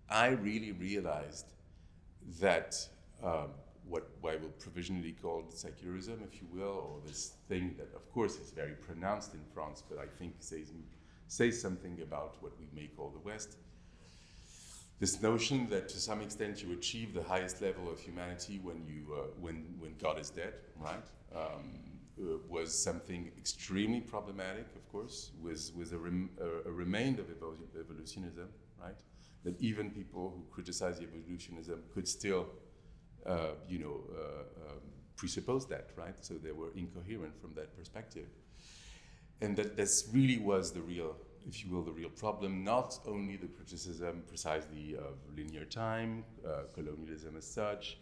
I really realized that what I will provisionally call secularism, if you will, or this thing that, of course, is very pronounced in France, but I think says something about what we may call the West. This notion that, to some extent, you achieve the highest level of humanity when God is dead, right? Was something extremely problematic, of course, was a remain of evolutionism, right? That even people who criticize evolutionism could still, presuppose that, right? So they were incoherent from that perspective. And that this really was the real, if you will, the real problem, not only the criticism precisely of linear time, colonialism as such,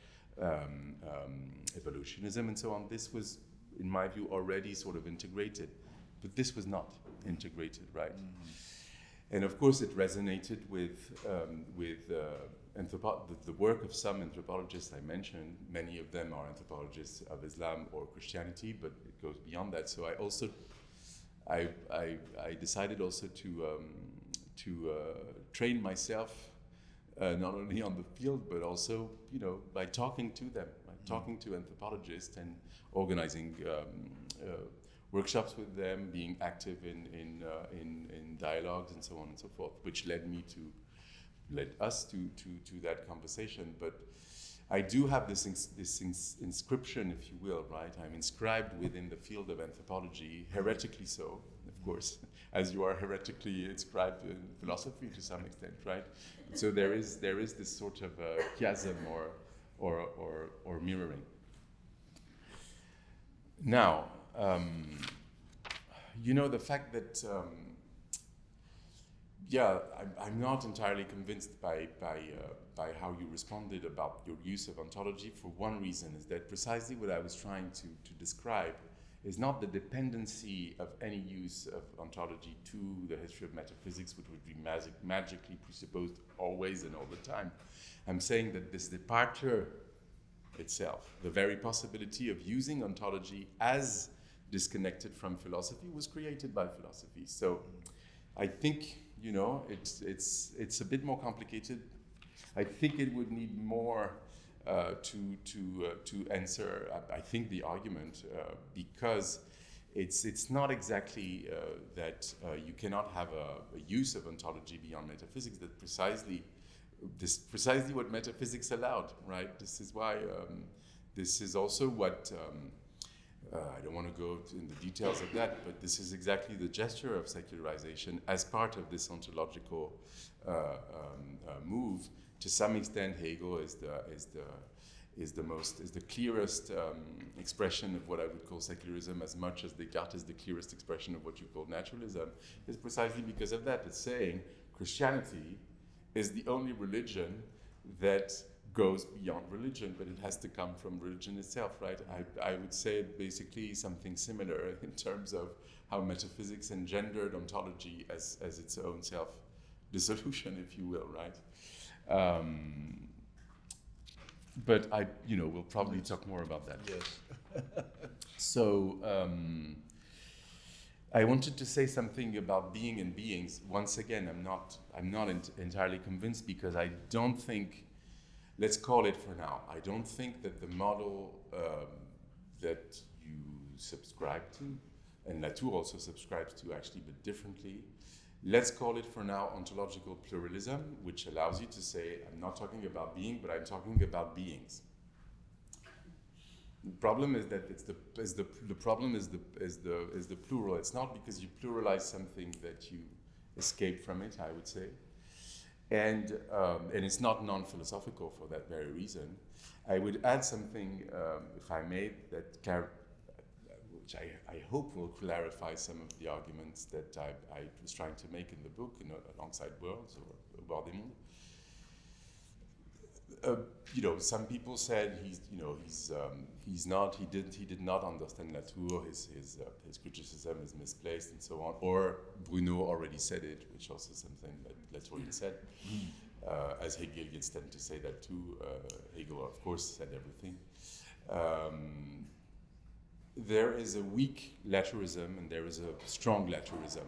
evolutionism and so on. This was, in my view, already sort of integrated, but this was not integrated, right? Mm-hmm. And of course, it resonated with the work of some anthropologists I mentioned. Many of them are anthropologists of Islam or Christianity, but it goes beyond that. So I decided also to train myself not only on the field, but also by talking to them, talking to anthropologists and organizing workshops with them, being active in dialogues and so on and so forth, which led us to that conversation. But I do have this inscription, if you will, right? I'm inscribed within the field of anthropology, heretically so, of course, as you are heretically inscribed in philosophy to some extent, right? So there is this sort of chiasm or or mirroring. Now, the fact that I'm not entirely convinced by how you responded about your use of ontology for one reason, is that precisely what I was trying to describe is not the dependency of any use of ontology to the history of metaphysics, which would be magically presupposed always and all the time. I'm saying that this departure itself, the very possibility of using ontology as disconnected from philosophy, was created by philosophy. So I think, it's a bit more complicated. I think it would need more to answer, I think, the argument, because it's not exactly that you cannot have a use of ontology beyond metaphysics. That precisely what metaphysics allowed, right? This is why. This is also what. I don't want to go in the details of that, but this is exactly the gesture of secularization as part of this ontological move. To some extent, Hegel is the clearest expression of what I would call secularism, as much as Descartes is the clearest expression of what you call naturalism. Is precisely because of that. It's saying Christianity is the only religion that goes beyond religion, but it has to come from religion itself, right? I would say basically something similar in terms of how metaphysics engendered ontology as its own self-dissolution, if you will, right? But we'll probably talk more about that. Yes. So I wanted to say something about being and beings. Once again, I'm not entirely convinced, because I don't think. Let's call it for now. I don't think that the model that you subscribe to, and Latour also subscribes to actually, but differently. Let's call it for now ontological pluralism, which allows you to say, I'm not talking about being, but I'm talking about beings. The problem is that the problem is the plural. It's not because you pluralize something that you escape from it, I would say. And it's not non-philosophical for that very reason. I would add something, if I may, which I hope will clarify some of the arguments that I was trying to make in the book, alongside Worlds or Bord des Mondes. Some people said he did not understand Latour. His criticism is misplaced and so on. Or Bruno already said it, which also something that Latour said. As Hegelians tend to say that too. Hegel, of course, said everything. There is a weak Latourism and there is a strong Latourism.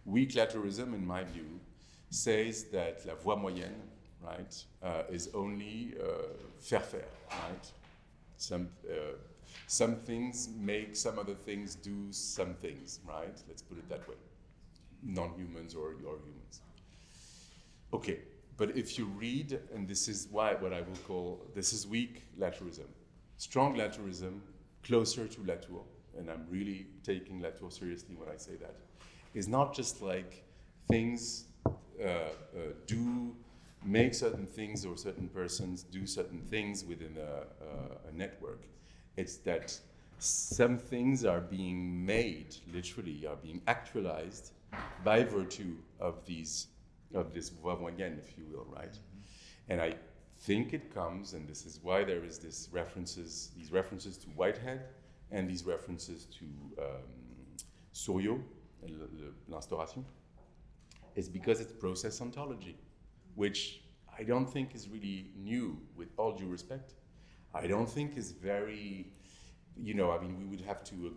Weak Latourism, in my view, says that la voie moyenne, right, is only faire, right? Some things make some other things do some things, right? Let's put it that way. Non-humans or humans. Okay, but if you read, and this is what I will call, this is weak Latourism. Strong Latourism, closer to Latour, and I'm really taking Latour seriously when I say that, is not just like things do make certain things or certain persons do certain things within a network. It's that some things are being made, literally, are being actualized by virtue of this voie moyenne, if you will, right? Mm-hmm. And I think it comes, and this is why there is these references to Whitehead and these references to Souriau, l'Instauration, is because it's process ontology, which I don't think is really new, with all due respect. I don't think is very, we would have to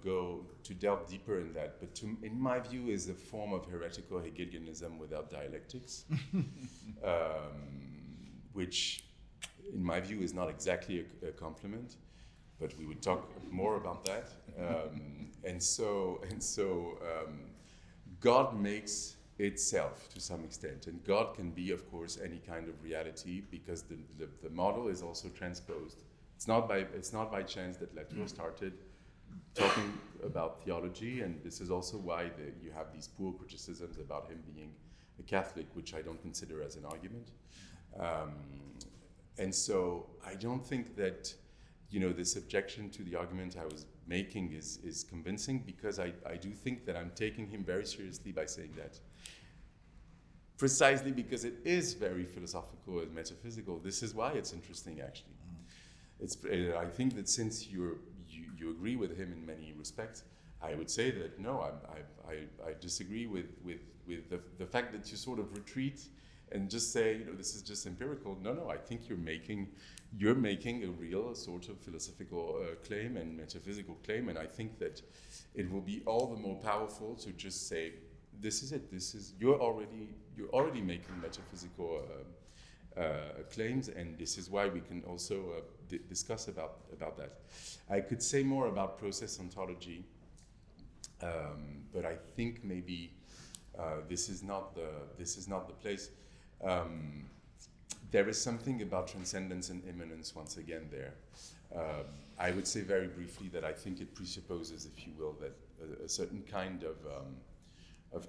delve deeper in that, but in my view is a form of heretical Hegelianism without dialectics, which in my view is not exactly a compliment, but we would talk more about that. And so God makes itself to some extent, and God can be, of course, any kind of reality, because the model is also transposed. It's not by chance that Latour started talking about theology, and this is also why you have these poor criticisms about him being a Catholic, which I don't consider as an argument. And so I don't think that, this objection to the argument I was making is convincing, because I do think that I'm taking him very seriously by saying that. Precisely because it is very philosophical and metaphysical. This is why it's interesting, actually. I think that since you agree with him in many respects, I would say that no, I disagree with the fact that you sort of retreat and just say, this is just empirical. No, I think you're making a real sort of philosophical claim and metaphysical claim, and I think that it will be all the more powerful to just say, this is it. You're already making metaphysical claims, and this is why we can also discuss about that. I could say more about process ontology, but I think maybe this is not the place. There is something about transcendence and immanence once again there. I would say very briefly that I think it presupposes, if you will, that a certain kind of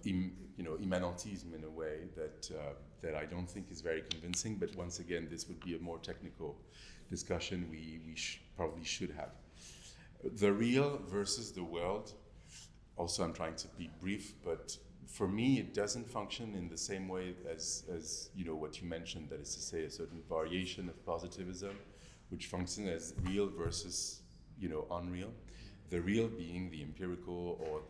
immanentism in a way that I don't think is very convincing. But once again, this would be a more technical discussion we probably should have. The real versus the world. Also, I'm trying to be brief, but for me, it doesn't function in the same way as what you mentioned. That is to say, a certain variation of positivism, which functions as real versus unreal. The real being the empirical, or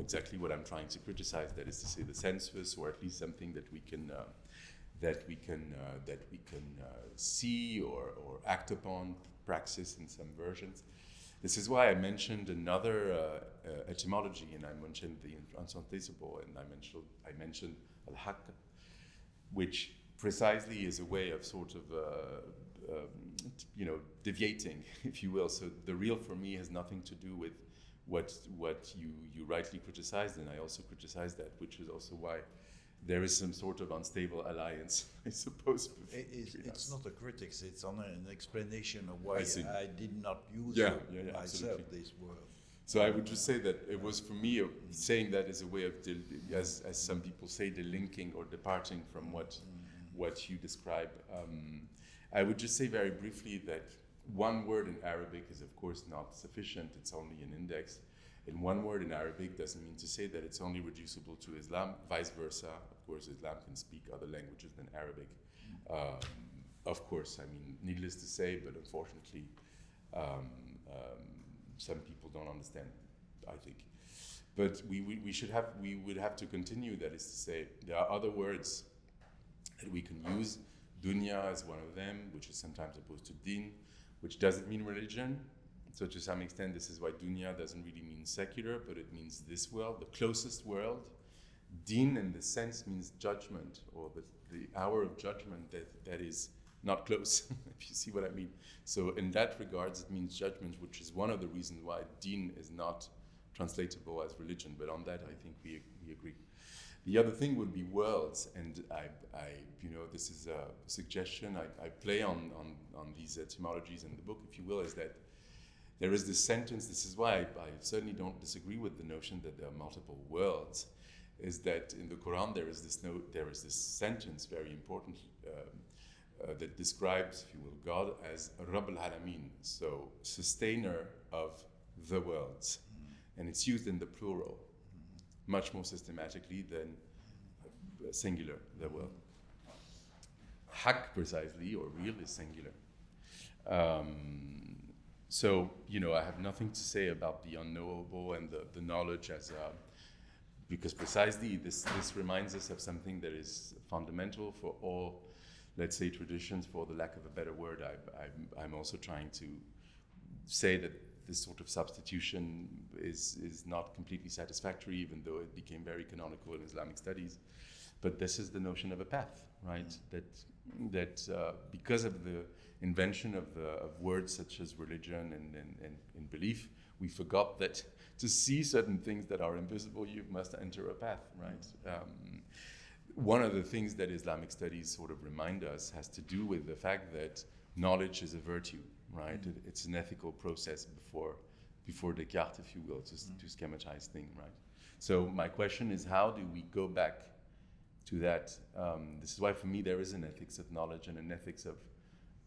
exactly what I'm trying to criticize. That is to say, the sensuous, or at least something that we can see or act upon, praxis in some versions. This is why I mentioned another etymology, and I mentioned the unsynthetizable, and I mentioned al-haq, which precisely is a way of sort of deviating, if you will. So the real for me has nothing to do with what you rightly criticized, and I also criticized that, which is also why there is some sort of unstable alliance, I suppose. It's not a critics, it's on an explanation of why I did not use myself absolutely. This word. So I would just say that it was for me saying that as a way of, as some people say, delinking or departing from what you describe. I would just say very briefly that one word in Arabic is of course not sufficient, it's only an index. And one word in Arabic doesn't mean to say that it's only reducible to Islam, vice versa. Of course, Islam can speak other languages than Arabic. Of course, I mean, needless to say, but unfortunately, some people don't understand, I think. But we would have to continue, that is to say, there are other words that we can use. Dunya is one of them, which is sometimes opposed to din, which doesn't mean religion. So to some extent, this is why dunya doesn't really mean secular, but it means this world, the closest world. Din in the sense means judgment, or the hour of judgment that is not close, if you see what I mean. So in that regards, it means judgment, which is one of the reasons why din is not translatable as religion. But on that, I think we agree. The other thing would be worlds, and I this is a suggestion I play on these etymologies in the book, if you will, is that there is this sentence. This is why I certainly don't disagree with the notion that there are multiple worlds. Is that in the Quran there is this sentence, very important, that describes, if you will, God as Rabb al-Alamin, so sustainer of the worlds, and it's used in the plural, much more systematically than singular, the world. Haq, precisely, or real, is singular. So, I have nothing to say about the unknowable and the knowledge as because precisely this reminds us of something that is fundamental for all, let's say, traditions, for the lack of a better word. I'm also trying to say that this sort of substitution is not completely satisfactory, even though it became very canonical in Islamic studies. But this is the notion of a path, right? That because of the invention of words such as religion and belief, we forgot that to see certain things that are invisible, you must enter a path, right? One of the things that Islamic studies sort of remind us has to do with the fact that knowledge is a virtue, right? It's an ethical process before Descartes, if you will, to schematize things, right? So my question is, how do we go back to that? This is why, for me, there is an ethics of knowledge and an ethics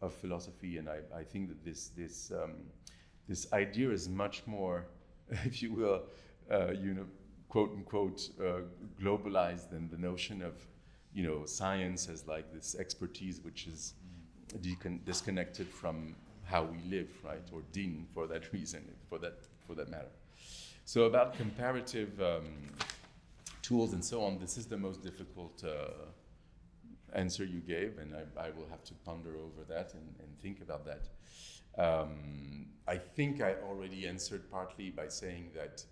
of philosophy, and I think that this idea is much more, if you will, quote unquote, globalized than the notion of, science as like this expertise which is disconnected from how we live, right? Or din for that reason, for that matter. So about comparative tools and so on, this is the most difficult answer you gave, and I will have to ponder over that and think about that. I think I already answered partly by saying that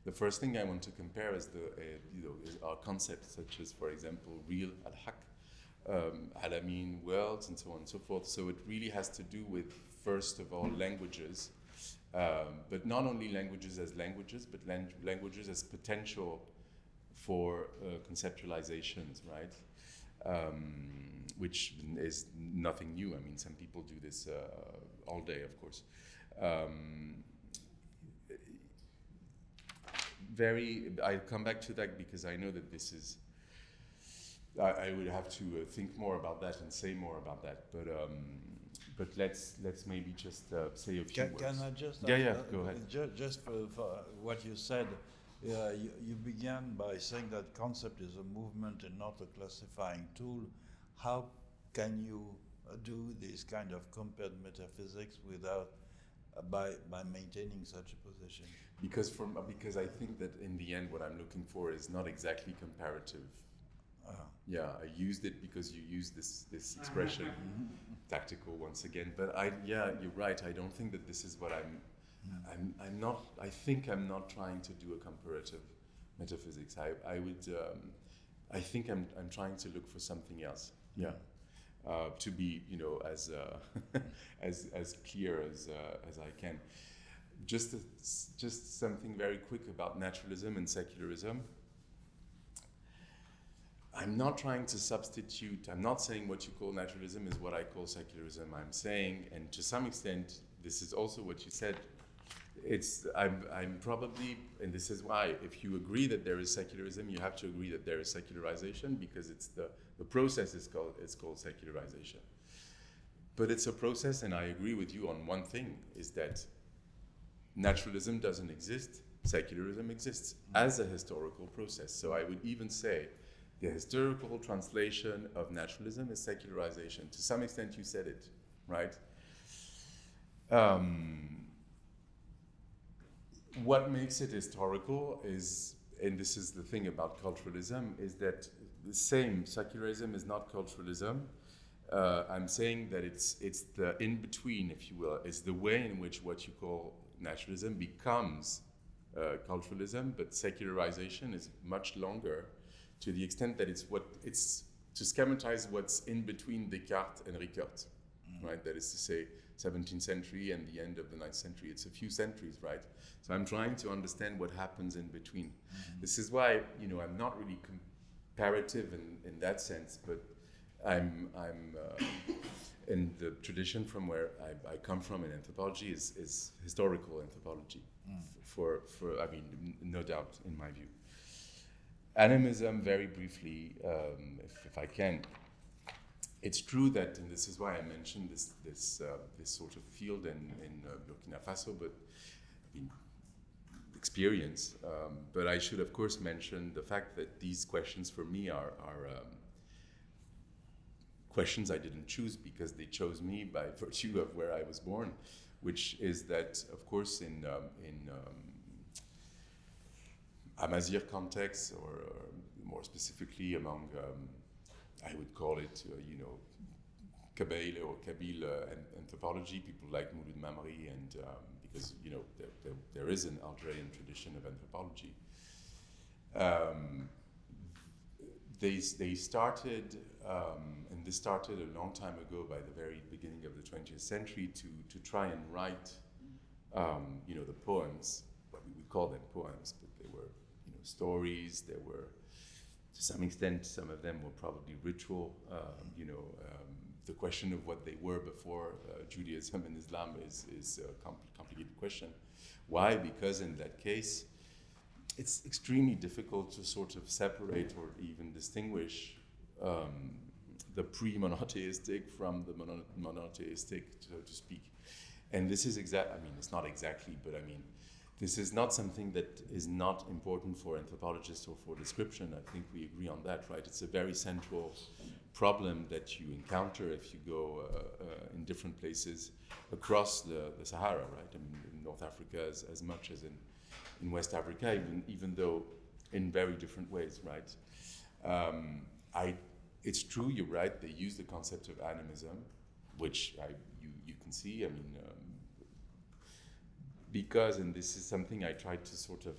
the first thing I want to compare is is our concepts, such as, for example, real al-haq, alamin, worlds, and so on and so forth. So it really has to do with, first of all, languages, but not only languages, but languages as potential for conceptualizations, right? Which is nothing new. I mean, some people do this all day, of course. I come back to that because I know that this is, I would have to think more about that and say more about that, but let's maybe just say a few words. Can I just go ahead. Just for what you said, you began by saying that concept is a movement and not a classifying tool. How can you do this kind of compared metaphysics without by maintaining such a position? Because I think that in the end, what I'm looking for is not exactly comparative. Yeah, I used it because you used this expression, tactical once again. But you're right. I don't think that this is what I'm not. I think I'm not trying to do a comparative metaphysics. I think I'm trying to look for something else. Yeah. To be, as as clear as I can. Just something very quick about naturalism and secularism. I'm not trying to substitute. I'm not saying what you call naturalism is what I call secularism. I'm saying, and to some extent, this is also what you said. I'm probably, and this is why, if you agree that there is secularism, you have to agree that there is secularization, because it's the process is called secularization. But it's a process, and I agree with you on one thing, is that naturalism doesn't exist, secularism exists as a historical process. So I would even say the historical translation of naturalism is secularization. To some extent, you said it, right? What makes it historical is, and this is the thing about culturalism, is that the same secularism is not culturalism. I'm saying that it's the in-between, if you will. It's the way in which what you call naturalism becomes culturalism, but secularization is much longer, to the extent that it's to schematize what's in between Descartes and Ricoeur, right? That is to say, 17th century and the end of the 9th century. It's a few centuries, right? So I'm trying to understand what happens in between. This is why, I'm not really comparative in that sense, but I'm in the tradition from where I come from in anthropology is historical anthropology, for I mean, no doubt, in my view. Animism, very briefly, if I can. It's true that, and this is why I mentioned this sort of field in Burkina Faso, but I mean, experience. But I should, of course, mention the fact that these questions for me are questions I didn't choose, because they chose me by virtue of where I was born, which is that, of course, in Amazigh context, or more specifically among, I would call it, Kabyle or Kabyle anthropology, people like Mouloud Mamri, and because there is an Algerian tradition of anthropology. They started, and this started a long time ago, by the very beginning of the 20th century, to try and write, the poems. Well, we would call them poems, but they were, stories. There were, to some extent, some of them were probably ritual. The question of what they were before Judaism and Islam is a complicated question. Why? Because in that case, it's extremely difficult to sort of separate or even distinguish the pre-monotheistic from the monotheistic, so to speak. And this is I mean, it's not exactly, but I mean, this is not something that is not important for anthropologists or for description. I think we agree on that, right? It's a very central problem that you encounter if you go in different places across the Sahara, right? I mean, in North Africa as much as in West Africa, even though in very different ways, right? It's true, you're right, they use the concept of animism, which you can see, I mean, because, and this is something I tried to sort of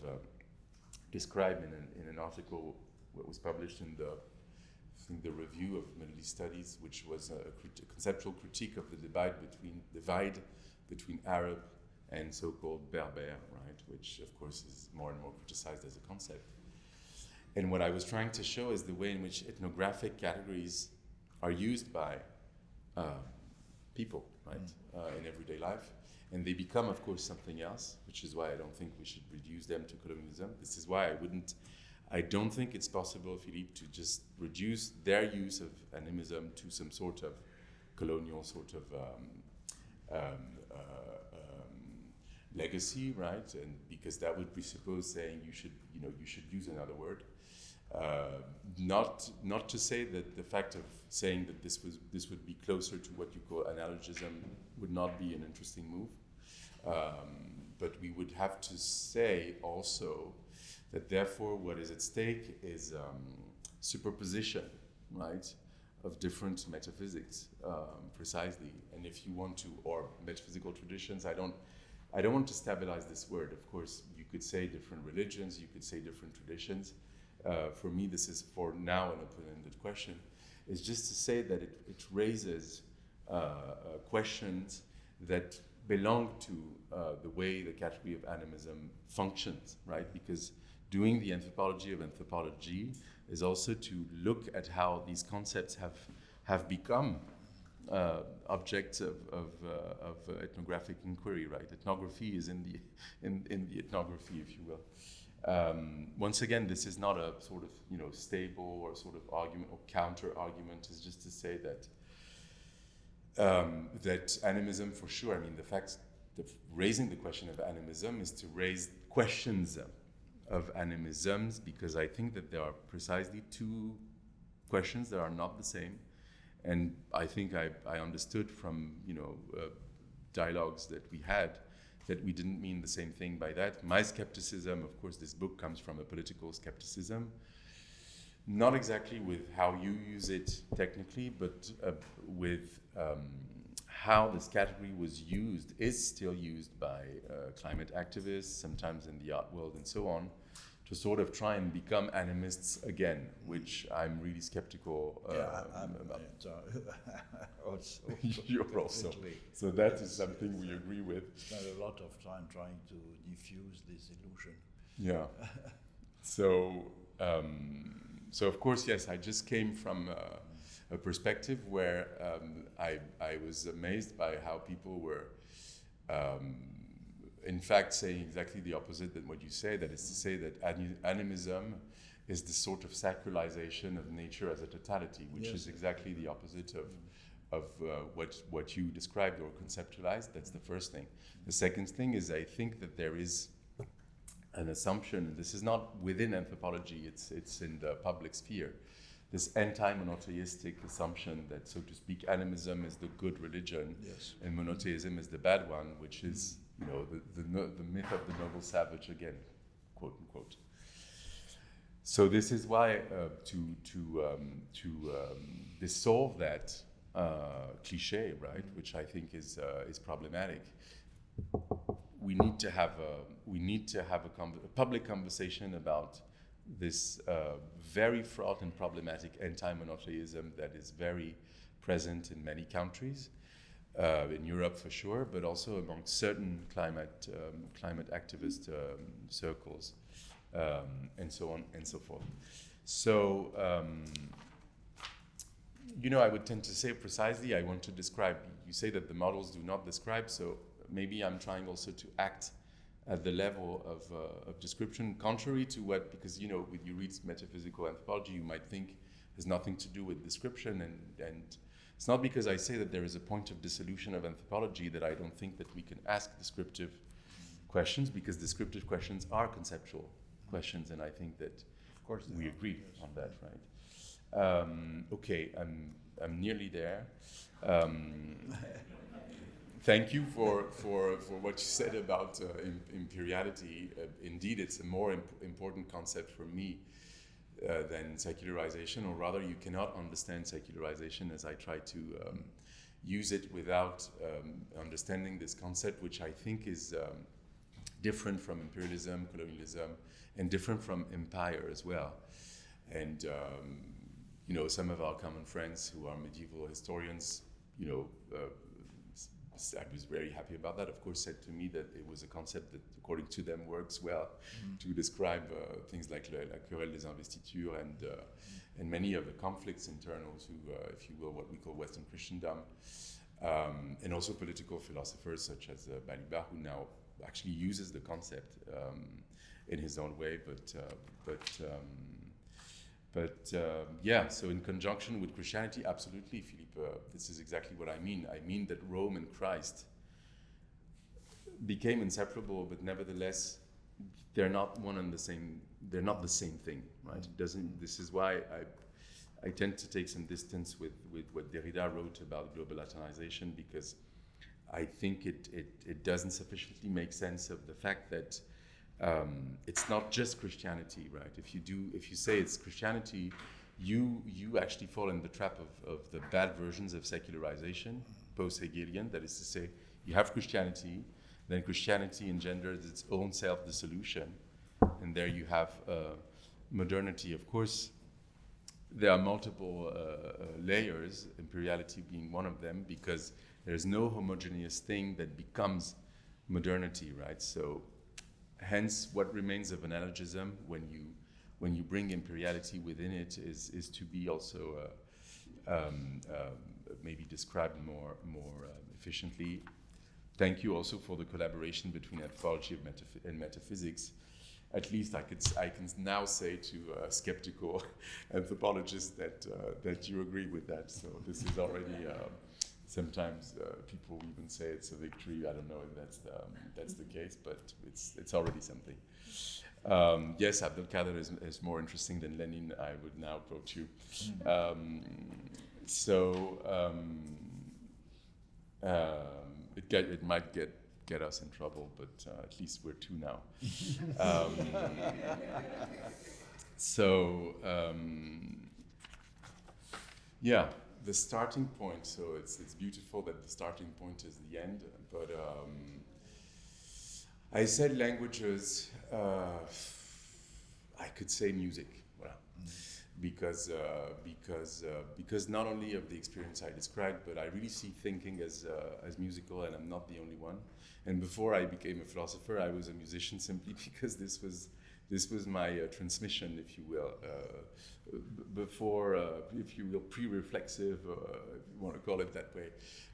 describe in an article that was published in the Review of Middle East Studies, which was a conceptual critique of the divide between Arab and so-called Berber, right, which of course is more and more criticized as a concept. And what I was trying to show is the way in which ethnographic categories are used by people, right, in everyday life. And they become, of course, something else, which is why I don't think we should reduce them to colonialism. This is why I don't think it's possible, Philippe, to just reduce their use of animism to some sort of colonial sort of legacy, right? And because that would presuppose saying you should use another word. Not to say that the fact of saying that this would be closer to what you call analogism would not be an interesting move, but we would have to say also that therefore what is at stake is superposition, right, of different metaphysics, precisely. And if you want to, or metaphysical traditions, I don't want to stabilize this word. Of course, you could say different religions, you could say different traditions. For me, this is for now an open-ended question. It's just to say that it raises questions that belong to the way the category of animism functions, right? Because doing the anthropology of anthropology is also to look at how these concepts have become objects of ethnographic inquiry, right? Ethnography is in the ethnography, if you will. Once again, this is not a sort of stable or sort of argument or counter argument. It's just to say that that animism, for sure. I mean, the fact that raising the question of animism is to raise questions of animisms, because I think that there are precisely two questions that are not the same, and I think I understood from dialogues that we had that we didn't mean the same thing by that. My skepticism, of course, this book comes from a political skepticism, not exactly with how you use it technically, but with how this category is still used by climate activists, sometimes in the art world and so on, to sort of try and become animists again, which I'm really skeptical about. Also, You're also. So that is something we agree with. Spent a lot of time trying to diffuse this illusion. Yeah. So of course, yes, I just came from a perspective where I was amazed by how people were in fact saying exactly the opposite than what you say. That is to say that animism is the sort of sacralization of nature as a totality, which is exactly the opposite of what you described or conceptualized. That's the first thing. The second thing is I think that there is an assumption, and this is not within anthropology, it's in the public sphere, this anti-monotheistic assumption that, so to speak, animism is the good religion, and monotheism is the bad one, which is the myth of the noble savage again, quote unquote. So this is why to dissolve that cliche, right, which I think is problematic, we need to have a public conversation about this very fraught and problematic anti-monotheism that is very present in many countries, in Europe for sure, but also among certain climate activist circles, and so on and so forth. So, I would tend to say precisely, I want to describe, you say that the models do not describe, so maybe I'm trying also to act at the level of description, contrary to what, because when you read metaphysical anthropology, you might think has nothing to do with description, and it's not because I say that there is a point of dissolution of anthropology that I don't think that we can ask descriptive questions, because descriptive questions are conceptual questions, and I think that Of course, we they are. agree Yes. on that, right? Okay, I'm nearly there. Thank you for what you said about imperiality. Indeed, it's a more important concept for me than secularization, or rather, you cannot understand secularization as I try to use it without understanding this concept, which I think is different from imperialism, colonialism, and different from empire as well. And some of our common friends who are medieval historians, I was very happy about that. Of course, said to me that it was a concept that, according to them, works well to describe things like la querelle des investitures and many of the conflicts internal to, if you will, what we call Western Christendom, and also political philosophers such as Balibar, who now actually uses the concept in his own way, yeah, so in conjunction with Christianity, absolutely, Philippe, this is exactly what I mean. I mean that Rome and Christ became inseparable, but nevertheless, they're not one and the same. They're not the same thing, right? It doesn't. This is why I tend to take some distance with what Derrida wrote about global Latinization, because I think it doesn't sufficiently make sense of the fact that it's not just Christianity, right? If you say it's Christianity, you actually fall in the trap of the bad versions of secularization, post-Hegelian. That is to say, you have Christianity, then Christianity engenders its own self-dissolution, and there you have modernity. Of course, there are multiple layers, imperiality being one of them, because there's no homogeneous thing that becomes modernity, right? So hence, what remains of analogism when you bring imperiality within it is to be also maybe described more efficiently. Thank you also for the collaboration between anthropology and metaphysics. At least I can now say to skeptical anthropologists that you agree with that. So this is already. Sometimes people even say it's a victory. I don't know if that's the case, but it's already something. Yes, Abdelkader is more interesting than Lenin. I would now quote you. It might get us in trouble, but at least we're two now. Yeah. The starting point, so it's beautiful that the starting point is the end, but I said languages, I could say music, well, because not only of the experience I described, but I really see thinking as musical, and I'm not the only one. And before I became a philosopher, I was a musician simply because this was my transmission, if you will, before, if you will, pre-reflexive, if you want to call it that way.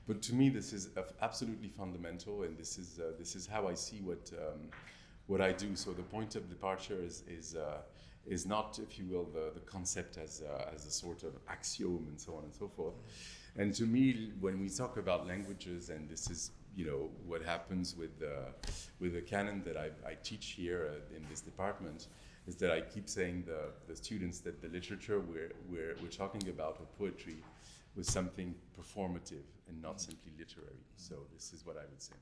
But to me, this is absolutely fundamental, and this is how I see what I do. So the point of departure is not, if you will, the concept as a sort of axiom and so on and so forth. And to me, when we talk about languages, and this is what happens with the canon that I teach here in this department, is that I keep saying the students that the literature we're talking about, or poetry, was something performative and not simply literary. So this is what I would say.